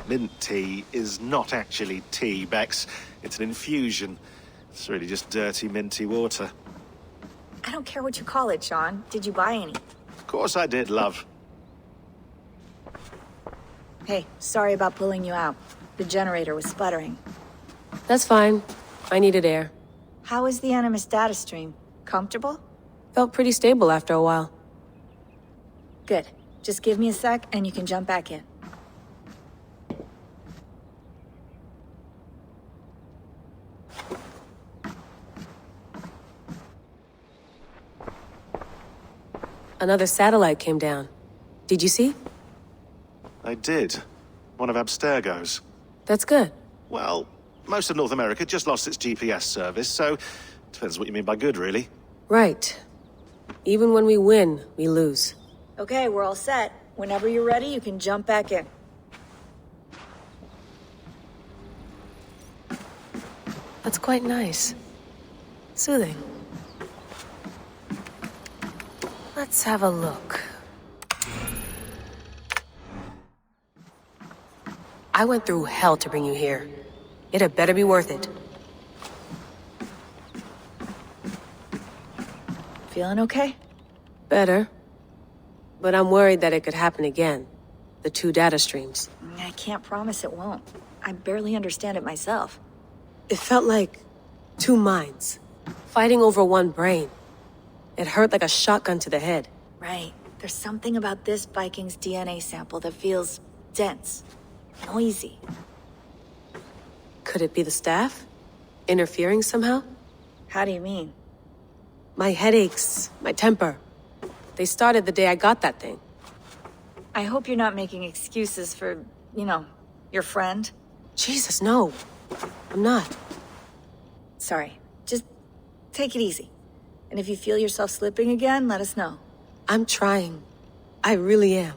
Mint tea is not actually tea, Bex. It's an infusion. It's really just dirty, minty water. I don't care what you call it, Sean. Did you buy any? Of course I did, love. Hey, sorry about pulling you out. The generator was sputtering. That's fine. I needed air. How is the Animus data stream? Comfortable? Felt pretty stable after a while. Good. Just give me a sec and you can jump back in. Another satellite came down. Did you see? I did. One of Abstergo's. That's good. Well, most of North America just lost its GPS service, so depends what you mean by good, really. Right. Even when we win, we lose. Okay, we're all set. Whenever you're ready, you can jump back in. That's quite nice. Soothing. Let's have a look. I went through hell to bring you here. It had better be worth it. Feeling okay? Better. But I'm worried that it could happen again. The two data streams. I can't promise it won't. I barely understand it myself. It felt like two minds, fighting over one brain. It hurt like a shotgun to the head. Right. There's something about this Viking's DNA sample that feels dense, noisy. Could it be the staff? Interfering somehow? How do you mean? My headaches, my temper. They started the day I got that thing. I hope you're not making excuses for, your friend. Jesus, no. I'm not. Sorry. Just take it easy. And if you feel yourself slipping again, let us know. I'm trying. I really am.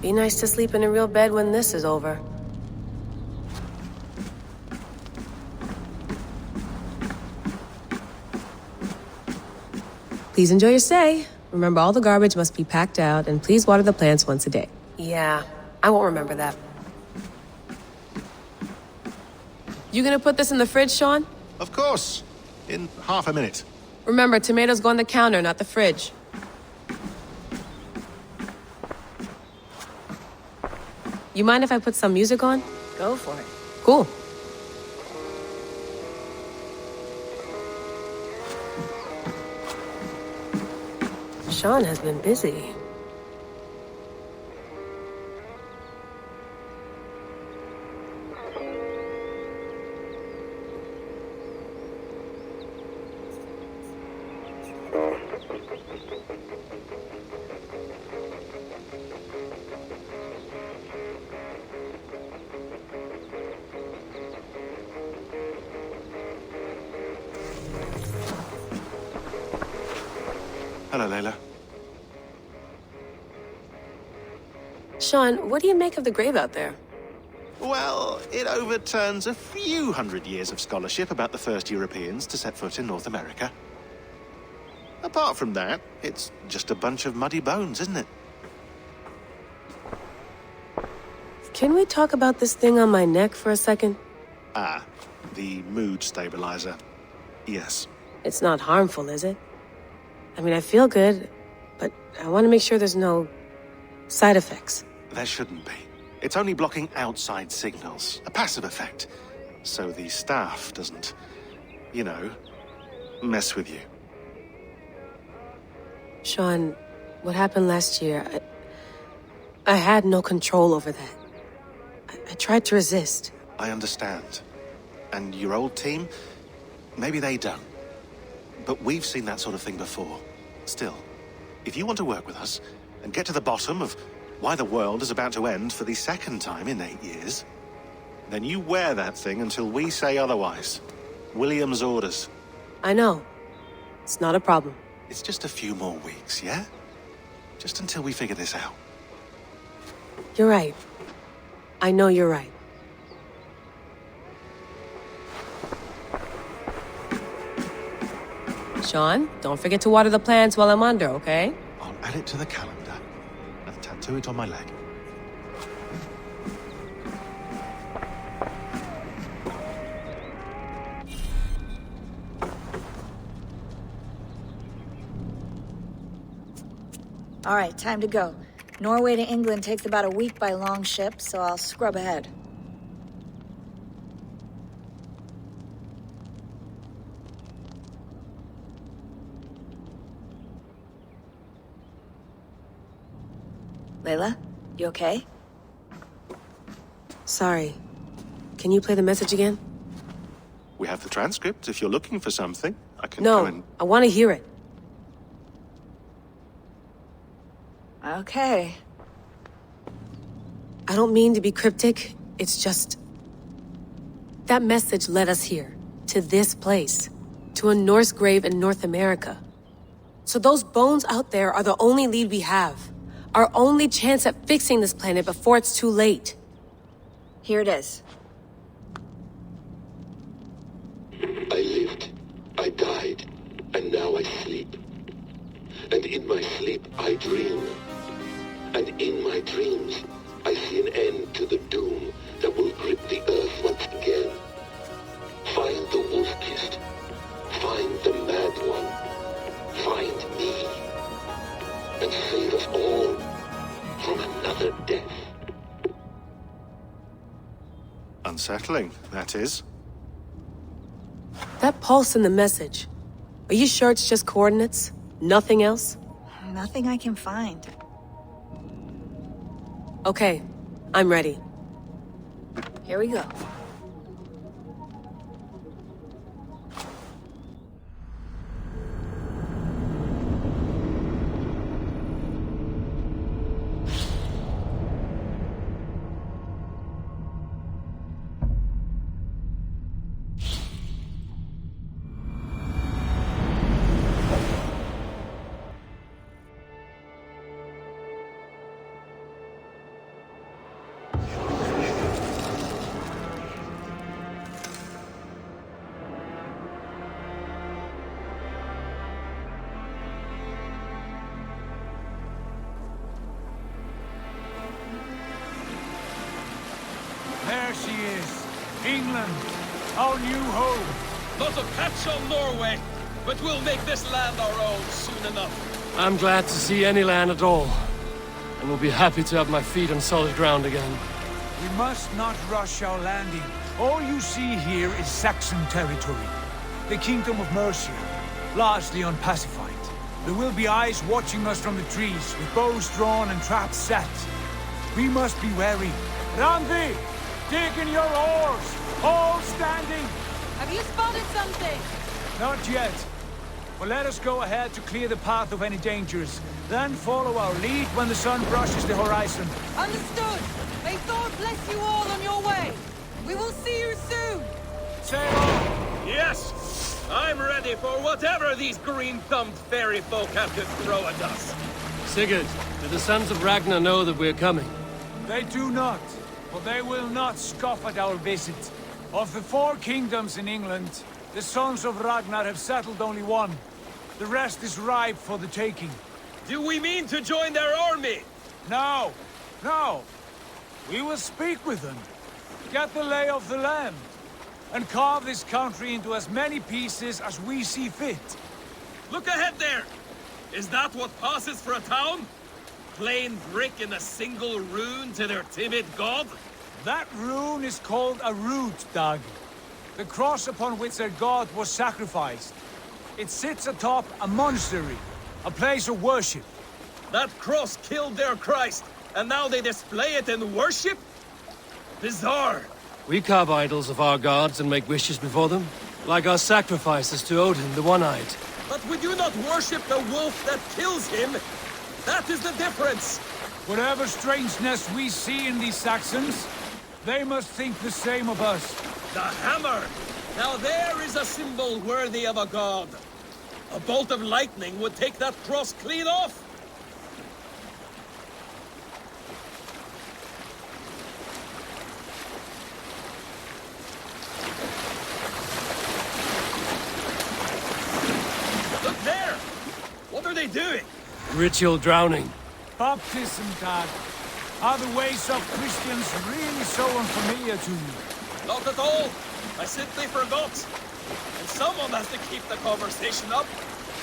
Be nice to sleep in a real bed when this is over. Please enjoy your stay. Remember, all the garbage must be packed out, and please water the plants once a day. Yeah, I won't remember that. You gonna put this in the fridge, Sean? Of course. In half a minute. Remember, tomatoes go on the counter, not the fridge. You mind if I put some music on? Go for it. Cool. Sean has been busy. Hello, Layla. Sean, what do you make of the grave out there? Well, it overturns a few hundred years of scholarship about the first Europeans to set foot in North America. Apart from that, it's just a bunch of muddy bones, isn't it? Can we talk about this thing on my neck for a second? Ah, the mood stabilizer. Yes. It's not harmful, is it? I mean, I feel good, but I want to make sure there's no side effects. There shouldn't be. It's only blocking outside signals, a passive effect, so the staff doesn't, mess with you. Sean, what happened last year, I had no control over that. I tried to resist. I understand. And your old team, maybe they don't. But we've seen that sort of thing before. Still, if you want to work with us and get to the bottom of why the world is about to end for the second time in 8 years, then you wear that thing until we say otherwise. William's orders. I know. It's not a problem. It's just a few more weeks, yeah? Just until we figure this out. You're right. I know you're right. Sean, don't forget to water the plants while I'm under, okay? I'll add it to the calendar and tattoo it on my leg. All right, time to go. Norway to England takes about a week by long ship, so I'll scrub ahead. Layla, you okay? Sorry. Can you play the message again? We have the transcript. If you're looking for something, I can No, go and... I want to hear it. Okay. I don't mean to be cryptic. It's just... that message led us here. To this place. To a Norse grave in North America. So those bones out there are the only lead we have. Our only chance at fixing this planet before it's too late. Here it is. I lived, I died, and now I sleep. And in my sleep I dream. And in my dreams I see an end to the doom that will grip the earth once again. Find the wolf-kissed. Find the mad one. Find me. And save us all from another death. Unsettling, that is. That pulse in the message. Are you sure it's just coordinates? Nothing else? Nothing I can find. Okay, I'm ready. Here we go. There she is. England. Our new home. Not a patch on Norway, but we'll make this land our own soon enough. I'm glad to see any land at all. And will be happy to have my feet on solid ground again. We must not rush our landing. All you see here is Saxon territory. The Kingdom of Mercia, largely unpacified. There will be eyes watching us from the trees, with bows drawn and traps set. We must be wary. Randi! Dig in your oars! All standing! Have you spotted something? Not yet. But let us go ahead to clear the path of any dangers. Then follow our lead when the sun brushes the horizon. Understood! May Thor bless you all on your way! We will see you soon! Sail on! Yes! I'm ready for whatever these green-thumbed fairy folk have to throw at us. Sigurd, do the sons of Ragnar know that we're coming? They do not, but they will not scoff at our visit. Of the 4 kingdoms in England, the sons of Ragnar have settled only one. The rest is ripe for the taking. Do we mean to join their army? No, no. We will speak with them, get the lay of the land, and carve this country into as many pieces as we see fit. Look ahead there! Is that what passes for a town? Plain brick in a single rune to their timid god? That rune is called a root, Dag. The cross upon which their god was sacrificed. It sits atop a monastery, a place of worship. That cross killed their Christ, and now they display it in worship? Bizarre. We carve idols of our gods and make wishes before them, like our sacrifices to Odin, the One-Eyed. But we do not worship the wolf that kills him. That is the difference. Whatever strangeness we see in these Saxons, they must think the same of us. The hammer! Now there is a symbol worthy of a god. A bolt of lightning would take that cross clean off. Look there! What are they doing? Ritual drowning. Baptism, Dag. Are the ways of Christians really so unfamiliar to you? Not at all. I simply forgot. And someone has to keep the conversation up.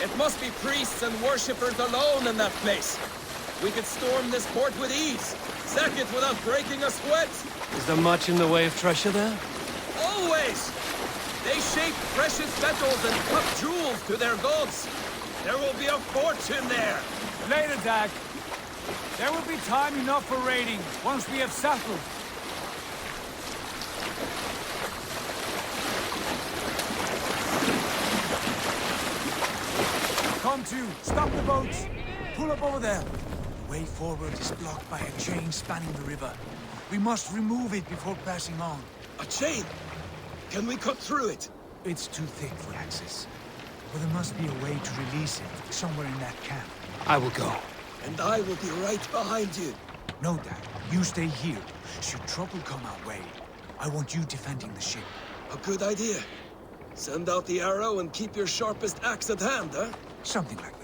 It must be priests and worshippers alone in that place. We could storm this port with ease. Sack it without breaking a sweat. Is there much in the way of treasure there? Always! They shape precious metals and cut jewels to their gods. There will be a fortune there. Later, Dag. There will be time enough for raiding, once we have settled. Come to, stop the boats. Pull up over there. The way forward is blocked by a chain spanning the river. We must remove it before passing on. A chain? Can we cut through it? It's too thick for access. But there must be a way to release it, somewhere in that camp. I will go. And I will be right behind you. No, Dad. You stay here. Should trouble come our way, I want you defending the ship. A good idea. Send out the arrow and keep your sharpest axe at hand, huh? Something like that.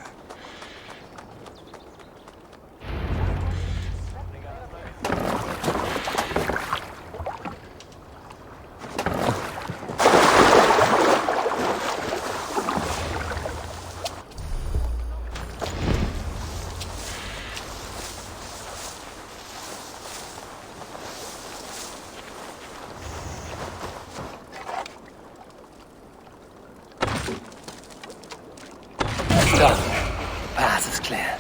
Done. Path is clear.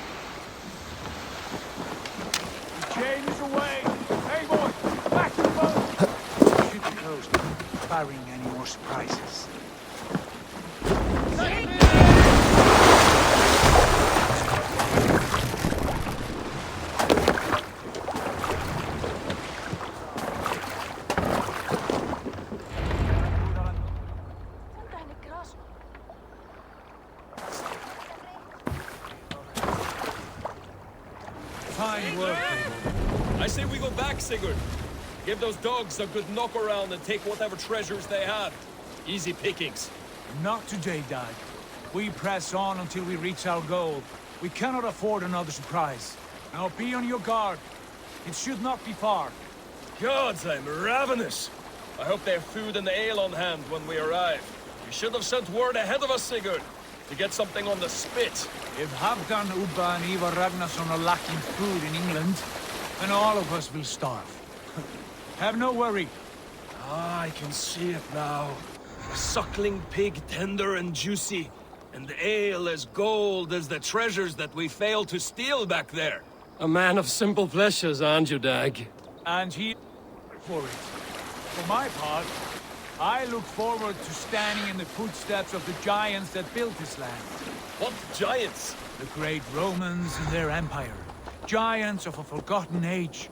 The chain is away! Eivor, back to the boat! Should be closed, barring any more surprises. Fine work, Eivor. I say we go back, Sigurd. Give those dogs a good knock around and take whatever treasures they have. Easy pickings. Not today, Dad. We press on until we reach our goal. We cannot afford another surprise. Now be on your guard. It should not be far. Gods, I'm ravenous. I hope they have food and ale on hand when we arrive. You should have sent word ahead of us, Sigurd, to get something on the spit. If Halfdan, Ubba and Eivor Ragnarsson are lacking food in England, then all of us will starve. Have no worry. Ah, I can see it now. A suckling pig tender and juicy, and the ale as gold as the treasures that we failed to steal back there. A man of simple pleasures, aren't you, Dag? And he for it. For my part, I look forward to standing in the footsteps of the giants that built this land. What giants? The great Romans and their empire. Giants of a forgotten age.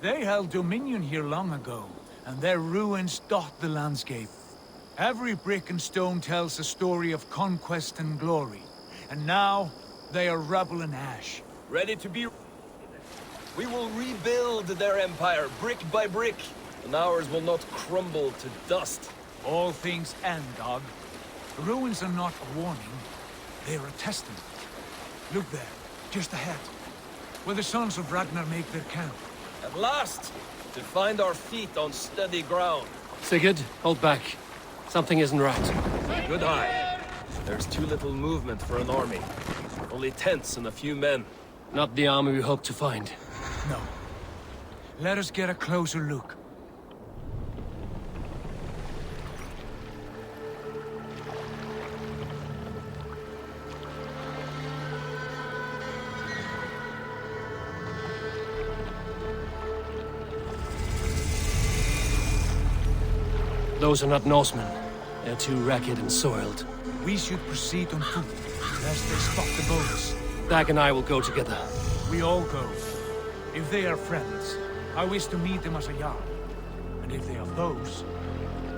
They held dominion here long ago, and their ruins dot the landscape. Every brick and stone tells a story of conquest and glory. And now, they are rubble and ash. Ready to be... We will rebuild their empire, brick by brick, and ours will not crumble to dust. All things end, dog. The ruins are not a warning, they are a testament. Look there, just ahead, where the sons of Ragnar make their camp. At last, to find our feet on steady ground. Sigurd, hold back. Something isn't right. Good eye. There's too little movement for an army. Only tents and a few men. Not the army we hoped to find. No. Let us get a closer look. Those are not Norsemen. They're too ragged and soiled. We should proceed on foot, lest they spot the boats. Dag and I will go together. We all go. If they are friends, I wish to meet them as a yard. And if they are foes,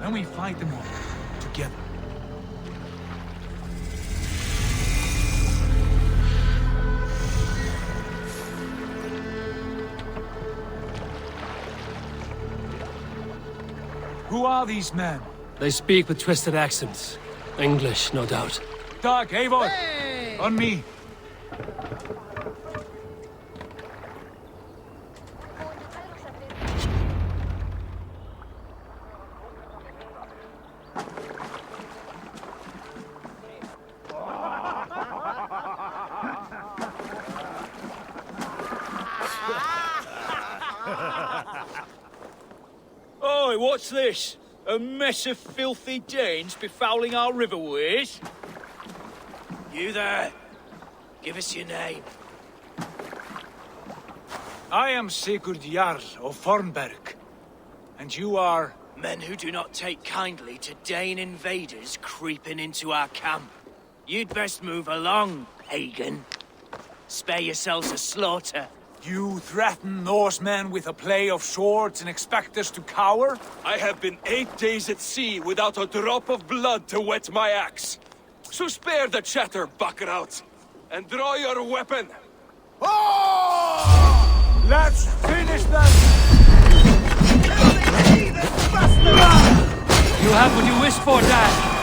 then we fight them all, together. Who are these men? They speak with twisted accents. English, no doubt. Dag, Eivor! Hey! On me! Oi, what's this? A mess of filthy Danes befouling our riverways? You there? Give us your name. I am Sigurd Jarl of Fornberg. And you are... Men who do not take kindly to Dane invaders creeping into our camp. You'd best move along, pagan. Spare yourselves a slaughter. You threaten Norsemen with a play of swords and expect us to cower? I have been 8 days at sea without a drop of blood to wet my axe. So spare the chatter, buckerouts, and draw your weapon. Oh! Let's finish them! You have what you wished for, Dad.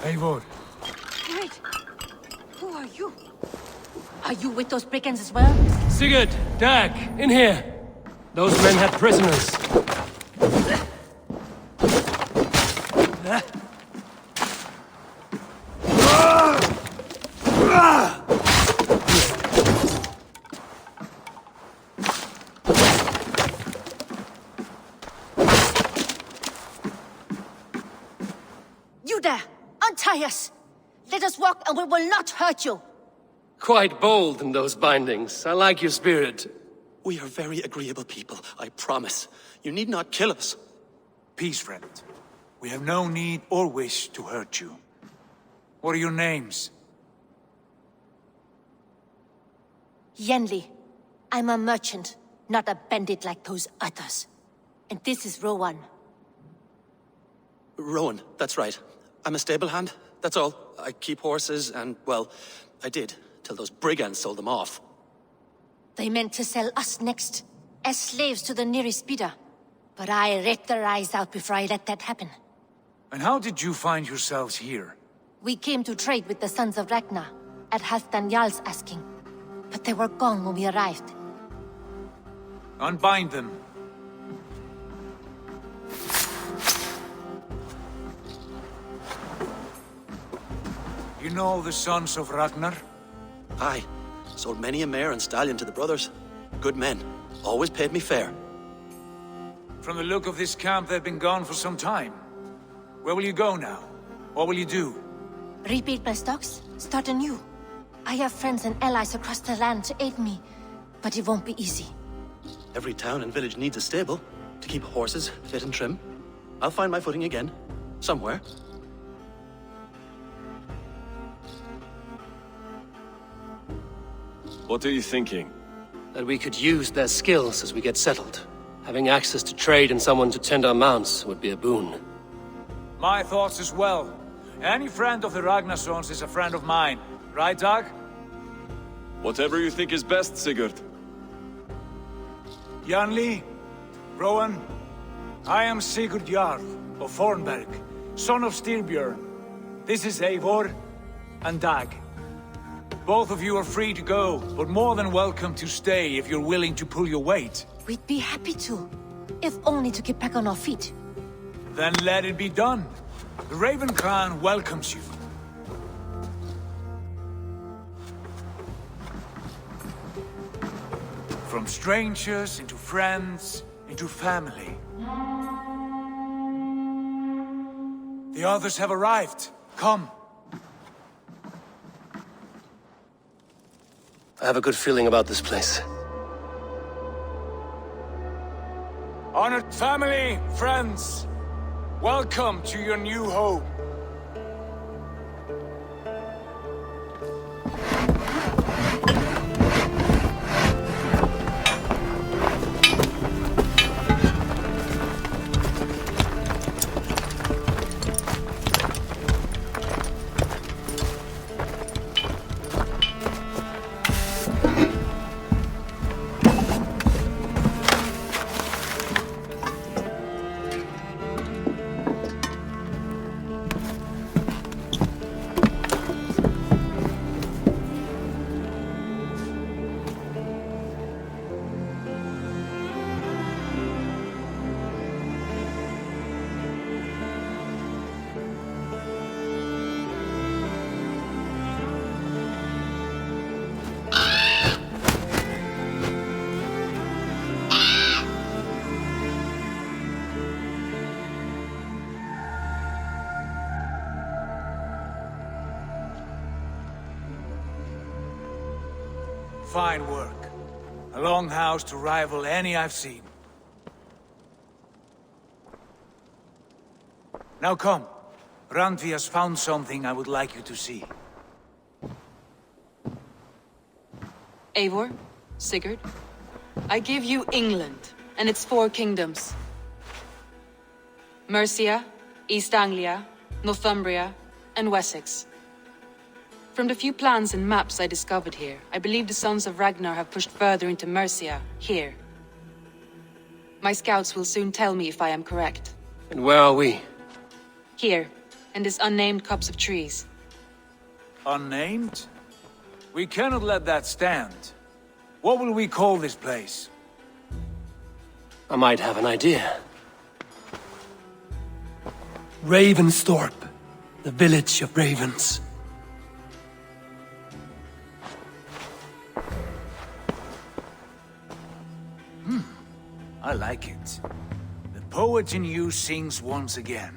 Eivor. Wait. Who are you? Are you with those brigands as well? Sigurd, Dag, in here. Those men had prisoners. You there! Untie us! Let us walk and we will not hurt you! Quite bold in those bindings. I like your spirit. We are very agreeable people, I promise. You need not kill us. Peace, friend. We have no need or wish to hurt you. What are your names? Yenli. I'm a merchant, not a bandit like those others. And this is Rowan. Rowan, that's right. I'm a stable hand, that's all. I keep horses and, well, I did, till those brigands sold them off. They meant to sell us next, as slaves to the nearest bidder. But I ripped their eyes out before I let that happen. And how did you find yourselves here? We came to trade with the Sons of Ragnar, at Halfdan Jarl's asking. But they were gone when we arrived. Unbind them. You know the Sons of Ragnar? Aye. Sold many a mare and stallion to the brothers. Good men. Always paid me fair. From the look of this camp, they've been gone for some time. Where will you go now? What will you do? Rebuild my stocks, start anew. I have friends and allies across the land to aid me, but it won't be easy. Every town and village needs a stable to keep horses fit and trim. I'll find my footing again. Somewhere. What are you thinking? That we could use their skills as we get settled. Having access to trade and someone to tend our mounts would be a boon. My thoughts as well. Any friend of the Ragnarsons is a friend of mine. Right, Dag? Whatever you think is best, Sigurd. Janli, Rowan, I am Sigurd Jarl of Fornberg, son of Styrbjörn. This is Eivor and Dag. Both of you are free to go, but more than welcome to stay if you're willing to pull your weight. We'd be happy to, if only to get back on our feet. Then let it be done. The Raven Clan welcomes you. From strangers into friends, into family. The others have arrived. Come. I have a good feeling about this place. Honored family, friends, welcome to your new home. Fine work. A longhouse to rival any I've seen. Now come. Randvi has found something I would like you to see. Eivor, Sigurd, I give you England and its 4 kingdoms. Mercia, East Anglia, Northumbria, and Wessex. From the few plans and maps I discovered here, I believe the Sons of Ragnar have pushed further into Mercia, here. My scouts will soon tell me if I am correct. And where are we? Here, in this unnamed copse of trees. Unnamed? We cannot let that stand. What will we call this place? I might have an idea. Ravensthorpe, the village of ravens. I like it. The poet in you sings once again.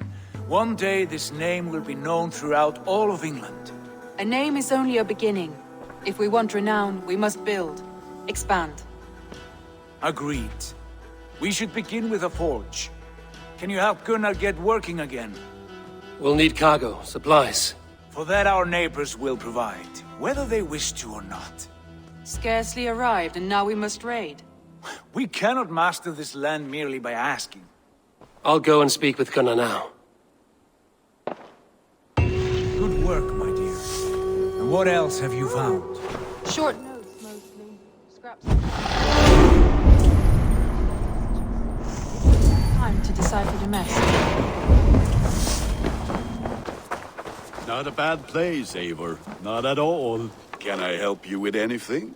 One day this name will be known throughout all of England. A name is only a beginning. If we want renown, we must build, expand. Agreed. We should begin with a forge. Can you help Gunnar get working again? We'll need cargo, supplies. For that our neighbors will provide, whether they wish to or not. Scarcely arrived, and now we must raid. We cannot master this land merely by asking. I'll go and speak with Gunnar now. Good work, my dear. And what else have you found? Short notes, mostly. Scraps. Time to decipher the message. Not a bad place, Eivor. Not at all. Can I help you with anything?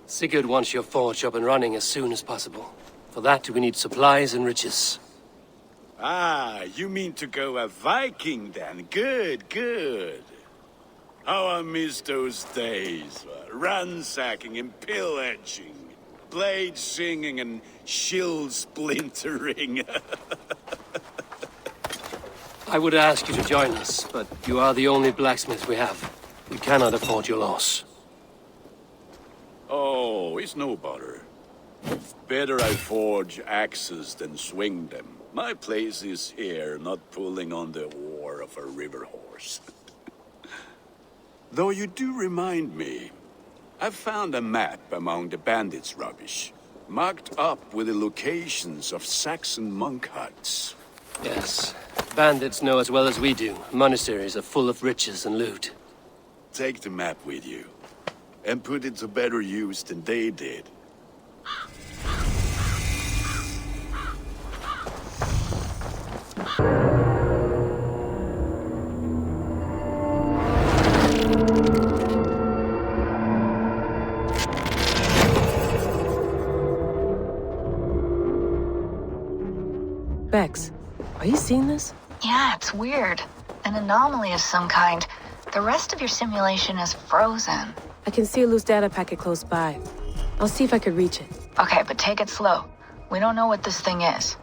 Sigurd wants your forge up and running as soon as possible. For that, we need supplies and riches. Ah, you mean to go a Viking then? Good, good. How I miss those days. Ransacking and pillaging. Blade singing and shield splintering. I would ask you to join us, but you are the only blacksmith we have. We cannot afford your loss. Oh, it's no bother. Better I forge axes than swing them. My place is here, not pulling on the oar of a river horse. Though you do remind me, I found a map among the bandits' rubbish, marked up with the locations of Saxon monk huts. Yes, bandits know as well as we do. Monasteries are full of riches and loot. Take the map with you, and put it to better use than they did. Bex, are you seeing this? Yeah, it's weird. An anomaly of some kind. The rest of your simulation is frozen. I can see a loose data packet close by. I'll see if I could reach it. Okay, but take it slow. We don't know what this thing is.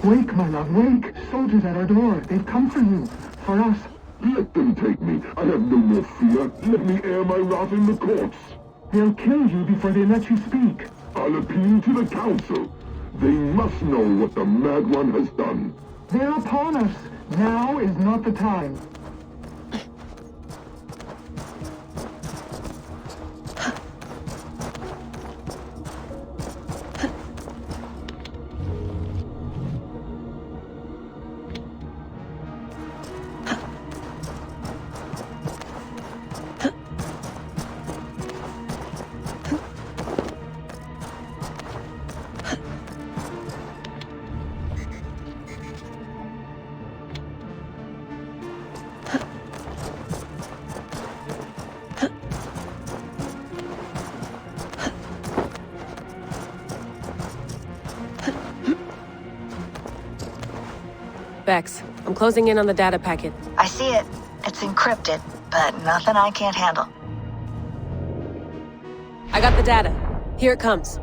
Wake, my love, wake! Soldiers at our door. They've come for you. For us. Let them take me. I have no more fear. Let me air my wrath in the courts. They'll kill you before they let you speak. I'll appeal to the council. They must know what the Mad One has done. They're upon us. Now is not the time. Vex, I'm closing in on the data packet. I see it. It's encrypted, but nothing I can't handle. I got the data. Here it comes.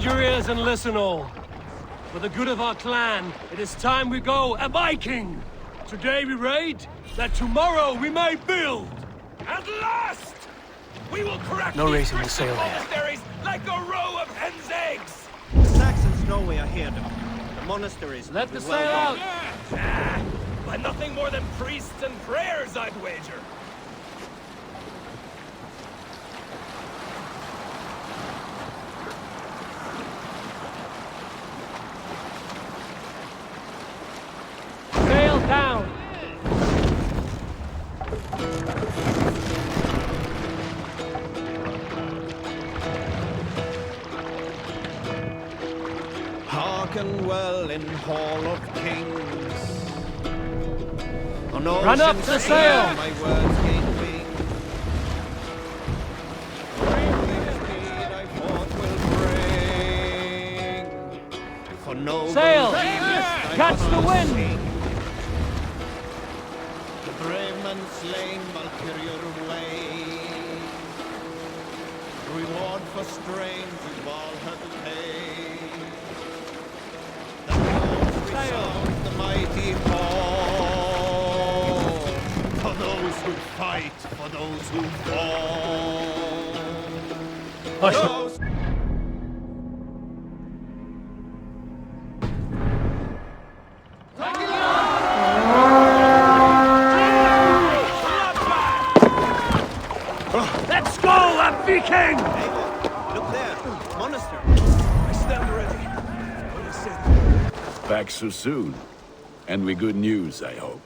Your ears and listen all. For the good of our clan, it is time we go a Viking! Today we raid, that tomorrow we may build! At last! We will crack No these raising the sail here. monasteries like a row of hen's eggs! The Saxons know we are here, though. The monasteries Let the will be sail well out! But nothing more than priests and prayers, I'd wager. Sail down! Hearken well in Hall of Kings. On Run up the sail! My words gain wing. Bravely speed I forth will bring. For no Sail! Catch the wind! The brave man slain Valkyrier way. Reward for strain with Valhalla pay. The mighty call for those who fight, for those who fall. Those... Let's go, a Viking! Eivor, look there, monastery. I stand ready. What is it? Back so soon. And with good news, I hope.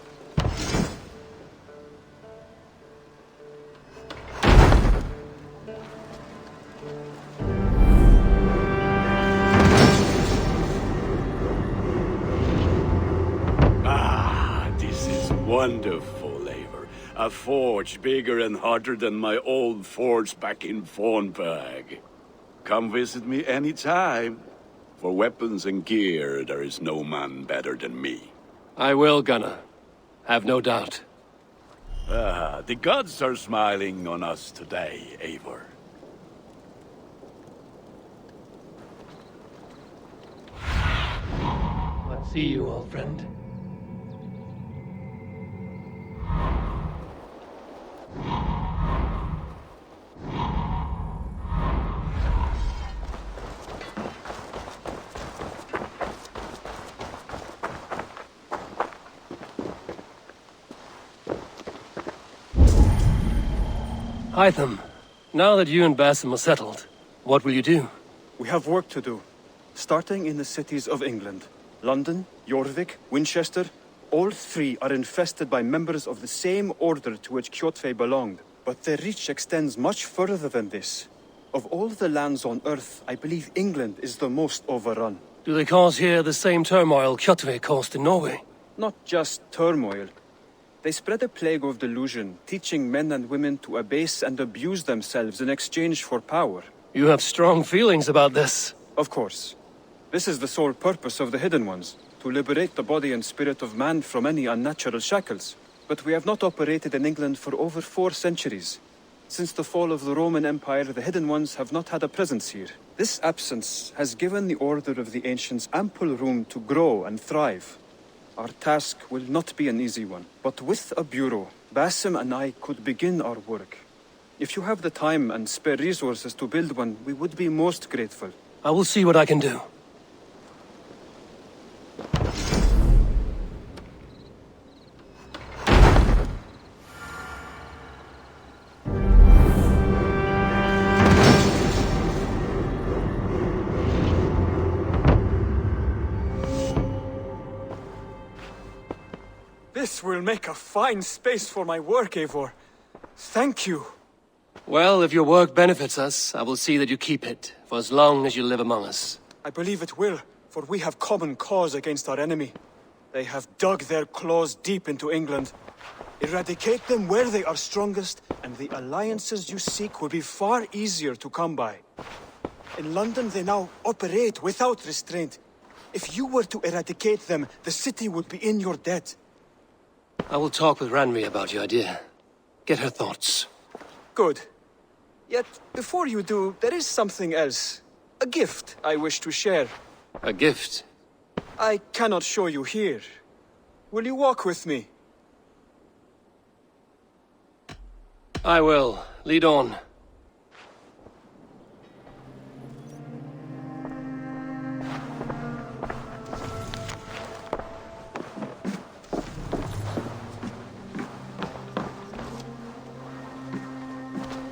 Ah, this is wonderful, Eivor. A forge bigger and hotter than my old forge back in Fornburg. Come visit me anytime. For weapons and gear, there is no man better than me. I will, Gunnar. Have no doubt. Ah, the gods are smiling on us today, Eivor. Let's see you, old friend. Hytham, now that you and Basim are settled, what will you do? We have work to do. Starting in the cities of England. London, Jorvik, Winchester, all three are infested by members of the same order to which Kjotve belonged. But their reach extends much further than this. Of all the lands on Earth, I believe England is the most overrun. Do they cause here the same turmoil Kjotve caused in Norway? Not just turmoil. They spread a plague of delusion, teaching men and women to abase and abuse themselves in exchange for power. You have strong feelings about this. Of course. This is the sole purpose of the Hidden Ones, to liberate the body and spirit of man from any unnatural shackles. But we have not operated in England for over 4 centuries. Since the fall of the Roman Empire, the Hidden Ones have not had a presence here. This absence has given the Order of the Ancients ample room to grow and thrive. Our task will not be an easy one, but with a bureau, Basim and I could begin our work. If you have the time and spare resources to build one, we would be most grateful. I will see what I can do. This will make a fine space for my work, Eivor. Thank you. Well, if your work benefits us, I will see that you keep it, for as long as you live among us. I believe it will, for we have common cause against our enemy. They have dug their claws deep into England. Eradicate them where they are strongest, and the alliances you seek will be far easier to come by. In London, they now operate without restraint. If you were to eradicate them, the city would be in your debt. I will talk with Ranri about your idea. Get her thoughts. Good. Yet, before you do, there is something else. A gift I wish to share. A gift? I cannot show you here. Will you walk with me? I will. Lead on.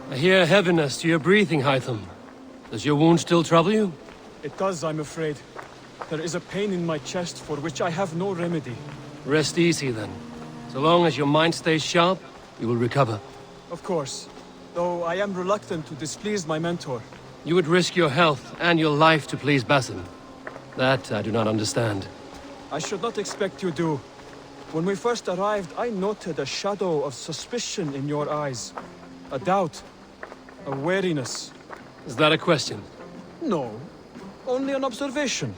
I hear heaviness to your breathing, Hytham. Does your wound still trouble you? It does, I'm afraid. There is a pain in my chest for which I have no remedy. Rest easy, then. So long as your mind stays sharp, you will recover. Of course. Though I am reluctant to displease my mentor. You would risk your health and your life to please Basim. That I do not understand. I should not expect you do. When we first arrived, I noted a shadow of suspicion in your eyes. A doubt. A wariness. Is that a question? No. Only an observation.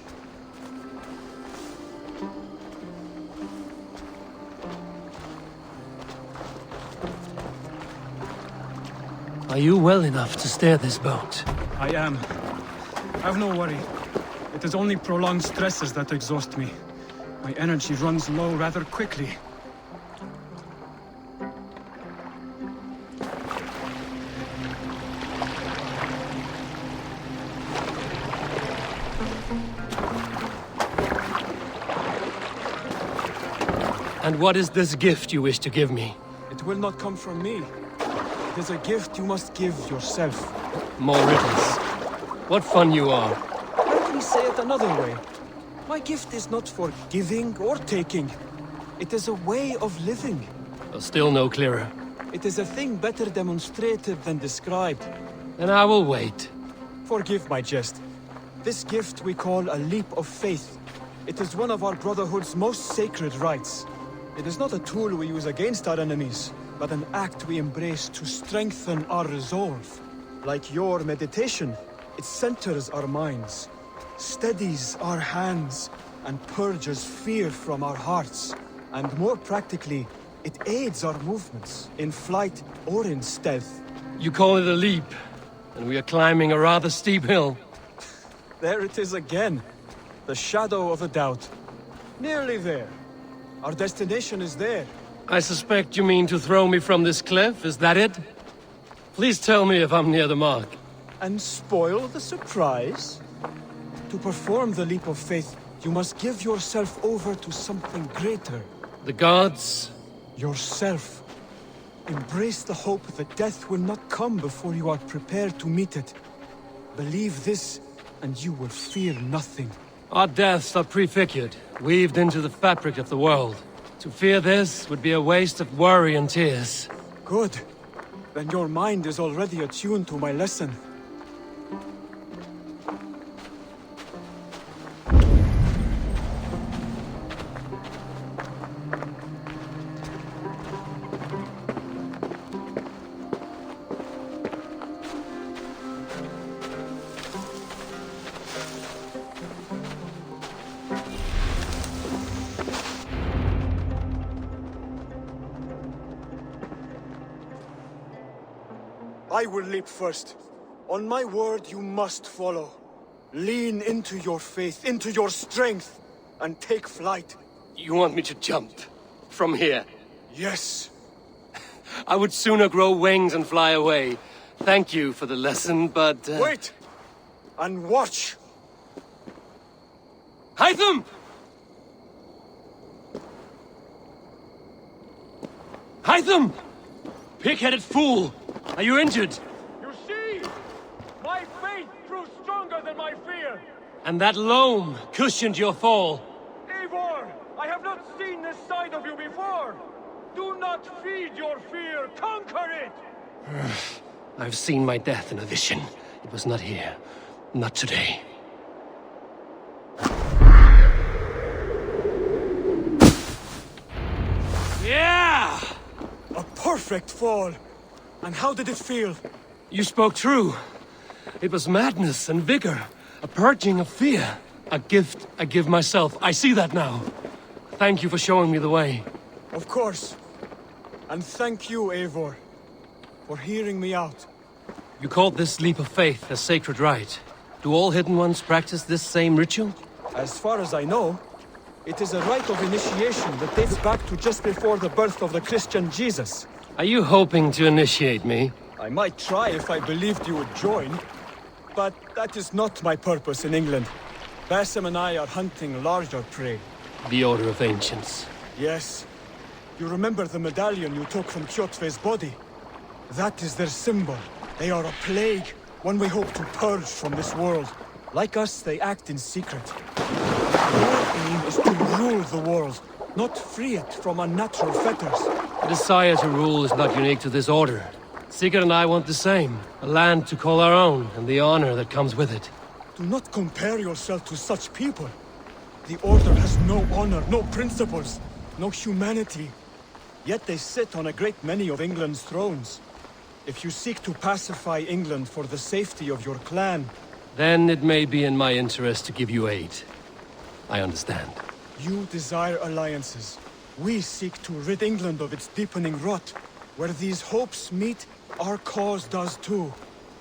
Are you well enough to steer this boat? I am. Have no worry. It is only prolonged stresses that exhaust me. My energy runs low rather quickly. And what is this gift you wish to give me? It will not come from me. It is a gift you must give yourself. More riddles. What fun you are. Let me say it another way. My gift is not for giving or taking. It is a way of living. Still no clearer. It is a thing better demonstrated than described. Then I will wait. Forgive my jest. This gift we call a leap of faith. It is one of our Brotherhood's most sacred rites. It is not a tool we use against our enemies, but an act we embrace to strengthen our resolve. Like your meditation, it centers our minds, steadies our hands, and purges fear from our hearts. And more practically, it aids our movements, in flight or in stealth. You call it a leap, and we are climbing a rather steep hill. There it is again. The shadow of a doubt. Nearly there. Our destination is there. I suspect you mean to throw me from this cliff, is that it? Please tell me if I'm near the mark. And spoil the surprise? To perform the leap of faith, you must give yourself over to something greater. The gods? Yourself. Embrace the hope that death will not come before you are prepared to meet it. Believe this, and you will fear nothing. Our deaths are prefigured, weaved into the fabric of the world. To fear this would be a waste of worry and tears. Good. Then your mind is already attuned to my lesson. I will leap first. On my word, you must follow. Lean into your faith, into your strength, and take flight. You want me to jump? From here? Yes. I would sooner grow wings and fly away. Thank you for the lesson, but... Wait! And watch! Hytham! Hytham! Pig-headed fool! Are you injured? You see? My faith grew stronger than my fear! And that loam cushioned your fall. Eivor! I have not seen this side of you before! Do not feed your fear, conquer it! I've seen my death in a vision. It was not here. Not today. Yeah! A perfect fall! And how did it feel? You spoke true. It was madness and vigor. A purging of fear. A gift I give myself. I see that now. Thank you for showing me the way. Of course. And thank you, Eivor, for hearing me out. You called this leap of faith a sacred rite. Do all Hidden Ones practice this same ritual? As far as I know, it is a rite of initiation that dates back to just before the birth of the Christian Jesus. Are you hoping to initiate me? I might try if I believed you would join, but that is not my purpose in England. Basim and I are hunting larger prey. The Order of Ancients. Yes. You remember the medallion you took from Kjotve's body? That is their symbol. They are a plague, one we hope to purge from this world. Like us, they act in secret. Your aim is to rule the world, not free it from unnatural fetters. The desire to rule is not unique to this order. Sigurd and I want the same. A land to call our own, and the honor that comes with it. Do not compare yourself to such people. The Order has no honor, no principles, no humanity. Yet they sit on a great many of England's thrones. If you seek to pacify England for the safety of your clan... Then it may be in my interest to give you aid. I understand. You desire alliances. We seek to rid England of its deepening rot. Where these hopes meet, our cause does too.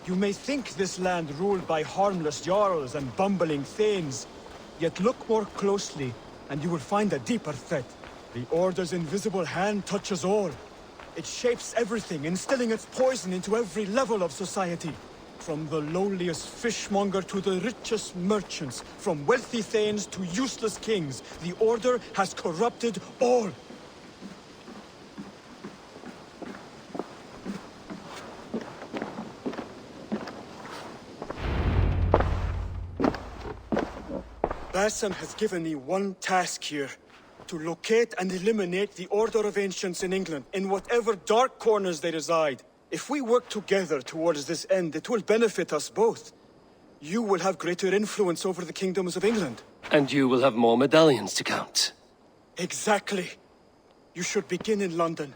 You may think this land ruled by harmless jarls and bumbling thanes. Yet look more closely, and you will find a deeper threat. The Order's invisible hand touches all. It shapes everything, instilling its poison into every level of society. From the lowliest fishmonger to the richest merchants, from wealthy thanes to useless kings, the Order has corrupted all. Basim has given me one task here. To locate and eliminate the Order of Ancients in England, in whatever dark corners they reside. If we work together towards this end, it will benefit us both. You will have greater influence over the kingdoms of England. And you will have more medallions to count. Exactly. You should begin in London.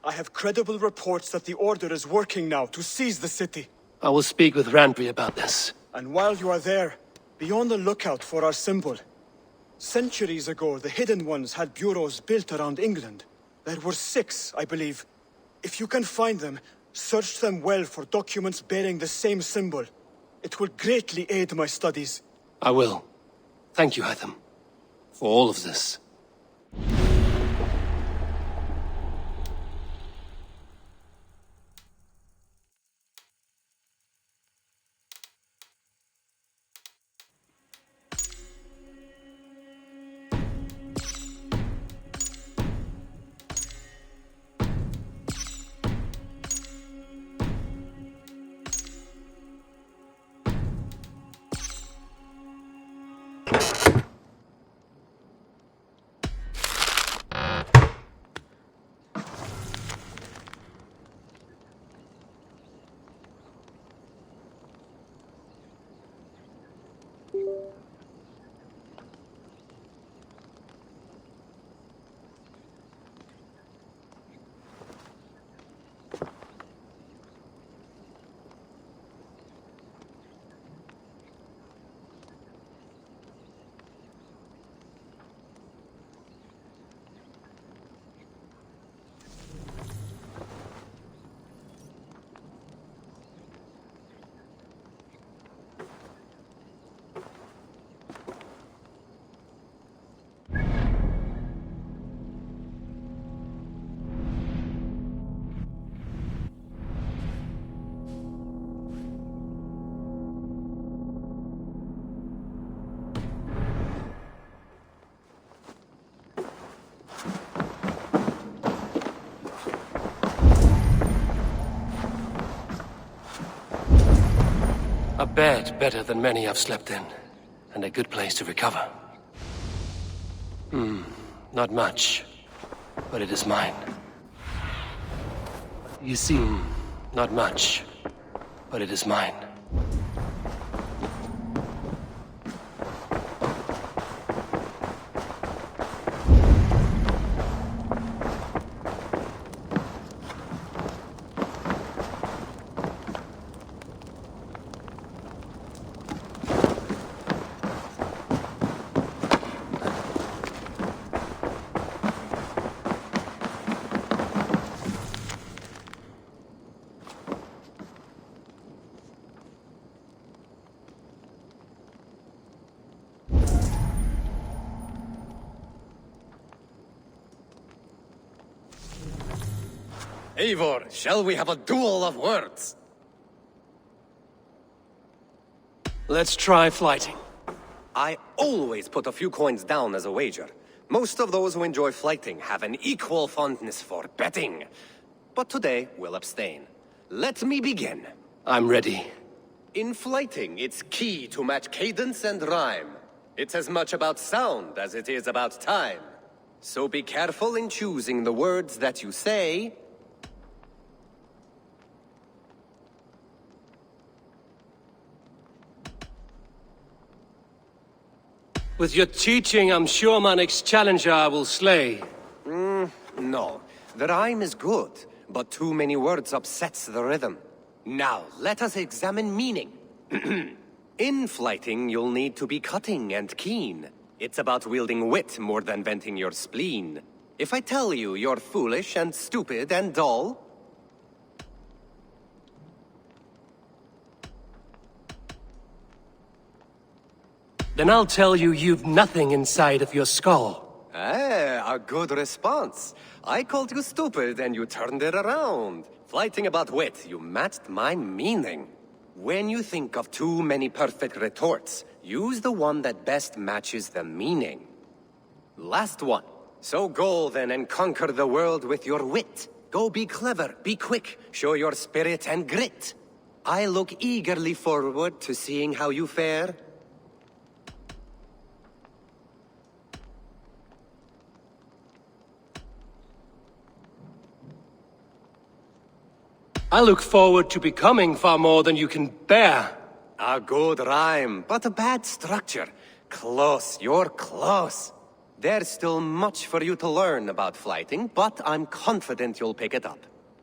I have credible reports that the Order is working now to seize the city. I will speak with Randry about this. And while you are there, be on the lookout for our symbol. Centuries ago, the Hidden Ones had bureaus built around England. There were 6, I believe. If you can find them, search them well for documents bearing the same symbol. It will greatly aid my studies. I will. Thank you, Hytham, for all of this. A bed better than many I've slept in, and a good place to recover. Not much, but it is mine. You see, not much, but it is mine. Eivor, shall we have a duel of words? Let's try flighting. I always put a few coins down as a wager. Most of those who enjoy flighting have an equal fondness for betting. But today, we'll abstain. Let me begin. I'm ready. In flighting, it's key to match cadence and rhyme. It's as much about sound as it is about time. So be careful in choosing the words that you say. With your teaching, I'm sure my next challenger I will slay. No. The rhyme is good, but too many words upsets the rhythm. Now, let us examine meaning. In flighting, you'll need to be cutting and keen. It's about wielding wit more than venting your spleen. If I tell you you're foolish and stupid and dull, then I'll tell you you've nothing inside of your skull. a good response. I called you stupid and you turned it around. Flighting about wit, you matched my meaning. When you think of too many perfect retorts, use the one that best matches the meaning. Last one. So go then and conquer the world with your wit. Go be clever, be quick, show your spirit and grit. I look eagerly forward to seeing how you fare. I look forward to becoming far more than you can bear. A good rhyme, but a bad structure. Close, you're close. There's still much for you to learn about flighting, but I'm confident you'll pick it up.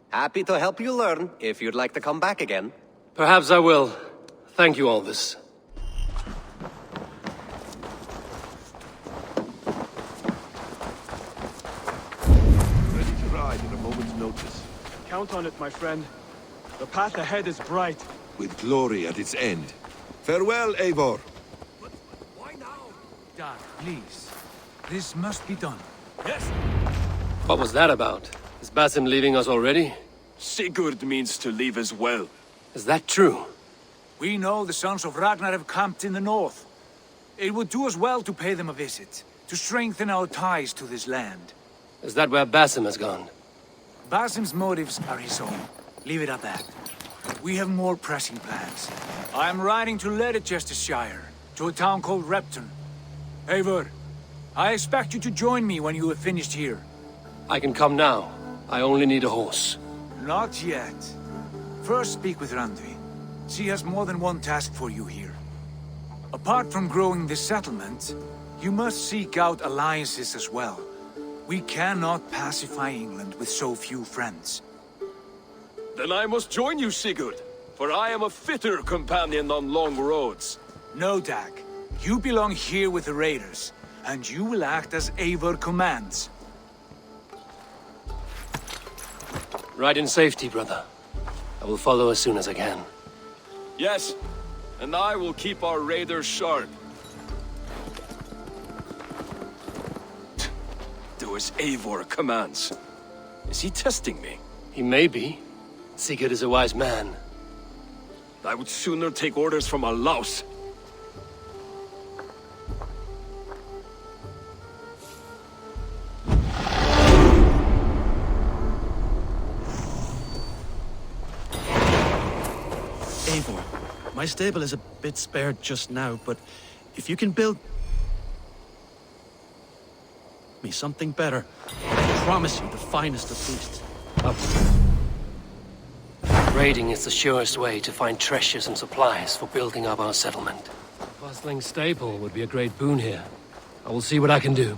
Happy to help you learn, if you'd like to come back again. Perhaps I will. Thank you, Alvis. Ready to ride at a moment's notice. Count on it, my friend. The path ahead is bright. With glory at its end. Farewell, Eivor. Why now? Dad, please. This must be done. Yes? What was that about? Is Basim leaving us already? Sigurd means to leave as well. Is that true? We know the sons of Ragnar have camped in the north. It would do us well to pay them a visit, to strengthen our ties to this land. Is that where Basim has gone? Basim's motives are his own. Leave it at that. We have more pressing plans. I am riding to Leicestershire, to a town called Repton. Eivor, I expect you to join me when you have finished here. I can come now. I only need a horse. Not yet. First speak with Randvi. She has more than one task for you here. Apart from growing this settlement, you must seek out alliances as well. We cannot pacify England with so few friends. Then I must join you, Sigurd, for I am a fitter companion on long roads. No, Dag. You belong here with the raiders, and you will act as Eivor commands. Ride in safety, brother. I will follow as soon as I can. Yes, and I will keep our raiders sharp. Do as Eivor commands. Is he testing me? He may be. Sigurd is a wise man. I would sooner take orders from a louse. Eivor, My stable is a bit spared just now, but if you can build me something better, I promise you the finest of beasts. Raiding is the surest way to find treasures and supplies for building up our settlement. A bustling stable would be a great boon here. I will see what I can do.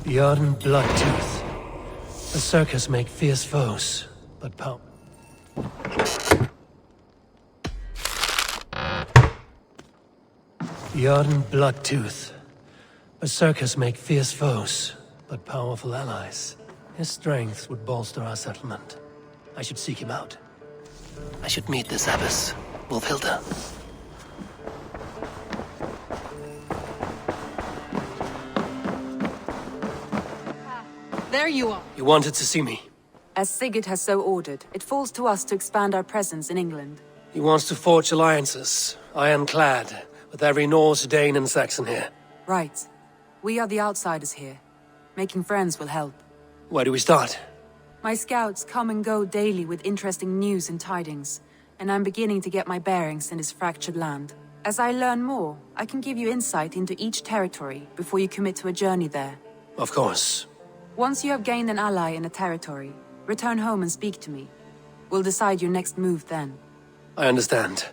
Bjorn Bloodtooth. The circus make fierce foes, but Bjorn Bloodtooth. Berserkers make fierce foes, but powerful allies. His strength would bolster our settlement. I should seek him out. I should meet this abbess, Wolfhilda. There you are. You wanted to see me? As Sigurd has so ordered, it falls to us to expand our presence in England. He wants to forge alliances, ironclad, with every Norse, Dane and Saxon here. Right. We are the outsiders here. Making friends will help. Where do we start? My scouts come and go daily with interesting news and tidings, and I'm beginning to get my bearings in this fractured land. As I learn more, I can give you insight into each territory before you commit to a journey there. Of course. Once you have gained an ally in a territory, return home and speak to me. We'll decide your next move then. I understand.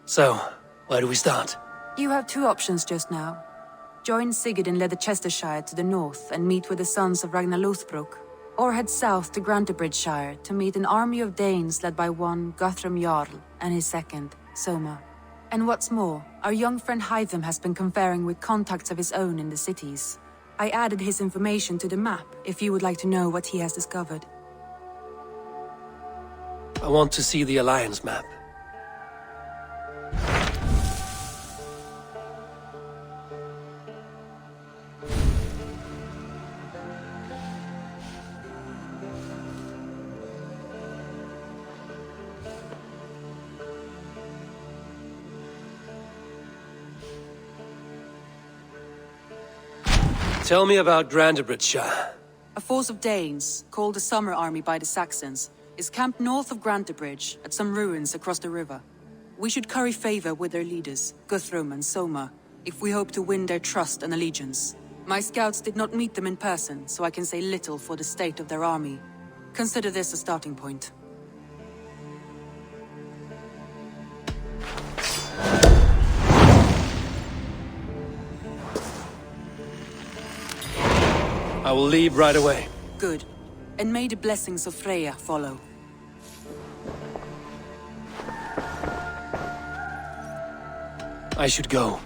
So, where do we start? You have two options just now. Join Sigurd in Leicestershire to the north and meet with the sons of Ragnar Lothbrok, or head south to Grantebridgeshire to meet an army of Danes led by one Guthrum Jarl and his second, Soma. And what's more, our young friend Hytham has been conferring with contacts of his own in the cities. I added his information to the map if you would like to know what he has discovered. I want to see the Alliance map. Tell me about Grantebridgeshire. A force of Danes, called the Summer Army by the Saxons, is camped north of Grantebridge at some ruins across the river. We should curry favor with their leaders, Guthrum and Soma, if we hope to win their trust and allegiance. My scouts did not meet them in person, so I can say little for the state of their army. Consider this a starting point. I will leave right away. Good. And may the blessings of Freya follow. I should go.